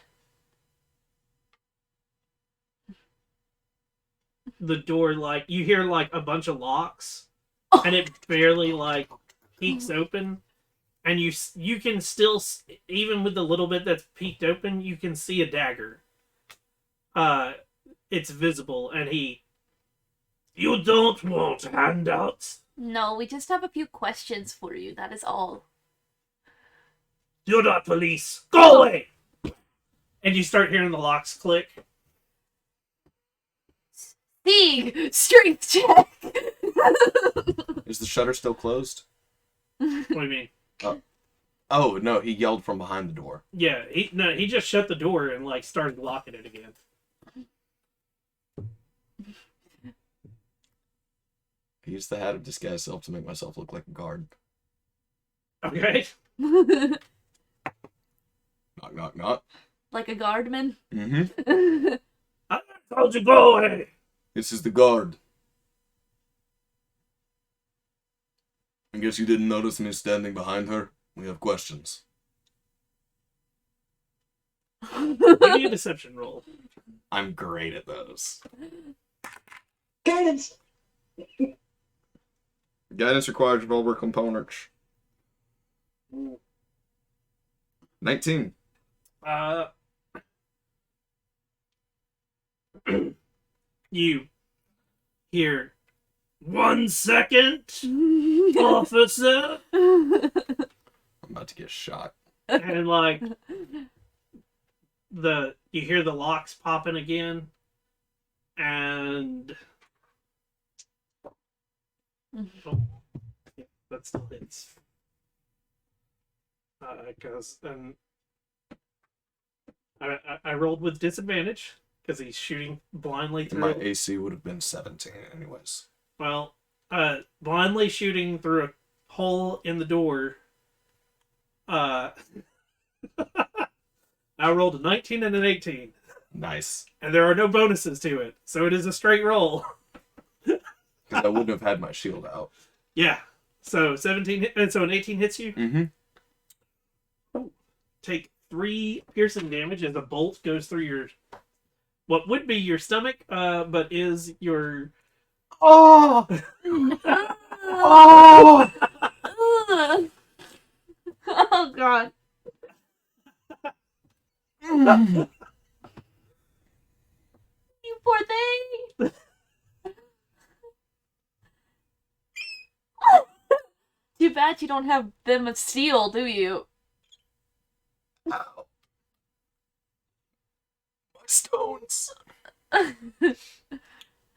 The door, like, you hear like a bunch of locks, and it barely like peeks open, and you can still, even with the little bit that's peeked open, you can see a dagger. It's visible, and you don't want handouts. No, we just have a few questions for you. That is all. You're not police. Go away. And you start hearing the locks click. Sieg! Strength check! Is the shutter still closed? What do you mean? Oh, no, he yelled from behind the door. Yeah, he just shut the door and like started locking it again. I used the hat of disguise self to make myself look like a guard. Okay. Knock, knock, knock. Like a guardman? Mm-hmm. I told you go away. This is the guard. I guess you didn't notice me standing behind her. We have questions. Give me a deception roll. I'm great at those. Guidance. Guidance requires revolver components. 19. You hear 1 second, officer, I'm about to get shot. and like you hear the locks popping again, and oh, yeah, that still hits. Because I rolled with disadvantage because he's shooting blindly through. My AC would have been 17 anyways. Well, blindly shooting through a hole in the door. I rolled a 19 and an 18, Nice. and there are no bonuses to it, so it is a straight roll. Because I wouldn't have had my shield out. Yeah, so 17, and so an 18 hits you. Mm-hmm. Take 3 piercing damage as a bolt goes through what would be your stomach, but is your. Oh! Oh! Oh, God. You poor thing. Too bad you don't have them of steel, do you? Ow. My stones.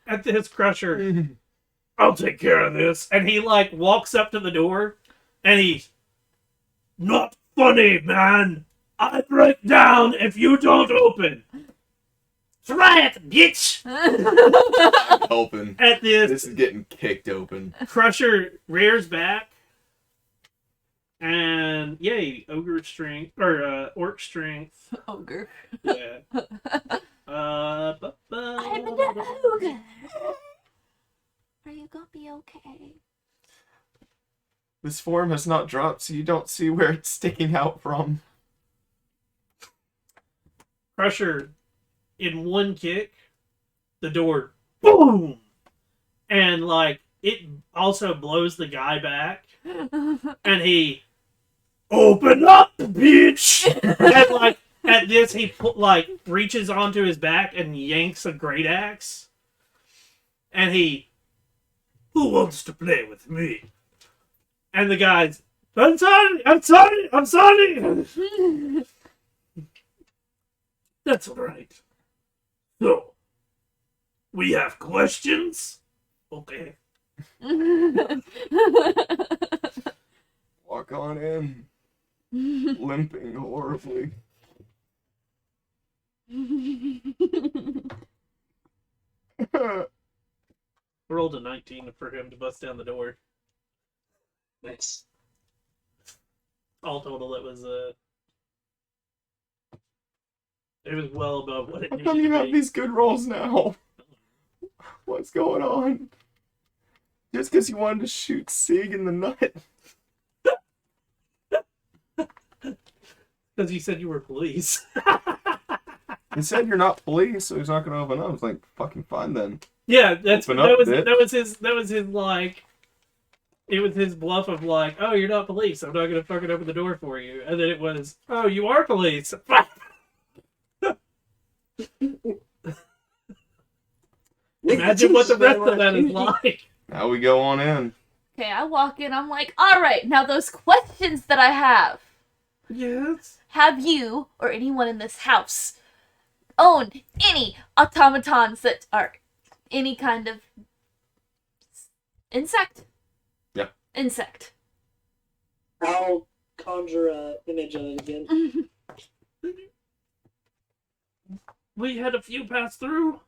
At this, Crusher, I'll take care of this. And he like walks up to the door, and he's not funny, man. I break down if you don't open. Try it, bitch. Open. At this, This is getting kicked open. Crusher rears back, and yay, ogre strength or orc strength. Ogre. Yeah. I'm an ogre. Are you gonna be okay? This form has not dropped, so you don't see where it's sticking out from. Crusher, in one kick, the door, boom, and like it also blows the guy back, and he, open up, bitch, and like at this he reaches onto his back and yanks a great axe, And who wants to play with me? And the guy's, I'm sorry. That's all right. So, we have questions? Okay. Walk on in, limping horribly. Rolled a 19 for him to bust down the door. Nice. All total, it was well above what it How needed come you to have be. these good rolls now? What's going on? Just because you wanted to shoot Sig in the nut? Because you said you were police. He said you're not police, so he's not going to open up. I was like, fucking fine then. Yeah, that Open up, was bitch. his like. It was his bluff of like, oh, you're not police. I'm not gonna fucking open the door for you. And then it was, oh, you are police. Imagine what the rest of that is like. Now we go on in. Okay, I walk in, I'm like, alright, now those questions that I have. Yes. Have you, or anyone in this house, owned any automatons that are any kind of insect? Yeah. Insect. I'll conjure a image of it again. We had a few pass through.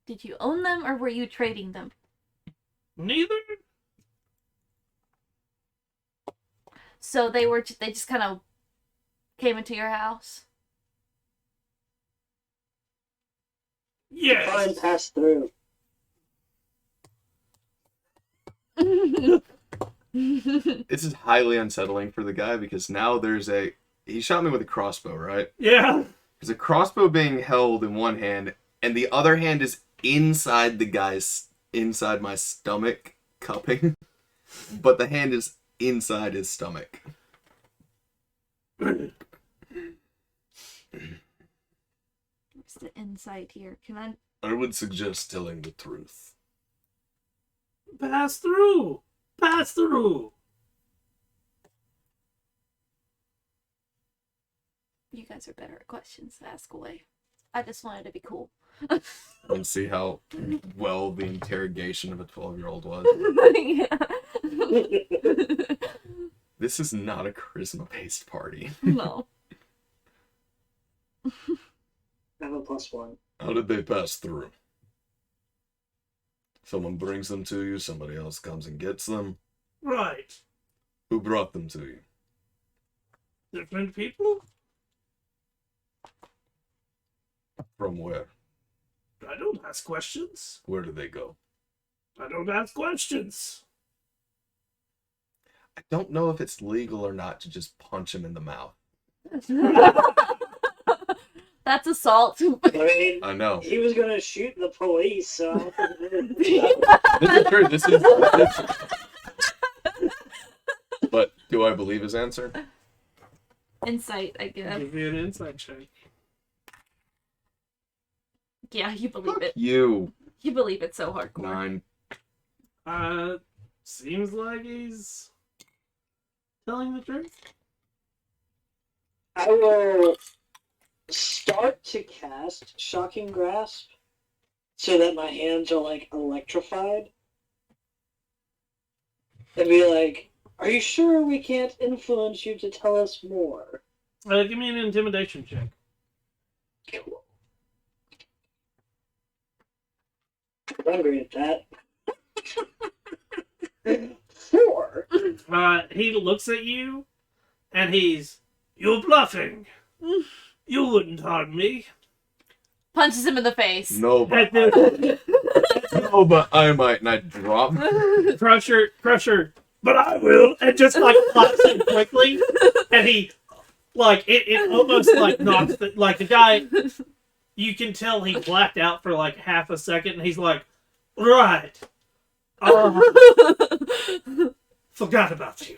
Did you own them, or were you trading them? Neither. So they just kind of came into your house? Yes. Try and pass through. This is highly unsettling for the guy because now he shot me with a crossbow, right? Yeah. There's a crossbow being held in one hand, and the other hand is inside my stomach cupping, but the hand is inside his stomach. What's the insight here? Can I? I would suggest telling the truth. Pass through. Pass through. You guys are better at questions. Ask away. I just wanted to be cool. And see how well the interrogation of a 12-year-old was. Yeah. This is not a charisma-based party. No. I have a +1. How did they pass through? Someone brings them to you, somebody else comes and gets them. Right. Who brought them to you? Different people? From where? I don't ask questions. Where do they go? I don't ask questions. I don't know if it's legal or not to just punch him in the mouth. That's assault. I mean, I know. he was gonna shoot the police, so I don't think This is true. This is. But do I believe his answer? Insight, I guess. Give you an insight check. Yeah, you believe it. You. You believe it so hardcore. 9. Seems like he's telling the truth. I will start to cast Shocking Grasp so that my hands are like electrified. And be like, are you sure we can't influence you to tell us more? Give me an intimidation check. Cool. I'm great at that. 4. He looks at you, and you're bluffing. You wouldn't harm me. Punches him in the face. No, but I might not drop. Crusher, but I will, and just like pops him quickly, and he, like, it almost like knocks the guy, you can tell he blacked out for like half a second, and he's like, right, forgot about you.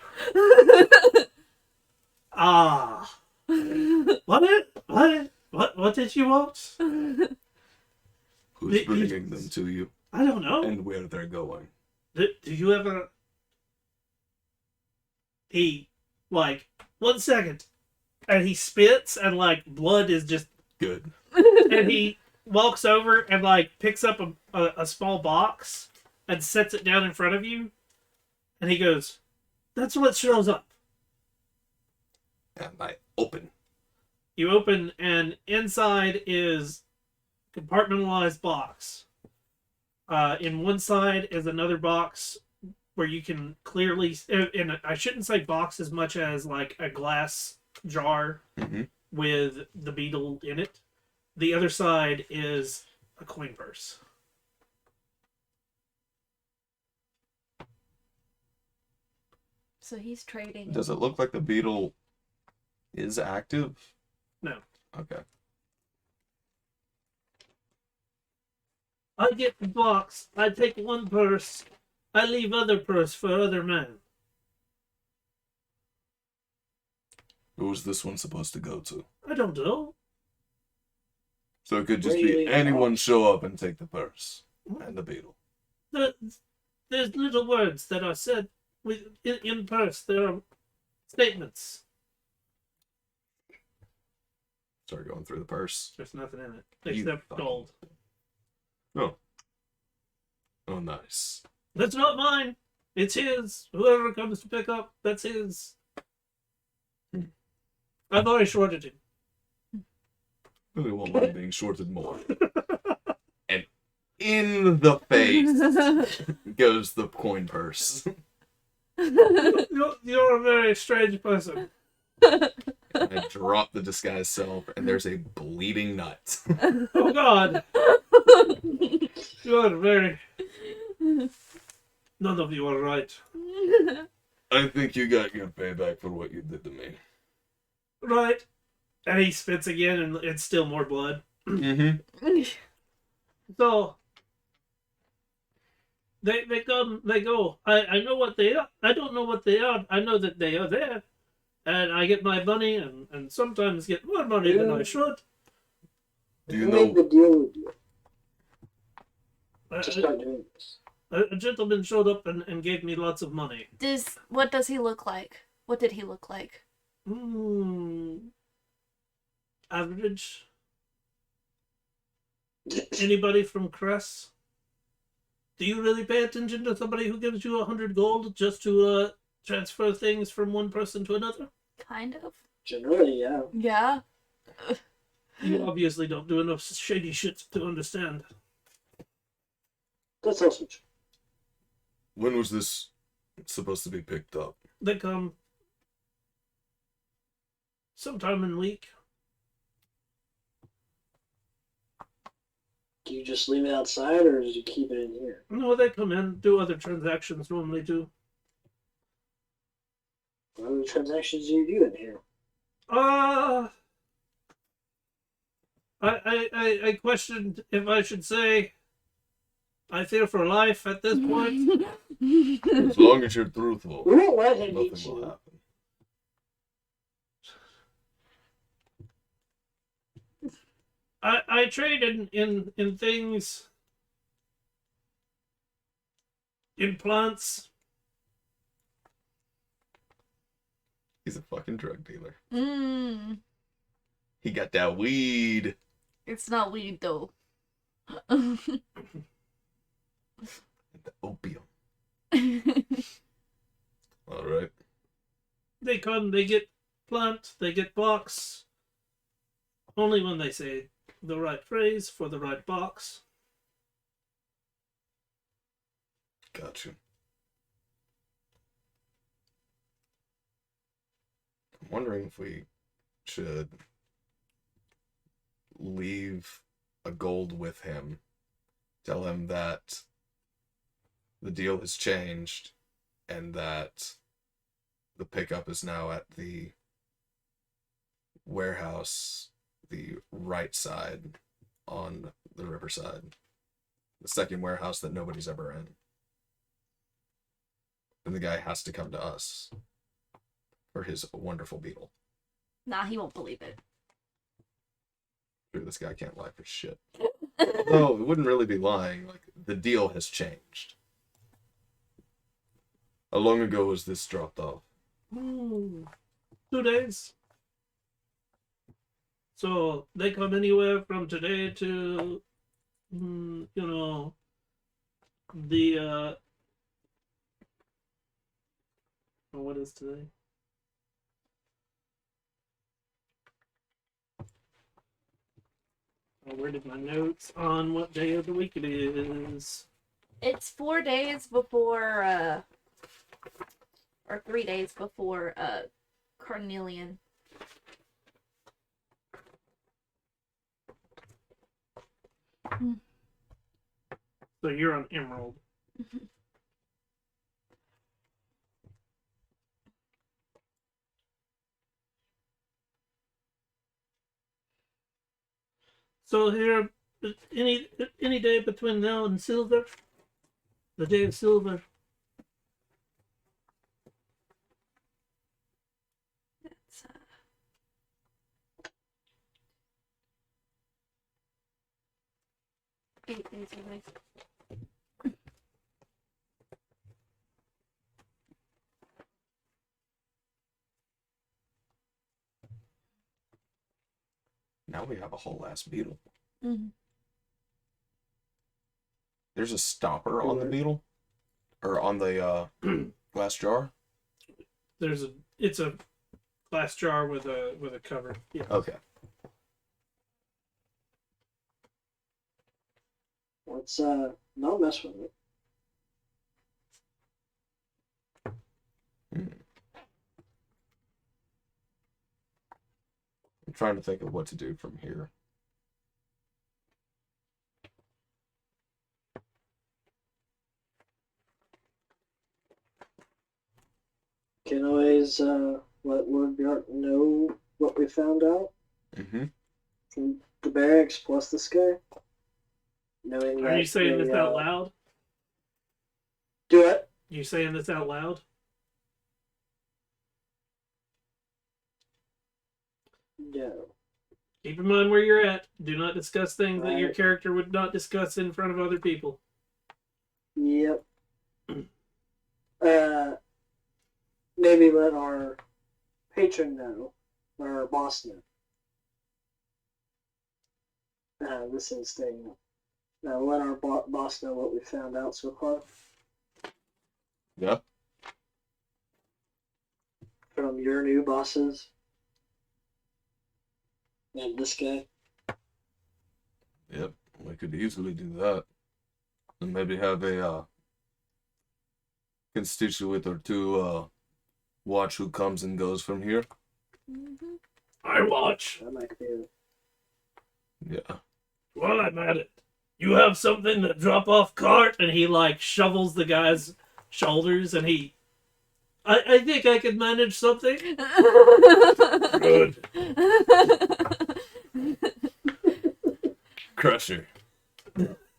What? What did you want? Who's bringing them to you I don't know. and where they're going? Do you ever... He, like, 1 second, and he spits, and, like, blood is just... Good. And he walks over and, like, picks up a small box and sets it down in front of you. And he goes, that's what shows up. And I open. You open, and inside is a compartmentalized box. In one side is another box where you can clearly, and I shouldn't say box as much as like a glass jar Mm-hmm. with the beetle in it. The other side is a coin purse. So he's trading. Does it look like the beetle is active? No. Okay. I get the box. I take one purse. I leave other purse for other men. Who's this one supposed to go to? I don't know. So it could just Where you be leave anyone box? show up and take the purse and the beetle. There's little words that are said in purse. There are statements. Start going through the purse. There's nothing in it You except fucking- gold. Oh, nice. That's not mine. It's his. Whoever comes to pick up, that's his. I've already shorted him. Really won't mind being shorted more. And in the face goes the coin purse. You're a very strange person. I drop the disguised self, and there's a bleeding nut. Oh God. You're very... None of you are right. I think you got your payback for what you did to me. Right. And he spits again, and it's still more blood. Mm-hmm. So... They come, they go. I know what they are. I don't know what they are. I know that they are there. And I get my money, and sometimes get more money than I should. Do you Who made the know? deal with you A, to start doing this? a gentleman showed up and gave me lots of money. What does he look like? What did he look like? Average. Anybody from Cress? Do you really pay attention to somebody who gives you 100 gold just to transfer things from one person to another? Kind of. Generally, yeah. Yeah. You obviously don't do enough shady shit to understand. That's also true. When was this supposed to be picked up? They come sometime in the week. Do you just leave it outside, or do you keep it in here? No, they come in, do other transactions normally too. What other transactions do you do in here? I questioned if I should say I fear for life at this point. As long as you're truthful, We won't let him nothing eat will you. happen. I trade in things, in plants. He's a fucking drug dealer. Mm. He got that weed. It's not weed though. The opium. All right. They come, they get plant, they get box. Only when they say the right phrase for the right box. Got you. I'm wondering if we should leave a gold with him. Tell him that the deal has changed and that the pickup is now at the warehouse, the right side on the riverside. The second warehouse that nobody's ever in. And the guy has to come to us for his wonderful beetle. Nah, he won't believe it. sure this guy can't lie for shit. No, it wouldn't really be lying. Like, the deal has changed. How long ago was this dropped off? 2 days. So they come anywhere from today to, the what is today? Oh, where did my notes on what day of the week it is? It's 4 days before, or 3 days before, Carnelian. So you're on Emerald. So here, any day between now and Silver, the day of Silver. It's, 8 days away. Now we have a whole ass beetle. Mhm. There's a stopper on the beetle? Or on the glass jar? It's a glass jar with a cover. Yeah. Okay. Let's not mess with it. I'm trying to think of what to do from here. Can always let Lord Bjart know what we found out Mm-hmm. from the barracks plus this guy. Knowing Are that you saying they, this out loud? Do it. You saying this out loud? No. Keep in mind where you're at. Do not discuss things that your Right. character would not discuss in front of other people. Yep. Maybe let our patron know, or our boss know. This is thing. Let our boss know what we found out so far Yeah. from your new bosses and this guy. Yep. We could easily do that. And maybe have a constituent or two watch who comes and goes from here. Mm-hmm. I watch. That might be it. Yeah. While I'm at it, you have something to drop off cart, and he like shovels the guy's shoulders, and I think I could manage something. Good. Crusher.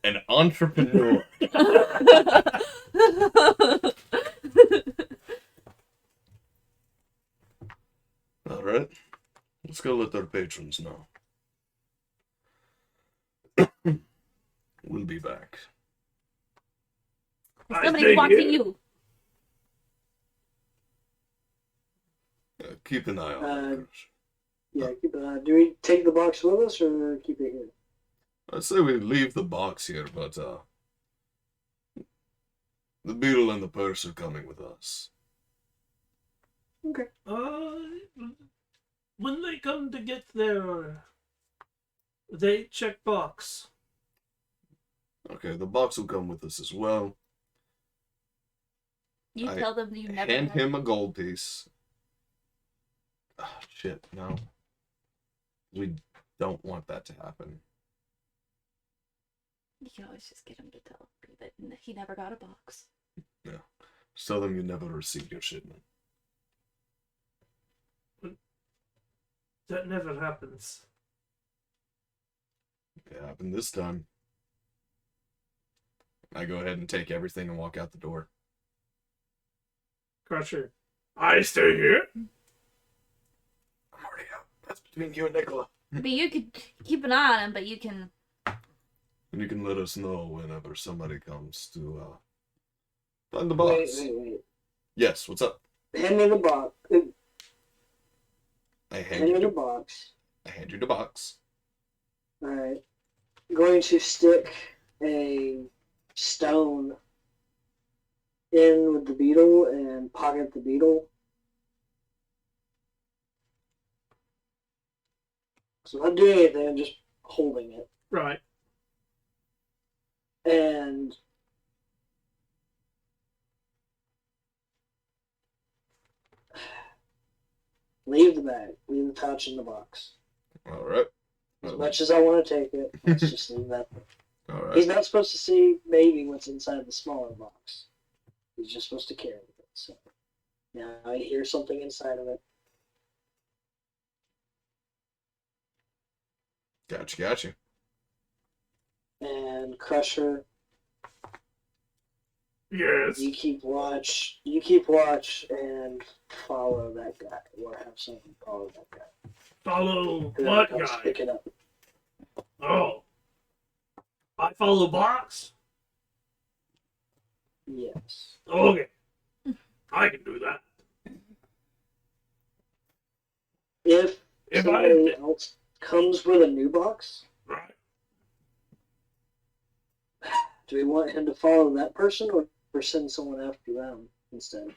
An entrepreneur. Alright. Let's go let our patrons know. We'll be back. I Somebody's stay watching here. you. Keep an eye on it, Crusher. Yeah, keep an eye. Do we take the box with us or keep it here? I'd say we leave the box here, but the beetle and the purse are coming with us. Okay. When they come to get there, they check box. Okay, the box will come with us as well. You I tell them you never Hand had- him a gold piece. Oh, shit, no. We don't want that to happen. You can always just get him to tell you that he never got a box. Just tell them you never received your shipment. That never happens. It happened this time. I go ahead and take everything and walk out the door. Crusher, I stay here. I'm already out. That's between you and Nicola. I mean, you could keep an eye on him, but you can. And you can let us know whenever somebody comes to find the Wait, box. wait. Yes, what's up? Hand me the box. I hand Hand me the you box. I hand you the box. Alright. Going to stick a stone in with the beetle and pocket the beetle. So I'm not doing anything, I'm just holding it. Right. And leave the bag. Leave the pouch in the box. All right. As much as I want to take it, let's just leave that there. All right. He's not supposed to see maybe what's inside the smaller box. He's just supposed to carry it. So now I hear something inside of it. Gotcha. And Crusher, Yes. you keep watch and follow that guy, or have someone follow that guy. Follow Whoever what comes guy? Pick it up. Oh. I follow box? Yes. Okay. I can do that. If If somebody I. else comes with a new box, Right. do we want him to follow that person or send someone after them instead?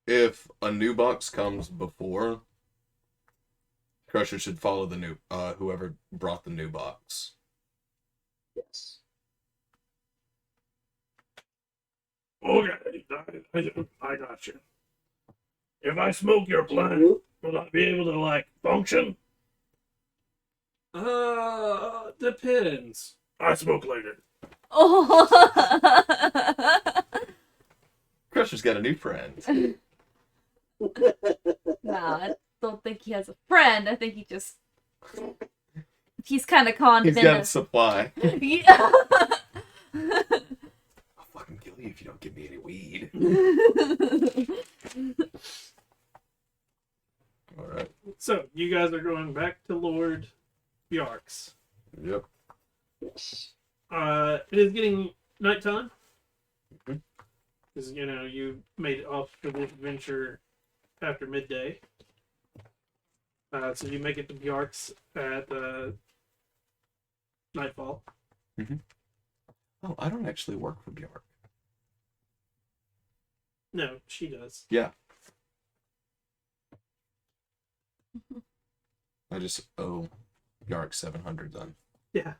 If a new box comes before, Crusher should follow the new whoever brought the new box. Yes. Okay. I got you. If I smoke your plant, You? will I be able to, like, function? Depends. I smoke later. Oh. Crusher's got a new friend. Nah, I don't think he has a friend. I think he's kind of conned He's got a supply. Yeah. I'll fucking kill you if you don't give me any weed. All right. So, you guys are going back to Lord Bjark's. Yep. Yes. It is getting nighttime. Mhm. Because, you made it off for this adventure after midday. So you make it to Bjark's at nightfall. Oh, I don't actually work for Bjork. No, she does. Yeah. I just owe Bjork 700 then. Yeah.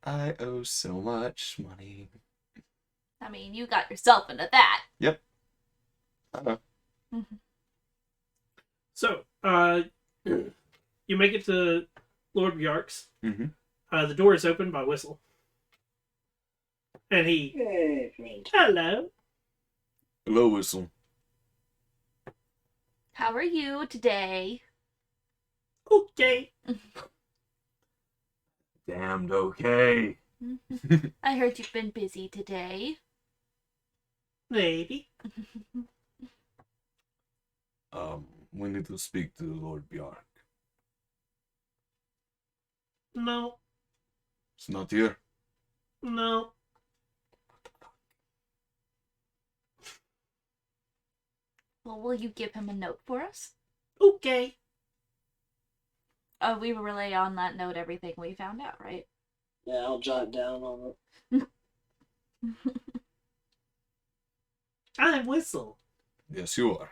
I owe so much money. I mean, you got yourself into that. Yep. I know. So, you make it to Lord Bjark's. Mm-hmm. The door is opened by Whistle. And he, Yay, friend. hello. Hello, Whistle. How are you today? Okay. Damned okay. I heard you've been busy today. Maybe. We need to speak to Lord Bjork. No. It's not here. No. Well, will you give him a note for us? Okay. Oh, we will relay on that note everything we found out, right? Yeah, I'll jot down on it. I'm Whistle. Yes, you are.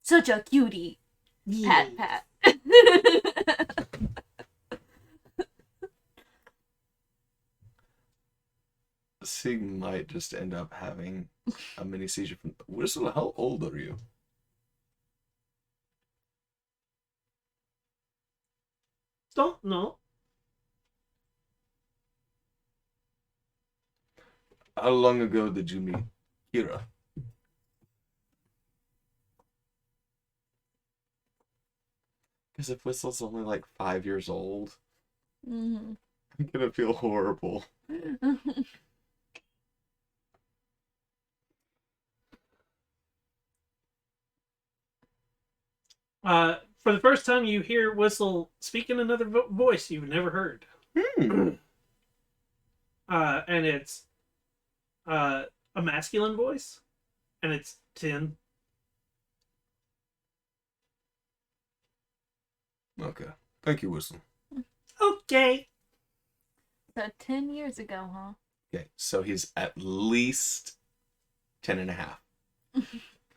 Such a cutie. Yeah. Pat. Sig might just end up having a mini seizure from Whistle. How old are you? Don't know. How long ago did you meet Kira? Because if Whistle's only like 5 years old, Mm-hmm. I'm gonna feel horrible. For the first time, you hear Whistle speak in another voice you've never heard. And it's a masculine voice, and it's 10. Okay. Thank you, Whistle. Okay. So 10 years ago, huh? Okay, so he's at least 10 and a half.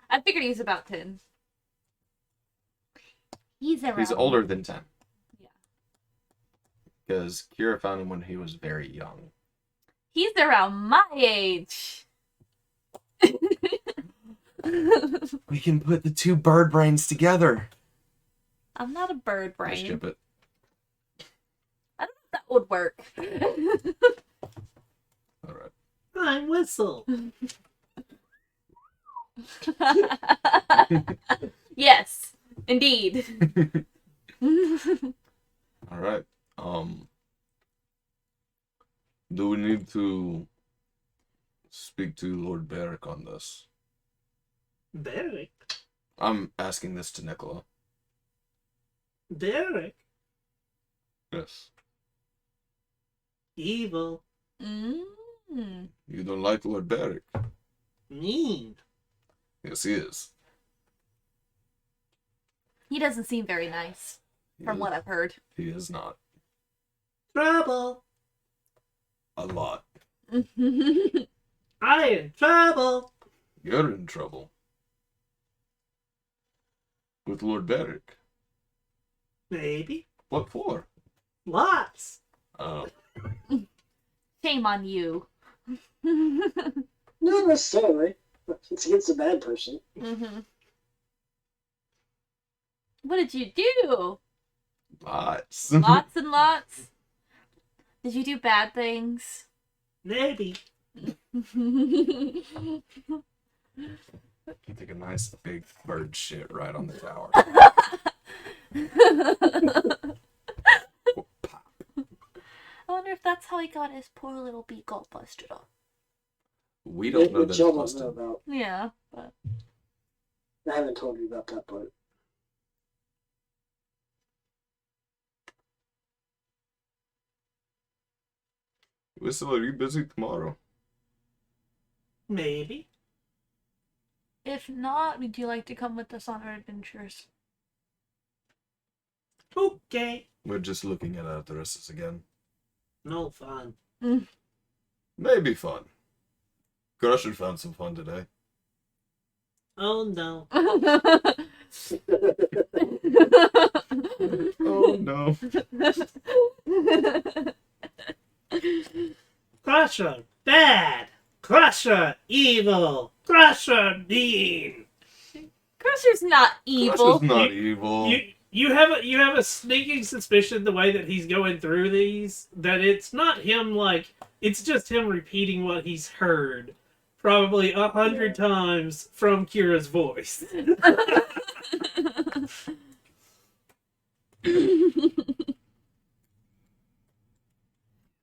I figured he was about 10. He's around. He's older than 10. Yeah. Because Kira found him when he was very young. He's around my age. We can put the two bird brains together. I'm not a bird I brain. ship it. I don't know if that would work. All right. I'm Whistle. Yes, indeed. All right. Do we need to speak to Lord Barrick on this? Derek. I'm asking this to Nicola. Derek. Yes. Evil. Mm. You don't like Lord Barrick? Mean. Yes, he is. He doesn't seem very nice, from what I've heard. He is not. Trouble. A lot. I in trouble. You're in trouble. With Lord Barrick. Maybe. What for? Lots. Oh. Shame on you. Not necessarily. It's against a bad person. What did you do? Lots. Lots and lots? Did you do bad things? Maybe. Take a nice big bird shit right on the tower. I wonder if that's how he got his poor little beak all busted up. We don't know that Which it's y'all don't know busted. about. Yeah, but I haven't told you about that part. Whistle, are you busy tomorrow? Maybe. if not, would you like to come with us on our adventures? Okay. We're just looking at addresses again. No fun. Maybe fun. Crusher found some fun today. Oh no. Oh no. Crusher, bad. Crusher, evil. Crusher, mean. Crusher's not evil. Crusher's not evil. You have a sneaking suspicion the way that he's going through these that it's not him, like it's just him repeating what he's heard probably 100 times from Kira's voice.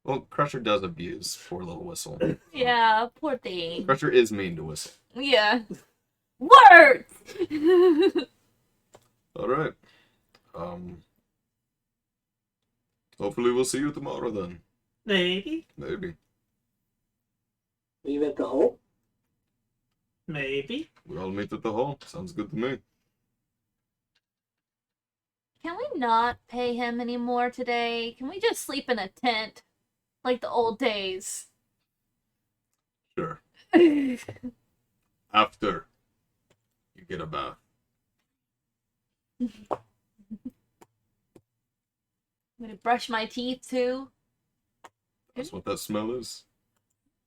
Well, Crusher does abuse poor little Whistle. Yeah, poor thing. Crusher is mean to Whistle. Yeah. Words! Alright. Hopefully we'll see you tomorrow then. Maybe. Maybe. Are you at the hole? Maybe. We all meet at the hall. Sounds good to me. Can we not pay him anymore today? Can we just sleep in a tent? Like the old days? Sure. After you get a bath. I'm gonna brush my teeth too. That's what that smell is.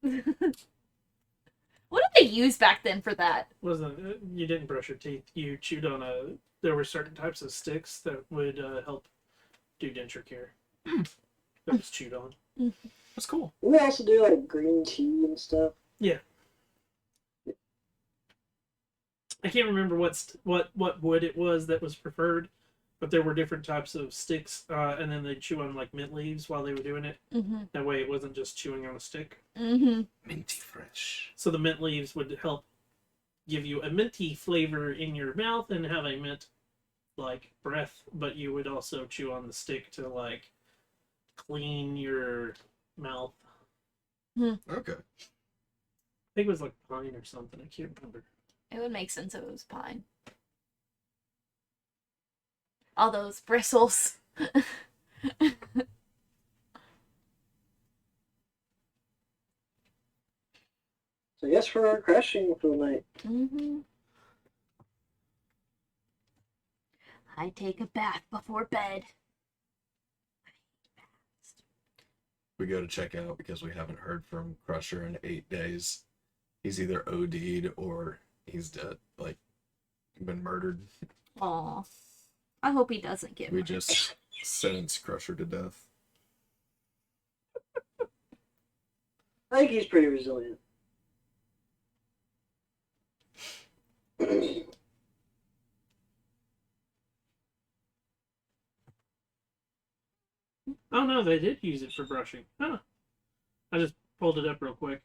What did they use back then for that? Wasn't you didn't brush your teeth? You chewed on there were certain types of sticks that would help do denture care. That was chewed on. That's cool. We also do like green tea and stuff. I can't remember what wood it was that was preferred, but there were different types of sticks, and then they'd chew on like mint leaves while they were doing it. Mm-hmm. That way, it wasn't just chewing on a stick. Mm-hmm. Minty fresh. So the mint leaves would help give you a minty flavor in your mouth and have a mint like breath, but you would also chew on the stick to like clean your mouth. Okay. I think it was like pine or something. I can't remember. It would make sense if it was pine. All those bristles. So yes, we're crashing for the night. I take a bath before bed. We go to check out because we haven't heard from Crusher in 8 days. He's either OD'd or he's dead, like been murdered. Aw. I hope he doesn't get We murdered. just sentenced Crusher to death. I think he's pretty resilient. Oh no, they did use it for brushing. Huh. I just pulled it up real quick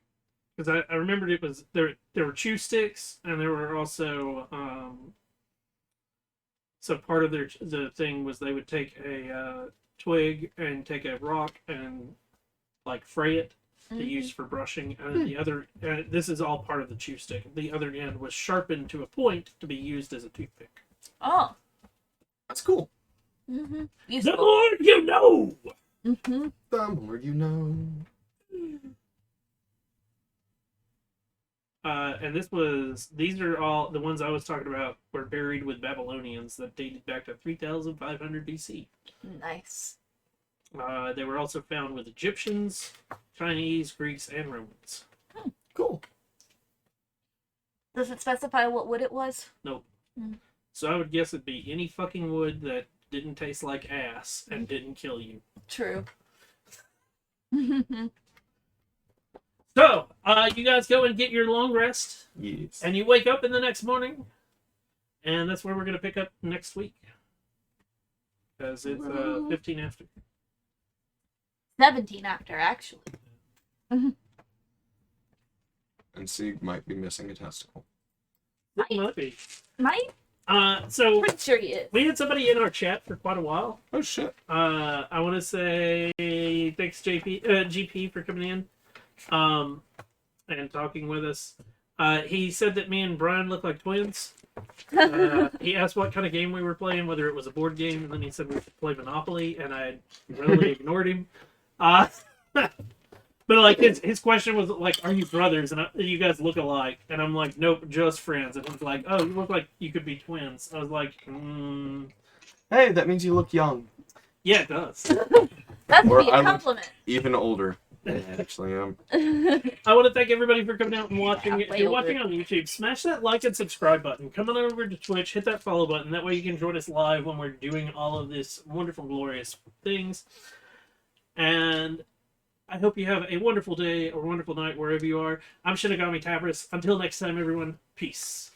because I remembered it was there. There were chew sticks, and there were also so part of the thing was they would take a twig and take a rock and like fray it to use for brushing, and the other this is all part of the chew stick. The other end was sharpened to a point to be used as a toothpick. Oh. That's cool. The Useful. more you know. Mm-hmm. The more you know. And these are all the ones I was talking about were buried with Babylonians that dated back to 3,500 BC. Nice. They were also found with Egyptians, Chinese, Greeks, and Romans. Cool. Does it specify what wood it was? Nope. Mm. So I would guess it'd be any fucking wood that didn't taste like ass and didn't kill you. True. So, you guys go and get your long rest, Yes. and you wake up in the next morning, and that's where we're going to pick up next week. Because it's 15 after. 17 after, actually. And Sieg might be missing a testicle. It might be. Might? So, Pretty sure he is. we had somebody in our chat for quite a while. Oh shit. I want to say thanks GP for coming in and talking with us. He said that me and Brian look like twins. He asked what kind of game we were playing, whether it was a board game, and then he said we should play Monopoly, and I really ignored him. But like his question was like, "Are you brothers?" And you guys look alike, and I'm like, "Nope, just friends." And he's like, "Oh, you look like you could be twins." I was like, Hey, that means you look young. "Yeah, it does." That Or would be I a would- compliment. Even older. I actually am. I want to thank everybody for coming out and watching. If way you're older. watching on YouTube, smash that like and subscribe button. Come on over to Twitch, hit that follow button. That way you can join us live when we're doing all of this wonderful, glorious things. And I hope you have a wonderful day or wonderful night wherever you are. I'm Shinigami Tabris. Until next time, everyone, peace.